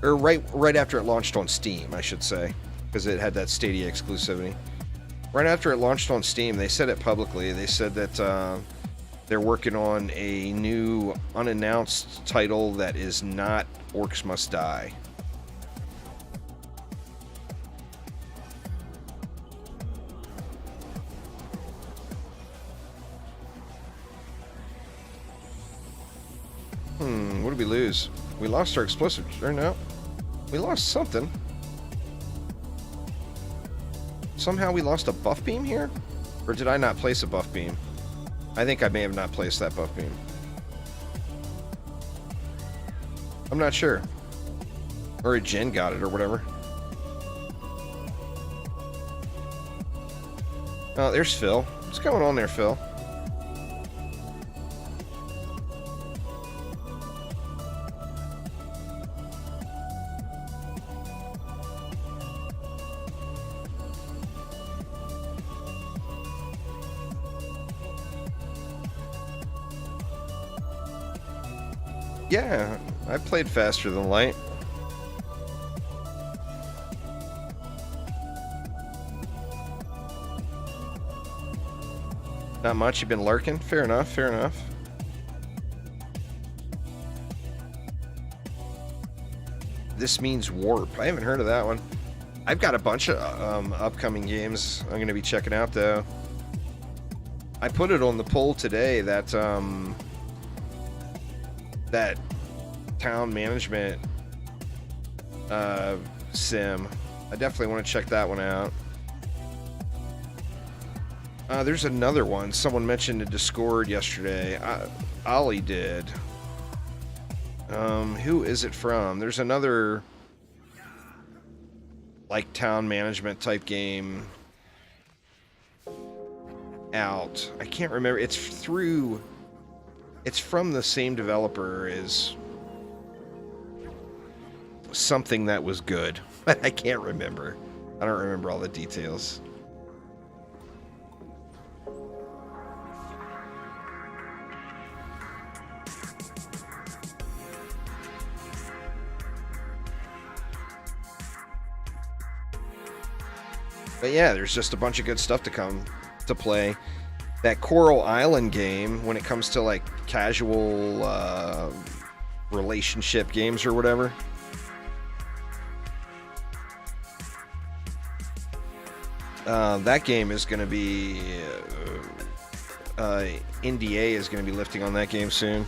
Or right after it launched on Steam, I should say. Because it had that Stadia exclusivity. Right after it launched on Steam, they said it publicly. They said that they're working on a new unannounced title that is not Orcs Must Die. What did we lose? We lost our explosive, or no? We lost something. Somehow we lost a buff beam here? Or did I not place a buff beam? I think I may have not placed that buff beam. I'm not sure. Or a Jin got it or whatever. Oh, there's Phil. What's going on there, Phil? Yeah, I played faster than light. Not much, you've been lurking? Fair enough, fair enough. This means warp. I haven't heard of that one. I've got a bunch of upcoming games I'm going to be checking out, though. I put it on the poll today that that town management sim. I definitely want to check that one out. There's another one. Someone mentioned in Discord yesterday. Ollie did. Who is it from? There's another like town management type game out. I can't remember. It's from the same developer as something that was good. But I can't remember. I don't remember all the details. But yeah, there's just a bunch of good stuff to come to play. That Coral Island game, when it comes to like casual relationship games or whatever, That game is going to be... DDA is going to be lifting on that game soon.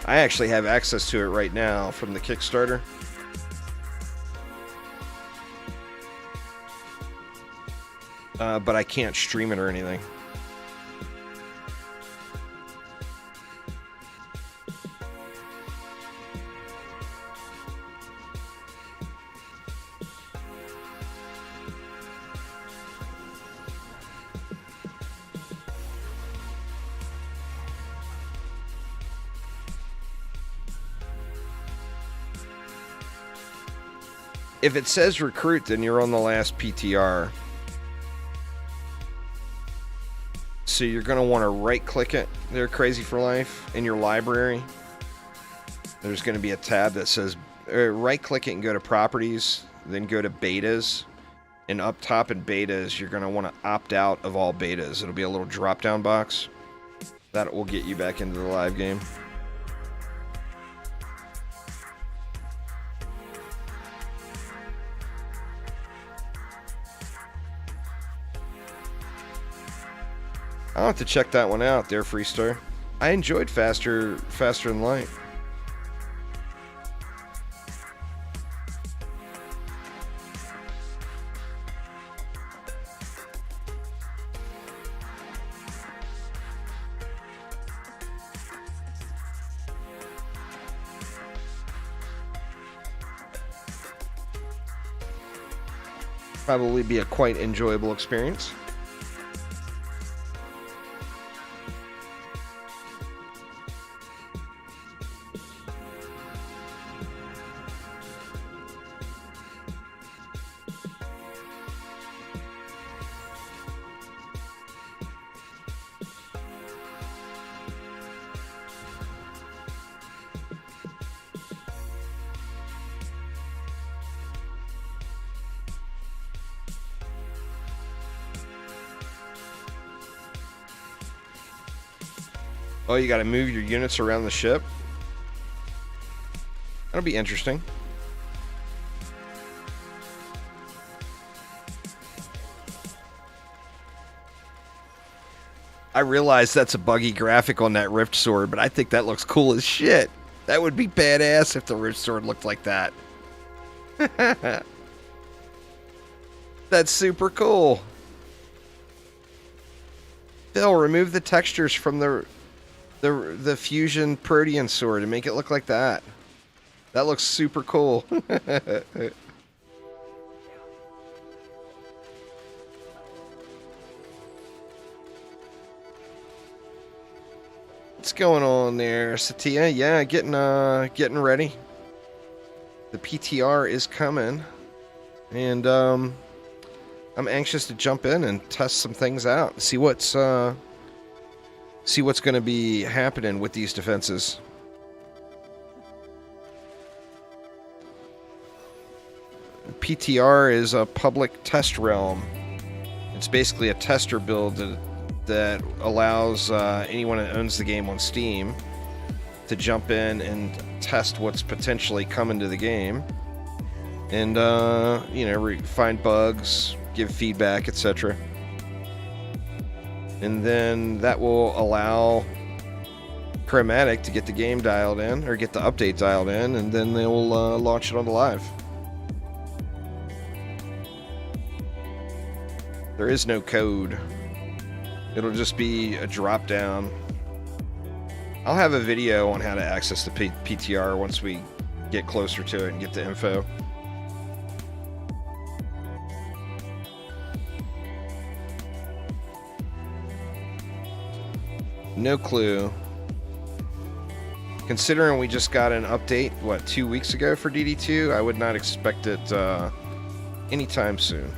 I actually have access to it right now from the Kickstarter. But I can't stream it or anything. If it says recruit, then you're on the last PTR. So you're going to want to right-click it there, Crazy for Life, in your library. There's going to be a tab that says right-click it and go to Properties, then go to Betas. And up top in Betas, you're going to want to opt out of all betas. It'll be a little drop-down box. That will get you back into the live game. I'll have to check that one out there, Freestar. I enjoyed Faster Than Light. Probably be a quite enjoyable experience. Oh, you got to move your units around the ship? That'll be interesting. I realize that's a buggy graphic on that Rift Sword, but I think that looks cool as shit. That would be badass if the Rift Sword looked like that. That's super cool. Phil, remove the textures from the Fusion Protean Sword and make it look like that. That looks super cool. What's going on there, Satya? Yeah, getting ready. The PTR is coming, and I'm anxious to jump in and test some things out. See what's going to be happening with these defenses. PTR is a public test realm. It's basically a tester build that allows anyone that owns the game on Steam to jump in and test what's potentially coming to the game, and find bugs, give feedback, etc. And then that will allow Chromatic to get the game dialed in, or get the update dialed in, and then they'll launch it on the live. There is no code. It'll just be a drop down. I'll have a video on how to access the PTR once we get closer to it and get the info. No clue. Considering we just got an update, 2 weeks ago for DD2, I would not expect it anytime soon.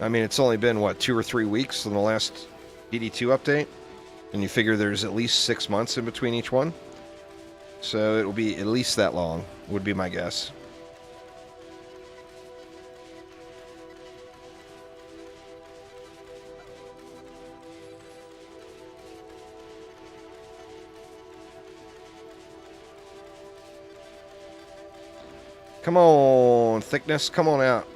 I mean, it's only been, 2 or 3 weeks from the last DD2 update, and you figure there's at least 6 months in between each one. So it'll be at least that long, would be my guess. Come on, thickness. Come on out.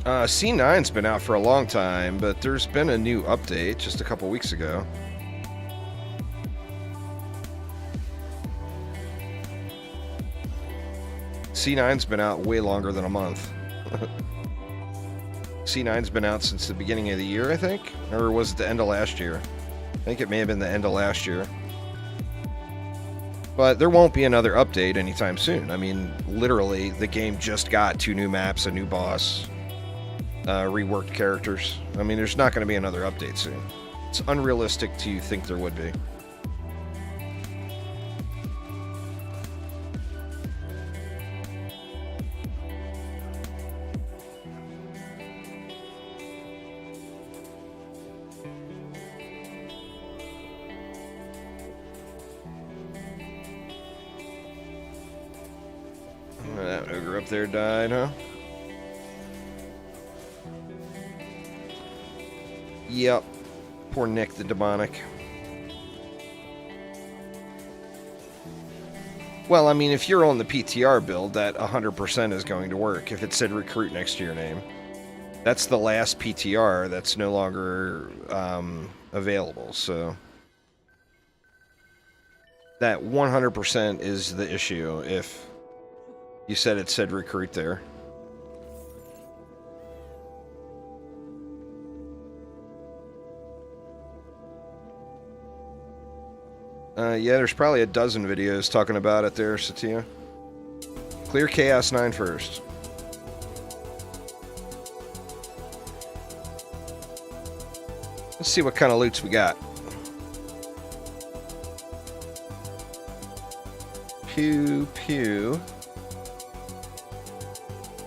C9's been out for a long time, but there's been a new update just a couple weeks ago. C9's been out way longer than a month. C9's been out since the beginning of the year, I think? Or was it the end of last year? I think it may have been the end of last year. But there won't be another update anytime soon. I mean, literally, the game just got 2 new maps, a new boss, reworked characters. I mean, there's not going to be another update soon. It's unrealistic to think there would be. That ogre up there died, huh? Yep. Poor Nick the Demonic. Well, I mean, if you're on the PTR build, that 100% is going to work if it said recruit next to your name. That's the last PTR that's no longer available, so... That 100% is the issue if you said it said recruit there. Yeah, there's probably a dozen videos talking about it there, Satya. Clear Chaos 9 first. Let's see what kind of loots we got. Pew, pew.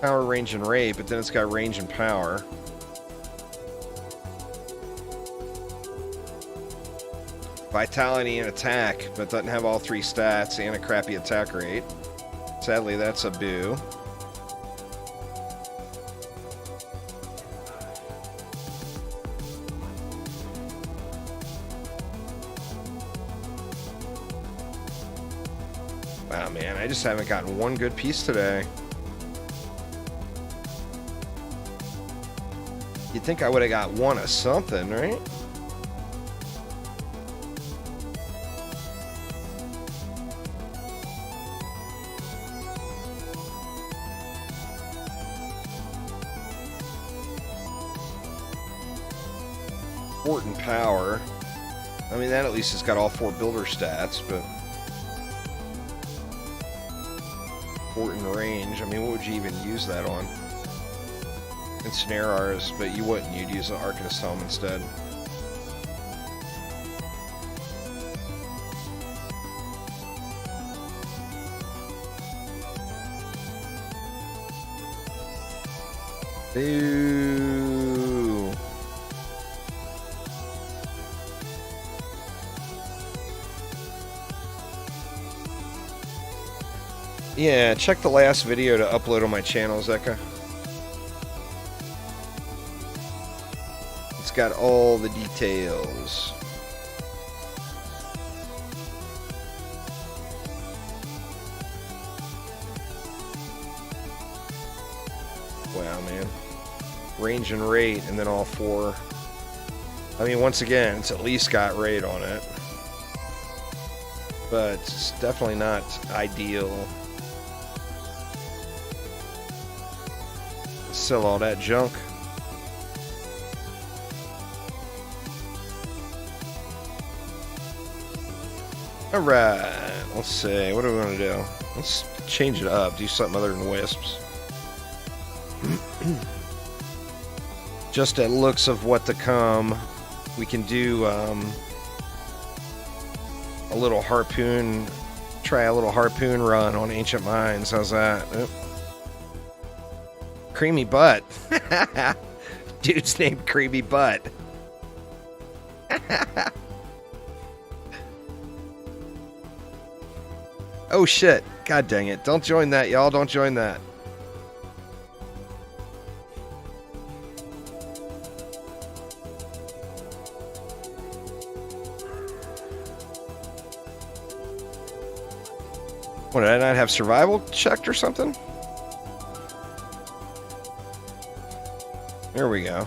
Power, range, and rate, but then it's got range and power. Vitality and attack, but doesn't have all 3 stats and a crappy attack rate. Sadly, that's a boo. Wow, man, I just haven't gotten one good piece today. You'd think I would have got one of something, right? Fort and power. I mean, that at least has got all 4 builder stats, but... Fort and range. I mean, what would you even use that on? Ensnare ours, but you wouldn't. You'd use the Arcanist Helm instead. Boo! Yeah, check the last video to upload on my channel, Zeka. It's got all the details. Wow, man. Range and rate, and then all 4. I mean, once again, it's at least got rate on it. But it's definitely not ideal. Sell all that junk. Alright, let's see. What do we want to do? Let's change it up. Do something other than wisps. Just at looks of what to come, we can do a little harpoon. Try a little harpoon run on Ancient Mines. How's that? Oh. Creamy Butt. Dude's named Creamy Butt. Oh shit. God dang it. Don't join that, y'all. Don't join that. What, did I not have survival checked or something? There we go.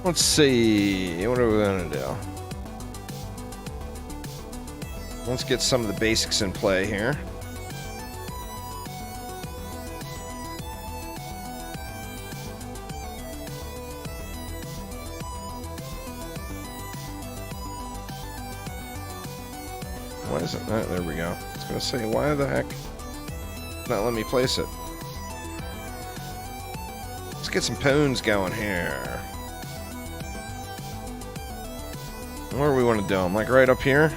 Let's see. What are we going to do? Let's get some of the basics in play here. Why is it not? There we go. I was going to say, why the heck not let me place it? Let's get some poons going here. Where do we want to do them? Like right up here?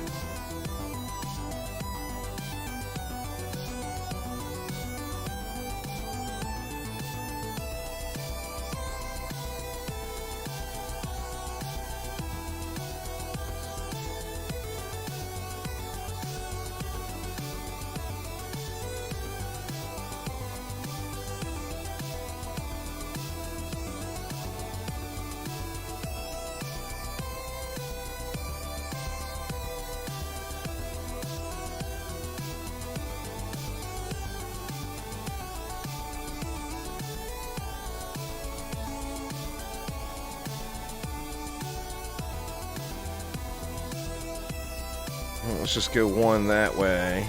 Let's just go one that way.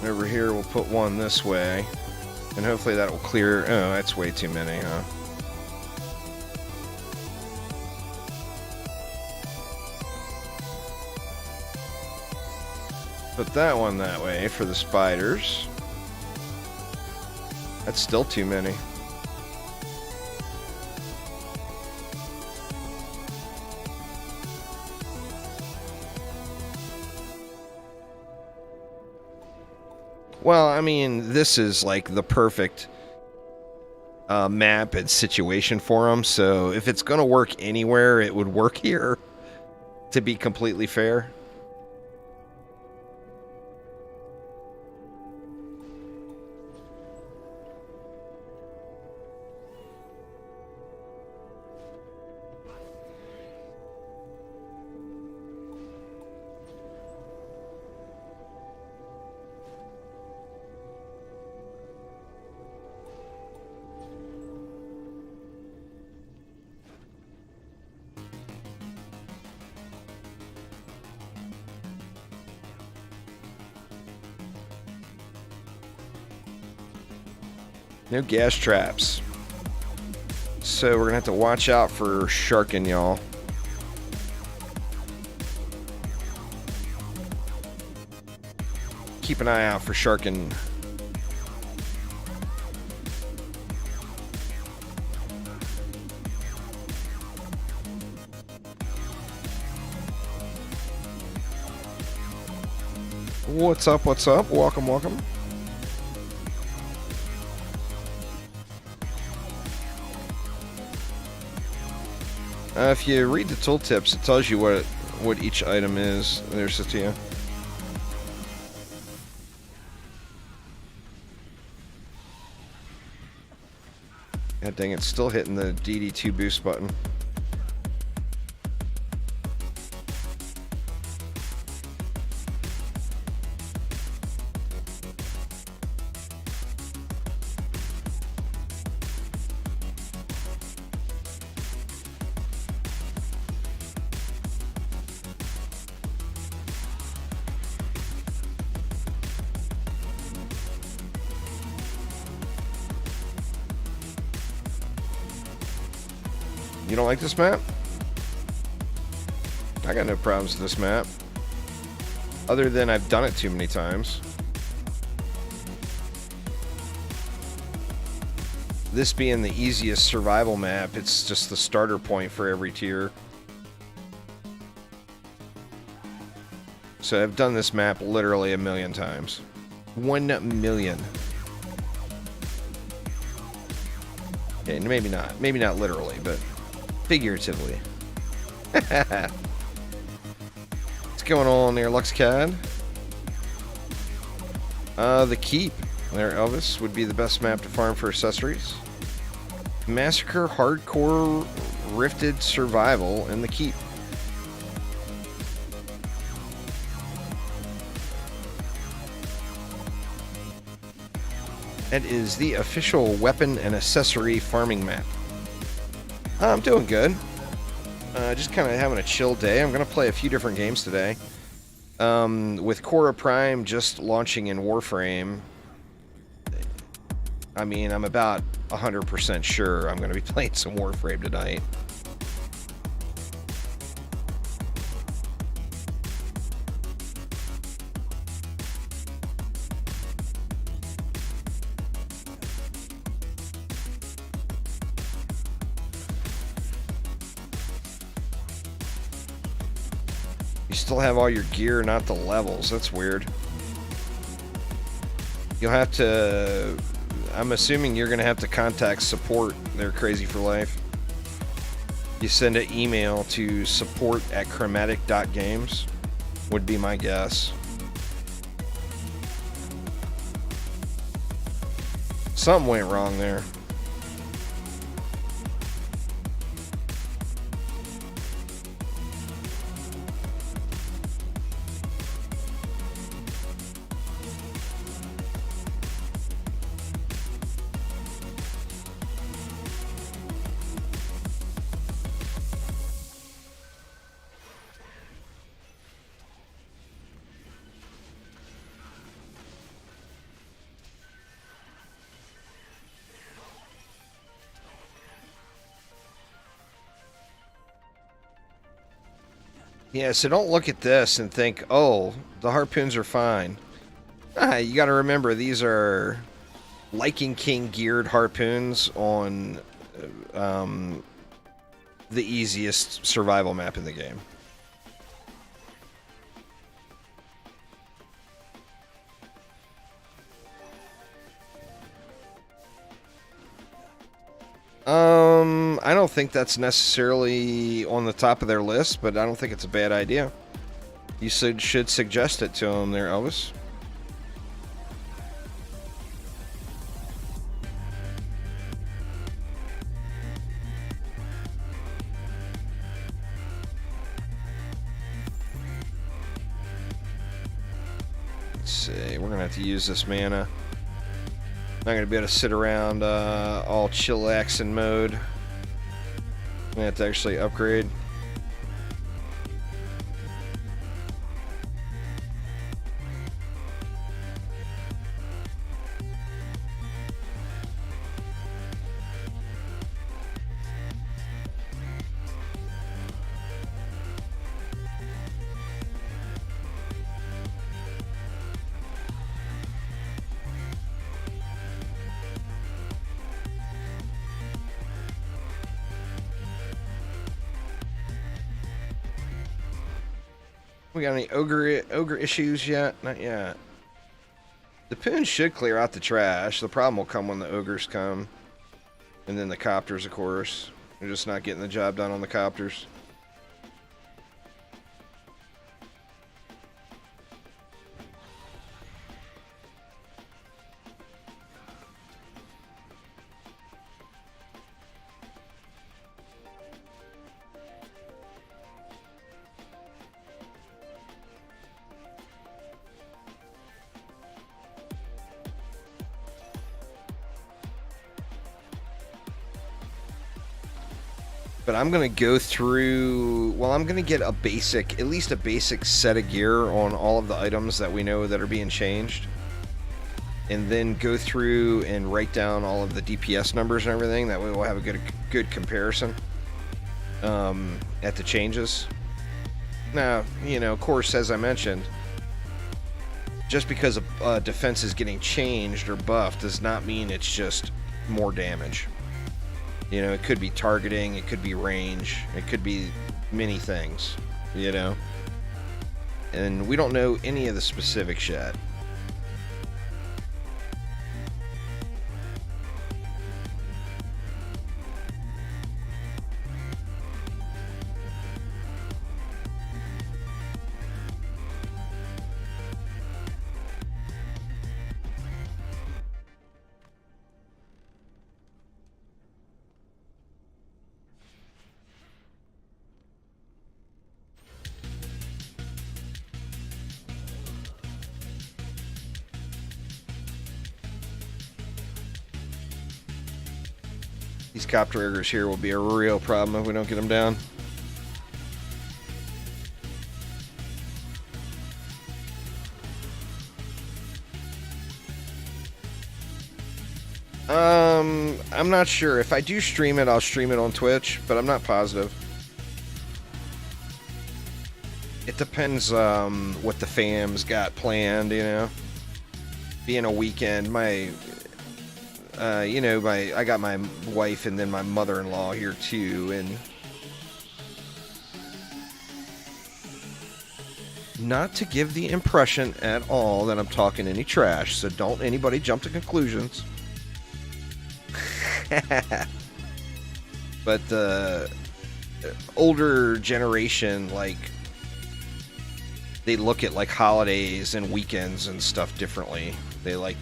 Over here, we'll put one this way. And hopefully that will clear. Oh, that's way too many, huh? Put that one that way for the spiders. That's still too many. Well, I mean, this is like the perfect map and situation for them. So if it's going to work anywhere, it would work here, to be completely fair. No gas traps. So we're going to have to watch out for sharking, y'all. Keep an eye out for sharking. What's up? What's up? Welcome, welcome. If you read the tooltips, it tells you what each item is. There's it to you. God dang, it's still hitting the DD2 boost button. You don't like this map? I got no problems with this map. Other than I've done it too many times. this being the easiest survival map, it's just the starter point for every tier. So I've done this map literally 1,000,000 times. 1,000,000. Okay, maybe not. Maybe not literally, but figuratively. What's going on there, LuxCAD? The Keep. There, Elvis, would be the best map to farm for accessories. Massacre, Hardcore, Rifted, Survival, and the Keep. That is the official weapon and accessory farming map. I'm doing good. Just kind of having a chill day. I'm going to play a few different games today. With Cora Prime just launching in Warframe, I mean, I'm about 100% sure I'm going to be playing some Warframe tonight. You still have all your gear, not the levels. That's weird. You'll have to... I'm assuming you're going to have to contact support. They're crazy for life. You send an email to support@chromatic.games would be my guess. Something went wrong there. Yeah, so don't look at this and think, oh, the harpoons are fine. You got to remember, these are Lichen King geared harpoons on the easiest survival map in the game. I don't think that's necessarily on the top of their list, but I don't think it's a bad idea. You should suggest it to them there, Elvis. Let's see, we're gonna have to use this mana. Not gonna be able to sit around all chillaxing mode. I'm gonna have to actually upgrade. We got any ogre issues yet? Not yet. The poons should clear out the trash. The problem will come when the ogres come. And then the copters, of course. They're just not getting the job done on the copters. But I'm going to go through, well, I'm going to get a basic, at least a basic set of gear on all of the items that we know that are being changed. And then go through and write down all of the DPS numbers and everything. That way we'll have a good comparison at the changes. Now, you know, of course, as I mentioned, just because a defense is getting changed or buffed does not mean it's just more damage. You know, it could be targeting, it could be range, it could be many things, you know? And we don't know any of the specifics yet. These copter ogres here will be a real problem if we don't get them down. I'm not sure. If I do stream it, I'll stream it on Twitch, but I'm not positive. It depends what the fam's got planned, you know. Being a weekend, my you know, I got my wife and then my mother-in-law here too, and not to give the impression at all that I'm talking any trash, so don't anybody jump to conclusions. But the older generation, like, they look at like holidays and weekends and stuff differently. They like,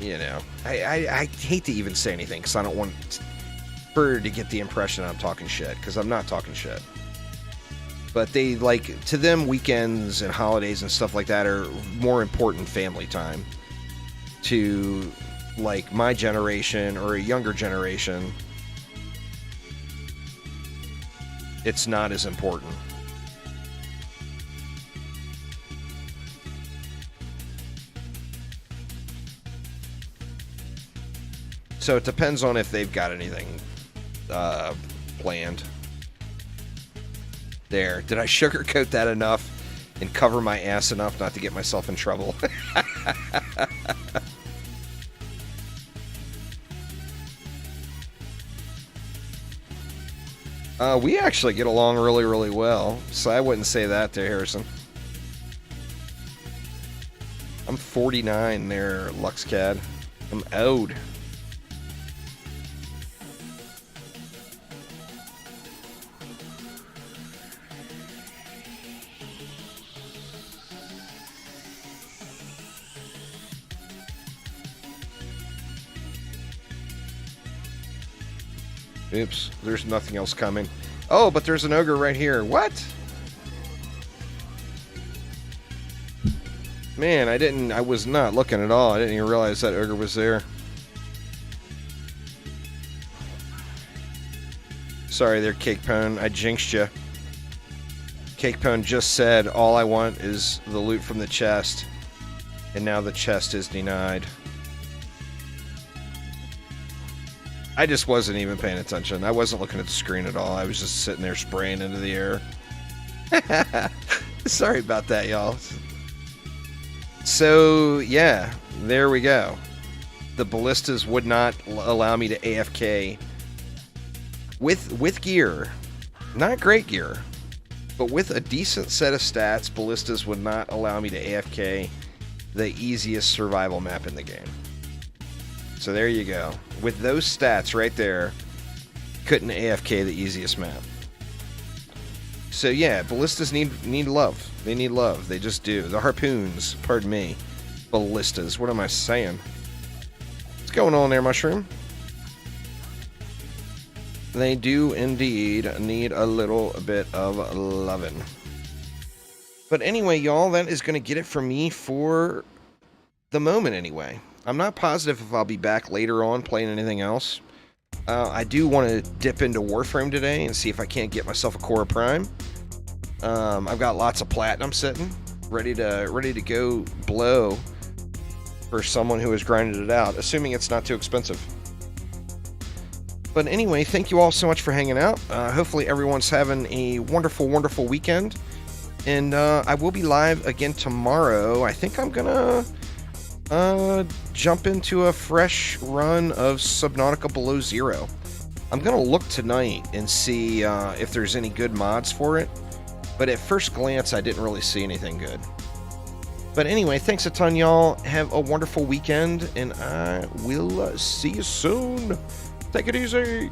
you know, I hate to even say anything because I don't want her to get the impression I'm talking shit, because I'm not talking shit. But they like, to them, weekends and holidays and stuff like that are more important family time. To like my generation or a younger generation, it's not as important. So it depends on if they've got anything planned. There. Did I sugarcoat that enough and cover my ass enough not to get myself in trouble? We actually get along really, really well, so I wouldn't say that to Harrison. I'm 49 there, LuxCad. I'm old. Oops, there's nothing else coming. Oh, but there's an ogre right here. What? Man, I was not looking at all. I didn't even realize that ogre was there. Sorry there, Cakepone. I jinxed you. Cakepone just said, all I want is the loot from the chest. And now the chest is denied. I just wasn't even paying attention. I wasn't looking at the screen at all. I was just sitting there spraying into the air. Sorry about that, y'all. So, yeah, there we go. The ballistas would not allow me to AFK with gear. Not great gear, but with a decent set of stats, ballistas would not allow me to AFK the easiest survival map in the game. So there you go. With those stats right there, couldn't AFK the easiest map. So yeah, ballistas need love. They need love. They just do. The harpoons, pardon me. Ballistas. What am I saying? What's going on there, Mushroom? They do indeed need a little bit of loving. But anyway, y'all, that is going to get it for me for the moment anyway. I'm not positive if I'll be back later on playing anything else. I do want to dip into Warframe today and see if I can't get myself a Core Prime. I've got lots of platinum sitting, ready to go blow for someone who has grinded it out, assuming it's not too expensive. But anyway, thank you all so much for hanging out. Hopefully everyone's having a wonderful, wonderful weekend. And I will be live again tomorrow. I think I'm gonna jump into a fresh run of Subnautica Below Zero. I'm going to look tonight and see if there's any good mods for it, but at first glance, I didn't really see anything good. But anyway, thanks a ton, y'all. Have a wonderful weekend, and I will see you soon. Take it easy.